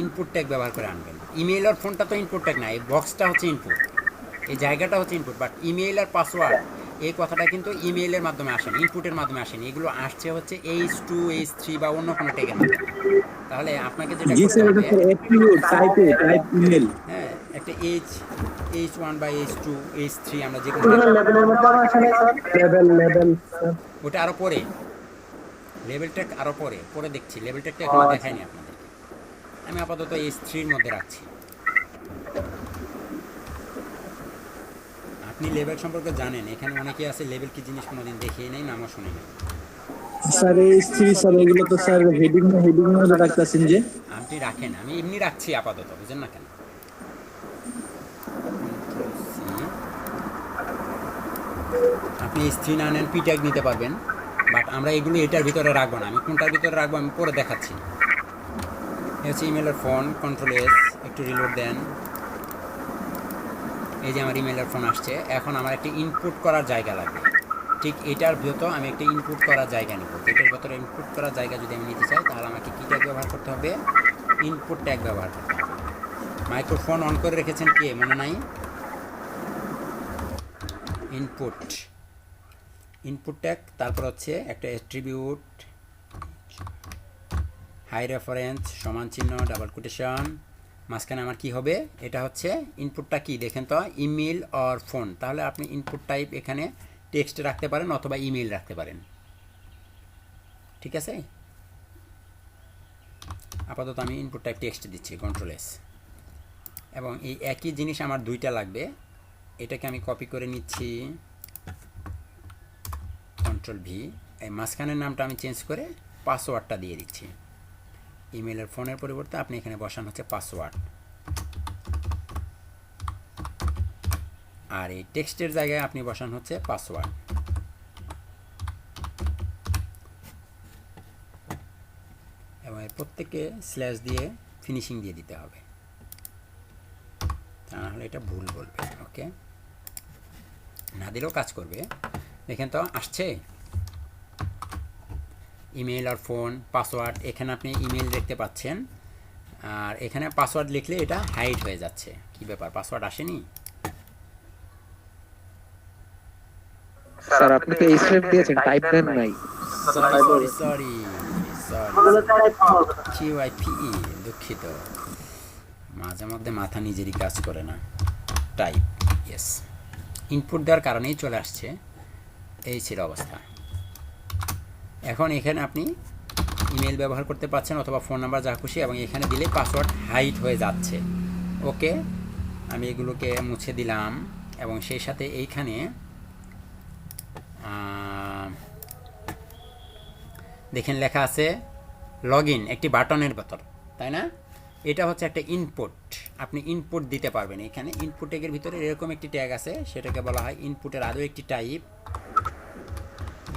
ইনপুট ট্যাগ ব্যবহার করে আনবেন। ইমেইল আর ফোনটা তো ইনপুট ট্যাগ না, এই বক্সটা হচ্ছে ইনপুট, এই জায়গাটা হচ্ছে ইনপুট। বাট ইমেইল আর পাসওয়ার্ড, এই কথাটা কিন্তু ইমেইলের মাধ্যমে আসেন, ইনপুটের মাধ্যমে আসেন। এগুলো আসছে হচ্ছে H2 H3 বা অন্য কোনো ট্যাগের মাধ্যমে। তাহলে আপনাকে যেটা করতে হবে, হ্যাঁ, একটা H1 বা H2 H3, আমরা যে কোনো ওটা আরো পরে, লেভেল ট্যাগ আরো পরে দেখছি, লেভেল ট্যাগটা এখন দেখাইনি আপনাদেরকে। আমি আপাতত H3 এর মধ্যে রাখছি। আপনি লেভেল সম্পর্কে জানেন, এখানে অনেকে আছে লেভেল কি জিনিস কোনোদিন দেখিয়ে নেই, নামও শুনে নেই। স্যার H3 স্যার এগুলো তো স্যার হেডিং মধ্যে রাখতেছেন যে আপনি রাখেন, আমি এমনি রাখছি আপাতত, বুঝেন না কেন? আপনি H3 না নেন, পি ট্যাগ নিতে পারবেন, বাট আমরা এগুলো এটার ভিতরে রাখবো না। আমি কোনটার ভিতরে রাখবো আমি পরে দেখাচ্ছি। এই হচ্ছে ইমেলের ফোন, কন্ট্রোল এস, একটু রিলোড দেন। এই যে আমার ইমেলের ফোন আসছে। এখন আমার একটি ইনপুট করার জায়গা লাগবে। ঠিক এটার ভিতর আমি একটা ইনপুট করার জায়গা নেব। এটার ভিতরে ইনপুট করার জায়গা যদি আমি নিতে চাই তাহলে আমাকে কী ট্যাগ ব্যবহার করতে হবে? ইনপুট ট্যাগ ব্যবহার করতে হবে। মাইক্রোফোন অন করে রেখেছেন কে, মনে নাই? ইনপুট ট্যাগ, তারপর হচ্ছে একটা অ্যাট্রিবিউট, হাই রেফারেন্স, সমান চিহ্ন, ডাবল কোটেশন, মাঝখানে আমার কি হবে? এটা হচ্ছে ইনপুটটা কি দেখেন তো, ইমেল অর ফোন। তাহলে আপনি ইনপুট টাইপ এখানে টেক্সট রাখতে পারেন অথবা ইমেল রাখতে পারেন। ঠিক আছে, আপাতত আমি ইনপুট টাইপ টেক্সট দিচ্ছি, কন্ট্রোল এস। এবং এই একই জিনিস আমার দুইটা লাগবে। এটাকে আমি কপি করে নিচ্ছি, কন্ট্রোল ভি। এই মাঝখানের নামটা আমি চেঞ্জ করে পাসওয়ার্ডটা দিয়ে দিচ্ছি। ইমেলের ফোনের পরিবর্তে আপনি এখানে বসান হচ্ছে পাসওয়ার্ড। আর এই টেক্সটের জায়গায় আপনি বসান হচ্ছে পাসওয়ার্ড। এবং এর প্রত্যেককে স্ল্যাশ দিয়ে ফিনিশিং দিয়ে দিতে হবে, তা নাহলে এটা ভুল বলবে। ওকে, না দিলেও কাজ করবে। দেখেন তো আসছে ইমেল আর ফোন, পাসওয়ার্ড। এখানে আপনি ইমেল দেখতে পাচ্ছেন, আর এখানে পাসওয়ার্ড লিখলে এটা হাইড হয়ে যাচ্ছে। কি ব্যাপার, পাসওয়ার্ড আসেনি? স্যার আপনি তো স্পেস দিয়েছেন, টাইপ দেন নাই। সরি QIPE, দুঃখিত, মাঝে মধ্যে মাথা নিজেরই কাজ করে না। টাইপ, ইয়েস, ইনপুট দেওয়ার কারণেই চলে আসছে। এই ছিল অবস্থা। এখন এখানে আপনি ইমেল ব্যবহার করতে পারছেন অথবা ফোন নাম্বার, যা খুশি, এবং এখানে দিলে পাসওয়ার্ড হাইড হয়ে যাচ্ছে। ওকে, আমি এগুলোকে মুছে দিলাম। এবং সেই সাথে এইখানে দেখেন লেখা আছে লগ ইন, একটি বাটনের ভেতর, তাই না? এটা হচ্ছে একটা ইনপুট, আপনি ইনপুট দিতে পারবেন। এখানে ইনপুট ট্যাগের ভিতরে এরকম একটি ট্যাগ আছে, সেটাকে বলা হয় ইনপুটের আরও একটি type,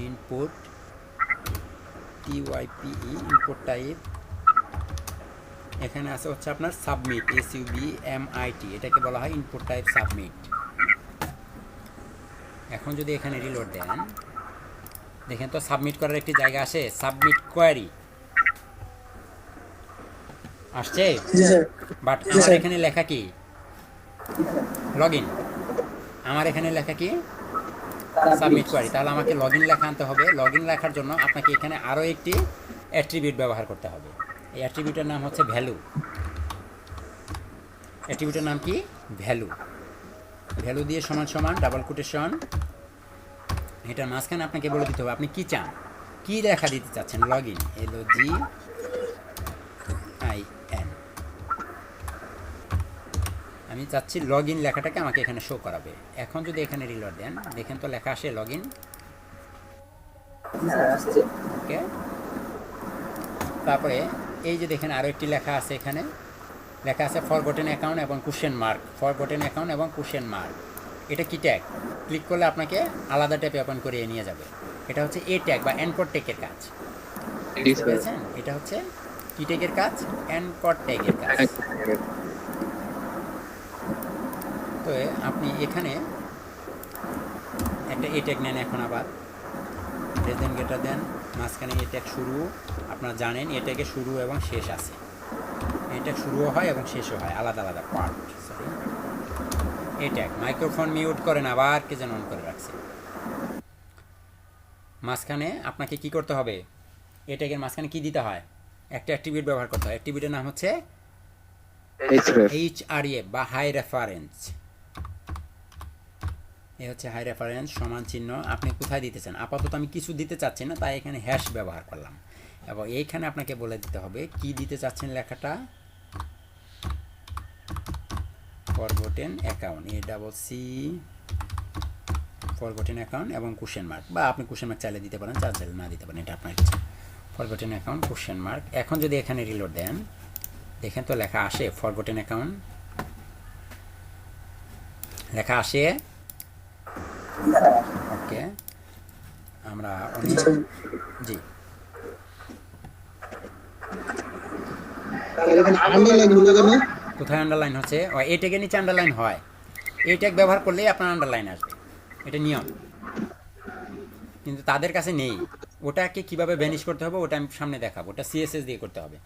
input, TYPE, input type. এখানে আছে হচ্ছে আপনার সাবমিট, SUBMIT, এটাকে বলা হয় ইনপুট টাইপ সাবমিট। এখন যদি এখানে রিলোড দেন, দেখেন তো সাবমিট করার একটি জায়গা আসে, সাবমিট কোয়ারি আসছে। বাট আমার এখানে লেখা কি? Log in. আমার এখানে লেখা কি? Submit query. তাহলে আমাকে লগ ইন লেখা আনতে হবে। লগ ইন লেখার জন্য আপনাকে এখানে আরও একটি অ্যাট্রিবিউট ব্যবহার করতে হবে। এই অ্যাট্রিবিউটের নাম হচ্ছে ভ্যালু। অ্যাট্রিবিউটের নাম কি? ভ্যালু। ভ্যালু দিয়ে সমান সমান, ডাবল কোটেশন, এটার মাঝখানে আপনাকে বলে দিতে হবে আপনি কি চান, কি লেখা দিতে চাচ্ছেন। Log in, LOGIN। আমি চাচ্ছি লগ ইন লেখাটাকে আমাকে এখানে শো করাবে। এখন যদি এখানে রিলোড দেন, দেখেন তো লেখা আসে লগ ইন। ওকে, তারপরে এই যে দেখেন আরও একটি লেখা আছে, এখানে লেখা আছে ফরগটেন অ্যাকাউন্ট এবং কোশ্চেন মার্ক। ফরগটেন অ্যাকাউন্ট এবং কোশ্চেন মার্ক, এটা কি ট্যাগ? ক্লিক করলে আপনাকে আলাদা ট্যাবে ওপেন করিয়ে নিয়ে যাবে। এটা হচ্ছে এ ট্যাগ বা এনকোড ট্যাগের কাজ। বুঝেছেন? এটা হচ্ছে কি ট্যাগের কাজ? এনকোড ট্যাগের কাজ। তো আপনি এখানে একটা এ ট্যাগ নেন। এখন আবার রেজেন গেটার দেন, মাঝখানে এ ট্যাগ শুরু। আপনারা জানেন এ ট্যাগে শুরু এবং শেষ আছে। এ ট্যাগ শুরুও হয় এবং শেষও হয়, আলাদা আলাদা পার্ট। সরি, এ ট্যাগ। মাইক্রোফোন মিউট করেন, আবার কে যেন অন করে রাখছে। মাঝখানে আপনাকে কি করতে হবে? এ ট্যাগের মাঝখানে কি দিতে হয়? একটা অ্যাট্রিবিউট ব্যবহার করতে হয়। অ্যাট্রিবিউটের নাম হচ্ছে HREF বা হাই রেফারেন্স। এই হচ্ছে হাই রেফারেন্স, সমান চিহ্ন। আপনি কোথায় দিতে চান? আপাতত আমি কিছু দিতে চাচ্ছি না, তাই এখানে হ্যাশ ব্যবহার করলাম। এবং এইখানে আপনাকে বলে দিতে হবে কি দিতে চাচ্ছেন লেখাটা। Forgotten account, ACC, forgotten account এবং কোশ্চেন মার্ক, বা আপনি কোশ্চেন মার্ক চাইলে দিতে পারেন, চাইলে না দিতে পারেন, এটা আপনার ইচ্ছা। Forgotten account, question mark. এখন যদি এখানে রিলোড দেন, দেখেন তো লেখা আসে ফরগটেন অ্যাকাউন্ট, লেখা আসে। ওকে, আমরা জি এখানে আন্ডারলাইন হলো কেন? কোথায় আন্ডারলাইন হচ্ছে? এই ট্যাগের নিচে আন্ডারলাইন হয়। এই ট্যাগ ব্যবহার করলেই আপনার আন্ডারলাইন আসবে, এটা নিয়ম। কিন্তু তাদের কাছে নেই। ওটাকে কিভাবে ভ্যানিশ করতে হবে ওটা আমি সামনে দেখাবো। ওটা সিএসএস দিয়ে করতে হবে।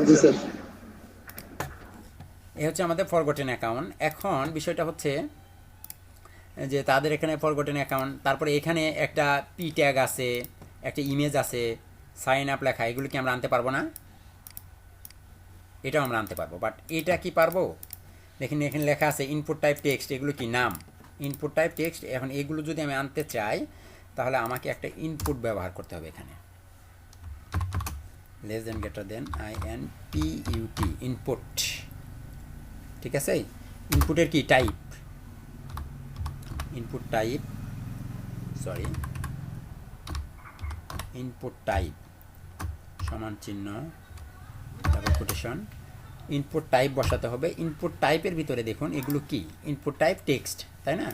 জি স্যার। এই হচ্ছে আমাদের ফরগটেন অ্যাকাউন্ট। এখন বিষয়টা হচ্ছে যে তাদের এখানে ফরগটেন অ্যাকাউন্ট, তারপরে এখানে একটা পি ট্যাগ আছে, একটা ইমেজ আছে, সাইন আপ লেখা, এগুলো কি আমরা আনতে পারবো না? এটাও আমরা আনতে পারবো, বাট এটা কি পারবো? দেখুন এখানে লেখা আছে ইনপুট টাইপ টেক্সট, এগুলো কি নাম, ইনপুট টাইপ টেক্সট। এখন এগুলো যদি আমি আনতে চাই তাহলে আমাকে একটা ইনপুট ব্যবহার করতে হবে এখানে, লেস দেন গ্রেটার দেন INPUT, ইনপুট। ঠিক আছে, ইনপুটের কি type, input type, sorry input type সমান চিহ্ন ডাবল কোটেশন, ইনপুট টাইপ বসাতে হবে। ইনপুট টাইপের ভিতরে দেখুন এগুলো কি, ইনপুট টাইপ টেক্সট, তাই না?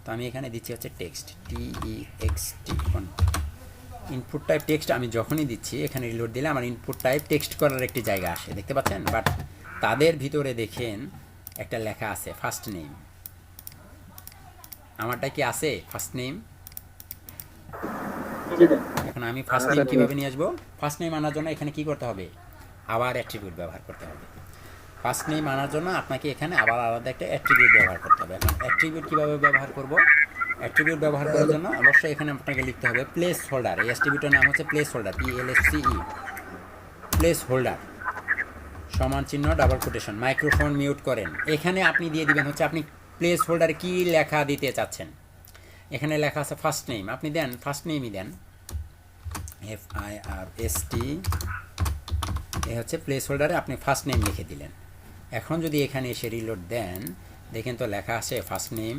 তো আমি এখানে দিচ্ছি হচ্ছে text, TEXT। Input type text আমি যখনই দিচ্ছি এখানে রিলোড দিলে আমার ইনপুট টাইপ টেক্সট করার একটি জায়গা আসে, দেখতে পাচ্ছেন? বাট তাদের ভিতরে দেখেন একটা লেখা আছে ফার্স্ট নেম। আমারটা কি আছে ফার্স্ট নেম? এখন আমি ফার্স্ট নেম কীভাবে নিয়ে আসবো? ফার্স্ট নেম আনার জন্য এখানে কি করতে হবে? আবার অ্যাট্রিবিউট ব্যবহার করতে হবে। ফার্স্ট নেম আনার জন্য আপনাকে এখানে আবার আলাদা একটা অ্যাট্রিবিউট ব্যবহার করতে হবে। এখন অ্যাট্রিবিউট কীভাবে ব্যবহার করব? অ্যাট্রিবিউট ব্যবহার করার জন্য অবশ্যই এখানে আপনাকে লিখতে হবে প্লেস হোল্ডার। এই অ্যাট্রিবিউটের নাম হচ্ছে place holder, PLSCE, place holder সমান চিহ্ন ডাবল কোটেশন, মাইক্রোফোন মিউট করেন। এখানে আপনি দিয়ে দিবেন হচ্ছে আপনি প্লেস হোল্ডারে কী লেখা দিতে চাচ্ছেন। এখানে লেখা আছে ফার্স্ট নেম, আপনি দেন ফার্স্ট নেমই দেন, FIRST। এ হচ্ছে প্লেস হোল্ডারে আপনি ফার্স্ট নেম লিখে দিলেন। এখন যদি এখানে এসে রিলোড দেন দেখেন তো লেখা আছে ফার্স্ট নেম।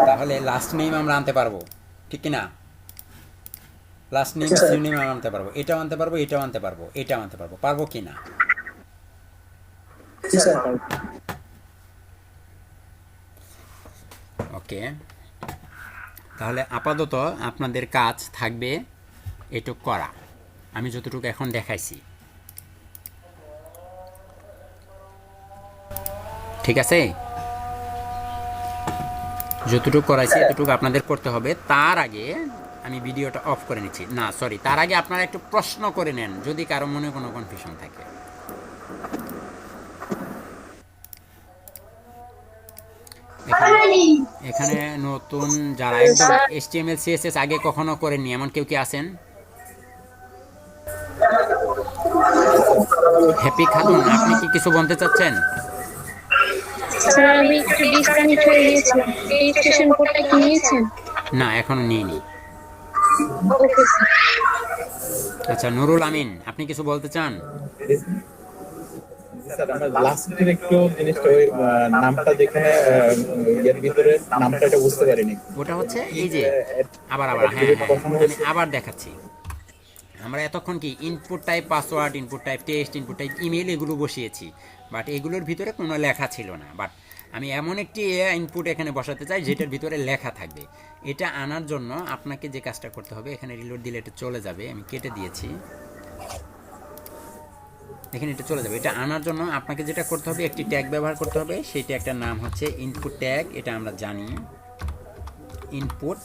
তাহলে লাস্ট নেম আমরা আনতে পারবো, ঠিক কিনা? লাস্ট নেম সিনোনিম আমরা আনতে পারবো, এটাও আনতে পারবো, এটাও আনতে পারবো, এটাও আনতে পারবো, পারবো কিনা? ওকে, তাহলে আপাতত আপনাদের কাজ থাকবে এটুকু করা, আমি যতটুকু এখন দেখাইছি। ঠিক আছে, যতটুকু করাইছি এতটুকু আপনাদের করতে হবে। তার আগে আমি ভিডিওটা অফ করে নিচ্ছি, না সরি, তার আগে আপনারা একটু প্রশ্ন করে নেন যদি কারো মনে কোনো কনফিউশন থাকে। এখানে নতুন যারা একদম HTML CSS আগে কখনো করেননি এমন কেউ কি আছেন? হ্যাপি খাতুন, আপনি কি কিছু বলতে চাচ্ছেন? না এখনো নিইনি। আচ্ছা, নুরুল আমিন, আপনি কিছু বলতে চান? স্যার আমরা লাস্টের একটু জিনিসটা ওই নামটা যেখানে এর ভিতরে নামটা এটা বুঝতে পারিনি। ওটা হচ্ছে এই যে আবার হ্যাঁ আমি আবার দেখাচ্ছি। আমরা এতক্ষণ কি input type password, input type text, input type email এগুলো বসিয়েছি, বাট এগুলোর ভিতরে কোনো লেখা ছিল না। বাট আমি এমন একটি ইনপুট এখানে বসাতে চাই যেটার ভিতরে লেখা থাকবে। এটা আনার জন্য আপনাকে যে কাজটা করতে হবে, এখানে রিলোড দিলে এটা চলে যাবে, আমি কেটে দিয়েছি, এখানে এটা চলে যাবে। এটা আনার জন্য আপনাকে যেটা করতে হবে একটি ট্যাগ ব্যবহার করতে হবে, সেই ট্যাগটার নাম হচ্ছে ইনপুট ট্যাগ, এটা আমরা জানি ইনপুট।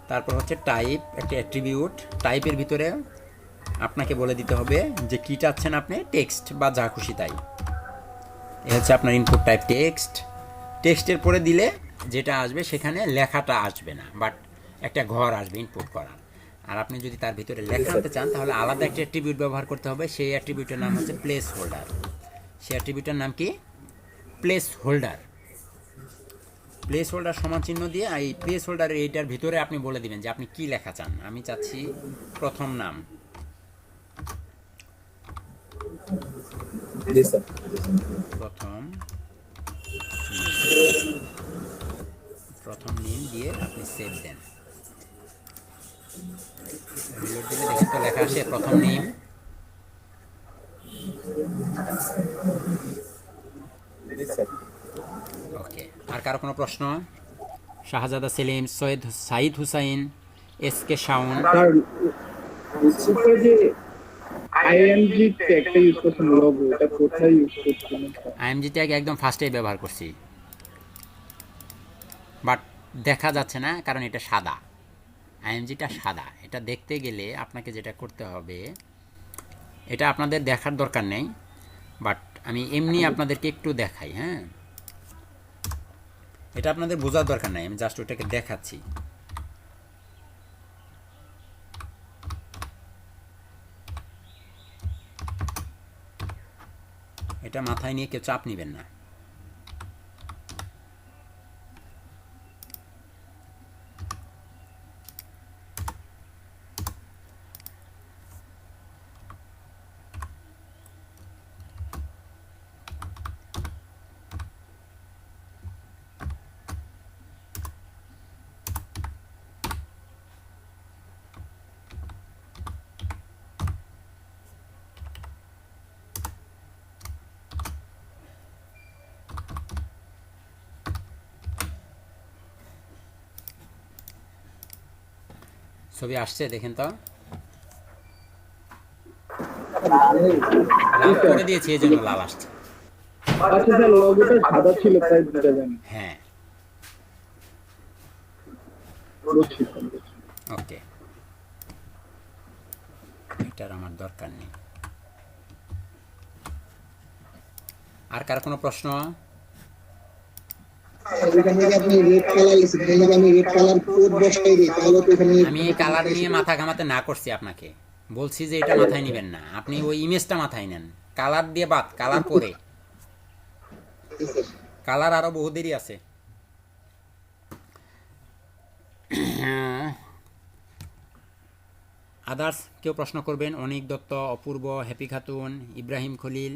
তারপর হচ্ছে টাইপ, একটা অ্যাট্রিবিউট, টাইপের ভিতরে আপনাকে বলে দিতে হবে যে কী চাচ্ছেন আপনি, টেক্সট বা যা খুশি তাই। এ হচ্ছে আপনার ইনপুট টাইপ টেক্সট। টেক্সটের পরে দিলে যেটা আসবে সেখানে লেখাটা আসবে না, বাট একটা ঘর আসবে ইনপুট করার। আর আপনি যদি তার ভিতরে লেখা আনতে চান তাহলে আলাদা একটা অ্যাট্রিবিউট ব্যবহার করতে হবে, সেই অ্যাট্রিবিউটের নাম হচ্ছে প্লেস হোল্ডার। সেই অ্যাট্রিবিউটের নাম কি? Place holder. প্লেস হোল্ডার সমান চিহ্ন দিয়ে এই প্লেস হোল্ডারের এইটার ভিতরে আপনি বলে দিবেন যে আপনি কি লেখা চান। আমি চাচ্ছি প্রথম নাম, প্রথম নেম দিয়ে আপনি সেভ দেন। রিলোড দিলে দেখেন তো লেখা আসে প্রথম নেম। ওকে, আর কারো কোনো প্রশ্ন? শাহজাদা সেলিম, সৈয়দ সাইদ হুসাইন, এস কে শাওন। যে আইএমজি ট্যাগটা ইউজ করছেন লোগো, এটা কোথায় ইউজ করছেন? আইএমজি ট্যাগ একদম ফার্স্টেই ব্যবহার করছি, বাট দেখা যাচ্ছে না কারণ এটা সাদা। আইএমজিটা সাদা, এটা দেখতে গেলে আপনাকে যেটা করতে হবে, এটা আপনাদের দেখার দরকার নেই, বাট আমি এমনি আপনাদেরকে একটু দেখাই। হ্যাঁ, এটা আপনাদের বোঝার দরকার নাই, আমি জাস্ট ওটাকে দেখাচ্ছি। এটা মাথায় নিয়ে কেউ চাপ নেবেন না। ছবি আসছে দেখেন তো, লাল করে দিয়েছি এই জন্য লাল আসছে। আচ্ছা স্যার, লোগোটা সাদা ছিল তাই বুঝতে পারেন। হ্যাঁ, ওকে, এটার আমার দরকার নেই। আর কার কোনো প্রশ্ন? আমি কালার নিয়ে মাথা ঘামাতে না করছি আপনাকে, বলছি যে এটা মাথায় নেবেন না, আপনি ওই ইমেজটা মাথায় নেন। কালার দিয়ে বাদ, কালার পরে, কালার আরো বহু দেরি আছে। আদার্স কেউ প্রশ্ন করবেন? অনিক দত্ত, অপূর্ব, হ্যাপি খাতুন, ইব্রাহিম খলিল,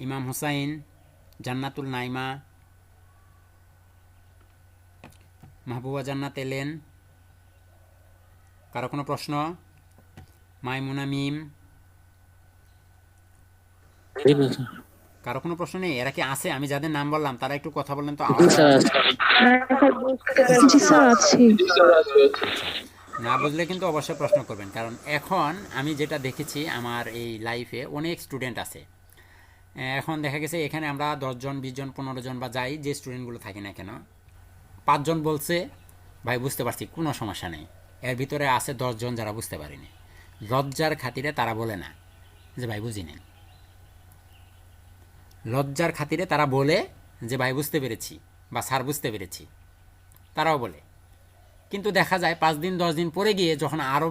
ইমাম হুসাইন, জান্নাতুল নাইমা, মাহবুবা জান্নাত এলেন। কারো কোনো প্রশ্ন? মাইমুনা মিম, কারো কোনো প্রশ্ন নেই? এরা কি আছে? আমি যাদের নাম বললাম তারা একটু কথা বললেন তো। না বুঝলে কিন্তু অবশ্যই প্রশ্ন করবেন, কারণ এখন আমি যেটা দেখেছি আমার এই লাইফে অনেক স্টুডেন্ট আছে। এখন দেখা গেছে এখানে আমরা 10 জন 20 জন 15 জন বা যাই যে স্টুডেন্টগুলো থাকি না কেন, 5 জন বলছে ভাই বুঝতে পারছি, কোনো সমস্যা নেই। এর ভিতরে আছে 10 জন যারা বুঝতে পারেনি, লজ্জার খাতিরে তারা বলে না যে ভাই বুঝি নেন। লজ্জার খাতিরে তারা বলে যে ভাই বুঝতে পেরেছি বা স্যার বুঝতে পেরেছি, তারাও বলে। কিন্তু দেখা যায় 5 দিন 10 দিন পরে গিয়ে যখন আরও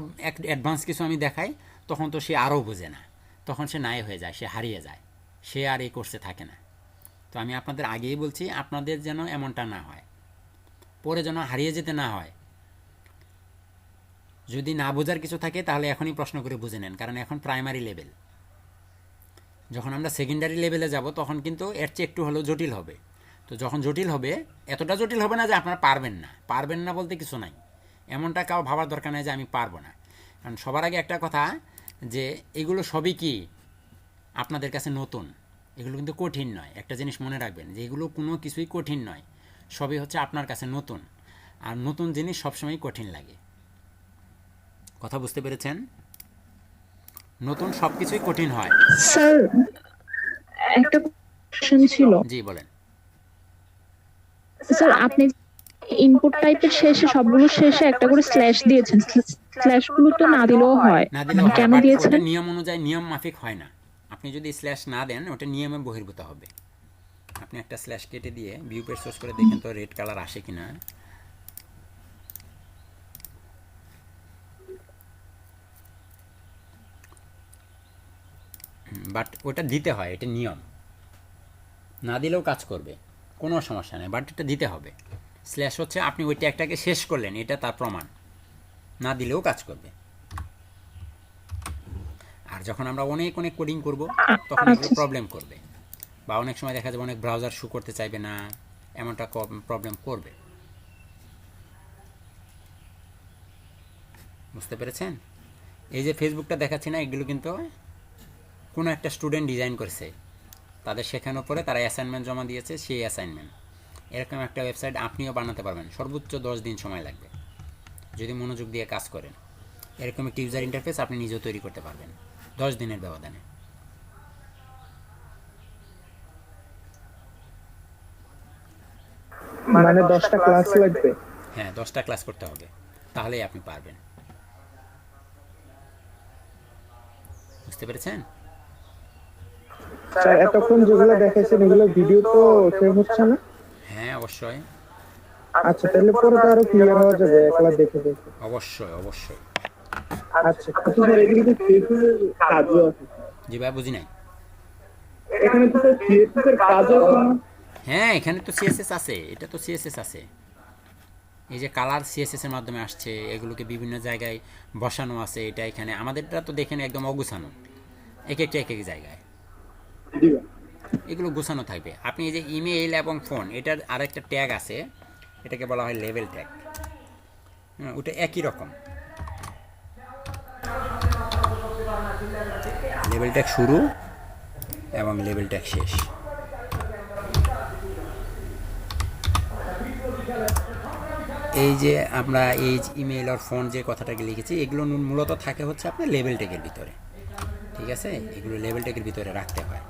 অ্যাডভান্স কিছু আমি দেখাই, তখন তো সে আরও বোঝে না, তখন সে নাই হয়ে যায়, সে হারিয়ে যায়, সে আর এই কোর্সে থাকে না। তো আমি আপনাদের আগেই বলছি, আপনাদের যেন এমনটা না হয়, পরে যেন হারিয়ে যেতে না হয়। যদি না বোঝার কিছু থাকে তাহলে এখনই প্রশ্ন করে বুঝে নেন, কারণ এখন প্রাইমারি লেভেল। যখন আমরা সেকেন্ডারি লেভেলে যাব তখন কিন্তু এর চেয়ে একটু হলেও জটিল হবে। তো যখন জটিল হবে, এতটা জটিল হবে না যে আপনারা পারবেন না। পারবেন না বলতে কিছু নাই, এমনটা কাউ ভাবার দরকার নেই যে আমি পারবো না। কারণ সবার আগে একটা কথা, যে এগুলো সবই কি আপনাদের কাছে নতুন, এগুলো কিন্তু কঠিন নয়। একটা জিনিস মনে রাখবেন যে এগুলো কোনো কিছুই কঠিন নয়, সবই হচ্ছে আপনার কাছে নতুন। আর নতুন জিনিস সবসময় কঠিন লাগে। কথা বুঝতে পেরেছেন? নতুন সব কিছুই কঠিন হয়। স্যার একটা কোশ্চেন ছিল। জি বলেন। স্যার আপনি ইনপুট টাইপের শেষে সবগুলো শেষে একটা করে স্ল্যাশ দিয়েছেন, স্ল্যাশগুলো তো না দিলেও হয়, না দিলেও হয়, কেন বাট দিয়েছেন? ওটা নিয়ম অনুযায়ী নিয়ম মাফিক হয় না। আপনি যদি স্ল্যাশ না দেন ওটা নিয়মে বহির্ভূত হবে। আপনি একটা স্ল্যাশ কেটে দিয়ে ভিউ পেজ সোর্স করে দেখেন তো রেড কালার আসে কিনা। বাট ওটা দিতে হয়, এটা নিয়ম। না দিলেও কাজ করবে, কোনো সমস্যা নেই, বাট এটা দিতে হবে। স্ল্যাশ হচ্ছে আপনি ওই ট্যাগটাকে শেষ করলেন, এটা তার প্রমাণ। না দিলেও কাজ করবে। আর যখন আমরা অনেক অনেক কোডিং করব তখন এগুলো প্রবলেম করবে, বা অনেক সময় দেখা যাবে অনেক ব্রাউজার শু করতে চাইবে না, এমনটা প্রবলেম করবে। বুঝতে পেরেছেন? এই যে ফেসবুকটা দেখাচ্ছি না, এগুলো কিন্তু কোনো একটা স্টুডেন্ট ডিজাইন করেছে, তাদের শেখানোর পরে তারা অ্যাসাইনমেন্ট জমা দিয়েছে, সেই অ্যাসাইনমেন্ট। এরকম একটা ওয়েবসাইট আপনিও বানাতে পারবেন, সর্বোচ্চ 10 দিন সময় লাগবে যদি মনোযোগ দিয়ে কাজ করেন। এরকম একটি ইউজার ইন্টারফেস আপনি নিজেও তৈরি করতে পারবেন 10 দিনের ব্যবধানে। মানে 10টা ক্লাস লাগবে? হ্যাঁ, 10টা ক্লাস করতে হবে, তাহলেই আপনি পারবেন। বুঝতে পেরেছেন? স্যার এতক্ষণ যেগুলো দেখাইছেন এগুলো ভিডিও তো সেভ হচ্ছে না? হ্যাঁ, অবশ্যই। আচ্ছা, তাহলে পরে তো আরো ক্লিয়ার হওয়া যাবে একলা দেখে দেখে। অবশ্যই অবশ্যই। আচ্ছা, স্যার এগুলো তো ফেসবুকের কাজও আছে? জি ভাই, বুঝি নাই। এখানে তো স্যার ফেসবুকের কাজও আছে না? হ্যাঁ, এখানে তো সিএসএস আছে, এটা তো সিএসএস আছে। এই যে কালার সিএসএস এর মাধ্যমে আসছে, এগুলোকে বিভিন্ন জায়গায় বসানো আছে। এটা এখানে আমাদেরটা তো দেখেন একদম অগুছানো, এক এক জায়গায় এগুলো গুছানো থাকবে। আপনি এই যে ইমেইল এবং ফোন, এটার আরেকটা ট্যাগ আছে, এটাকে বলা হয় লেভেল ট্যাগ। ওটা একই রকম, লেভেল ট্যাগ শুরু এবং লেভেল ট্যাগ শেষ। এই যে আমরা এই ইমেইল আর ফোন যে কথাটাকে লিখেছি, এগুলো মূলত থাকে হচ্ছে আপনার লেভেল ট্যাগের ভিতরে। ঠিক আছে, এগুলো লেভেল ট্যাগের ভিতরে রাখতে হয়।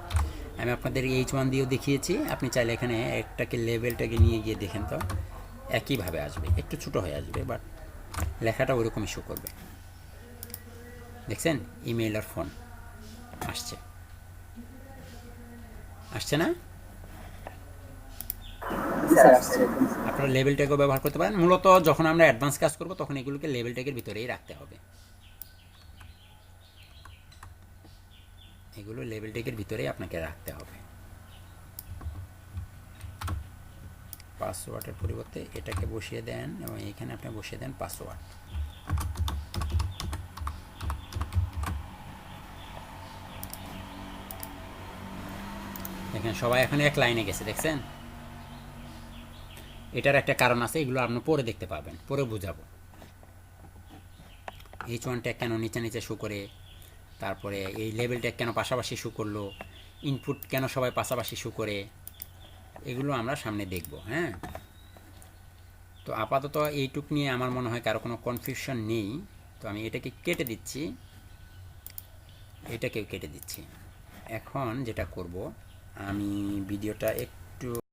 আমি আপনাদের H1 দিয়েও দেখিয়েছি, আপনি চাইলে এখানে একটাকে লেভেল ট্যাগে নিয়ে গিয়ে দেখেন তো একইভাবে আসবে, একটু ছোটো হয়ে আসবে, বাট লেখাটা ওরকমই শো করবে। দেখছেন, ইমেইল আর ফোন আসছে, আসছে না? আপনারা লেভেল ট্যাগও ব্যবহার করতে পারেন। মূলত যখন আমরা অ্যাডভান্স কাজ করব তখন এগুলোকে লেভেল ট্যাগের ভিতরেই রাখতে হবে, এগুলো লেভেল ট্যাগের ভিতরেই আপনাকে রাখতে হবে। পাসওয়ার্ডের পরিবর্তে এটাকে বসিয়ে দেন এবং এখানে আপনি বসিয়ে দেন পাসওয়ার্ড। দেখেন সবাই এখন এক লাইনে গেছে, দেখছেন? এটার একটা কারণ আছে, এগুলো আপনি পরে দেখতে পাবেন, পরে বুঝাবো। H1 ট্যাগ কেন নিচে নিচে শো করে, তারপরে এই লেভেল ট্যাগ কেন পাশাপাশি শো করলো, ইনপুট কেন সবাই পাশাপাশি শো করে, এগুলো আমরা সামনে দেখব। হ্যাঁ, তো আপাতত এইটুক নিয়ে আমার মনে হয় কারো কোনো কনফিউশন নেই। তো আমি এটাকে কেটে দিচ্ছি, এটাকেও কেটে দিচ্ছি। এখন যেটা করব, আমি ভিডিওটা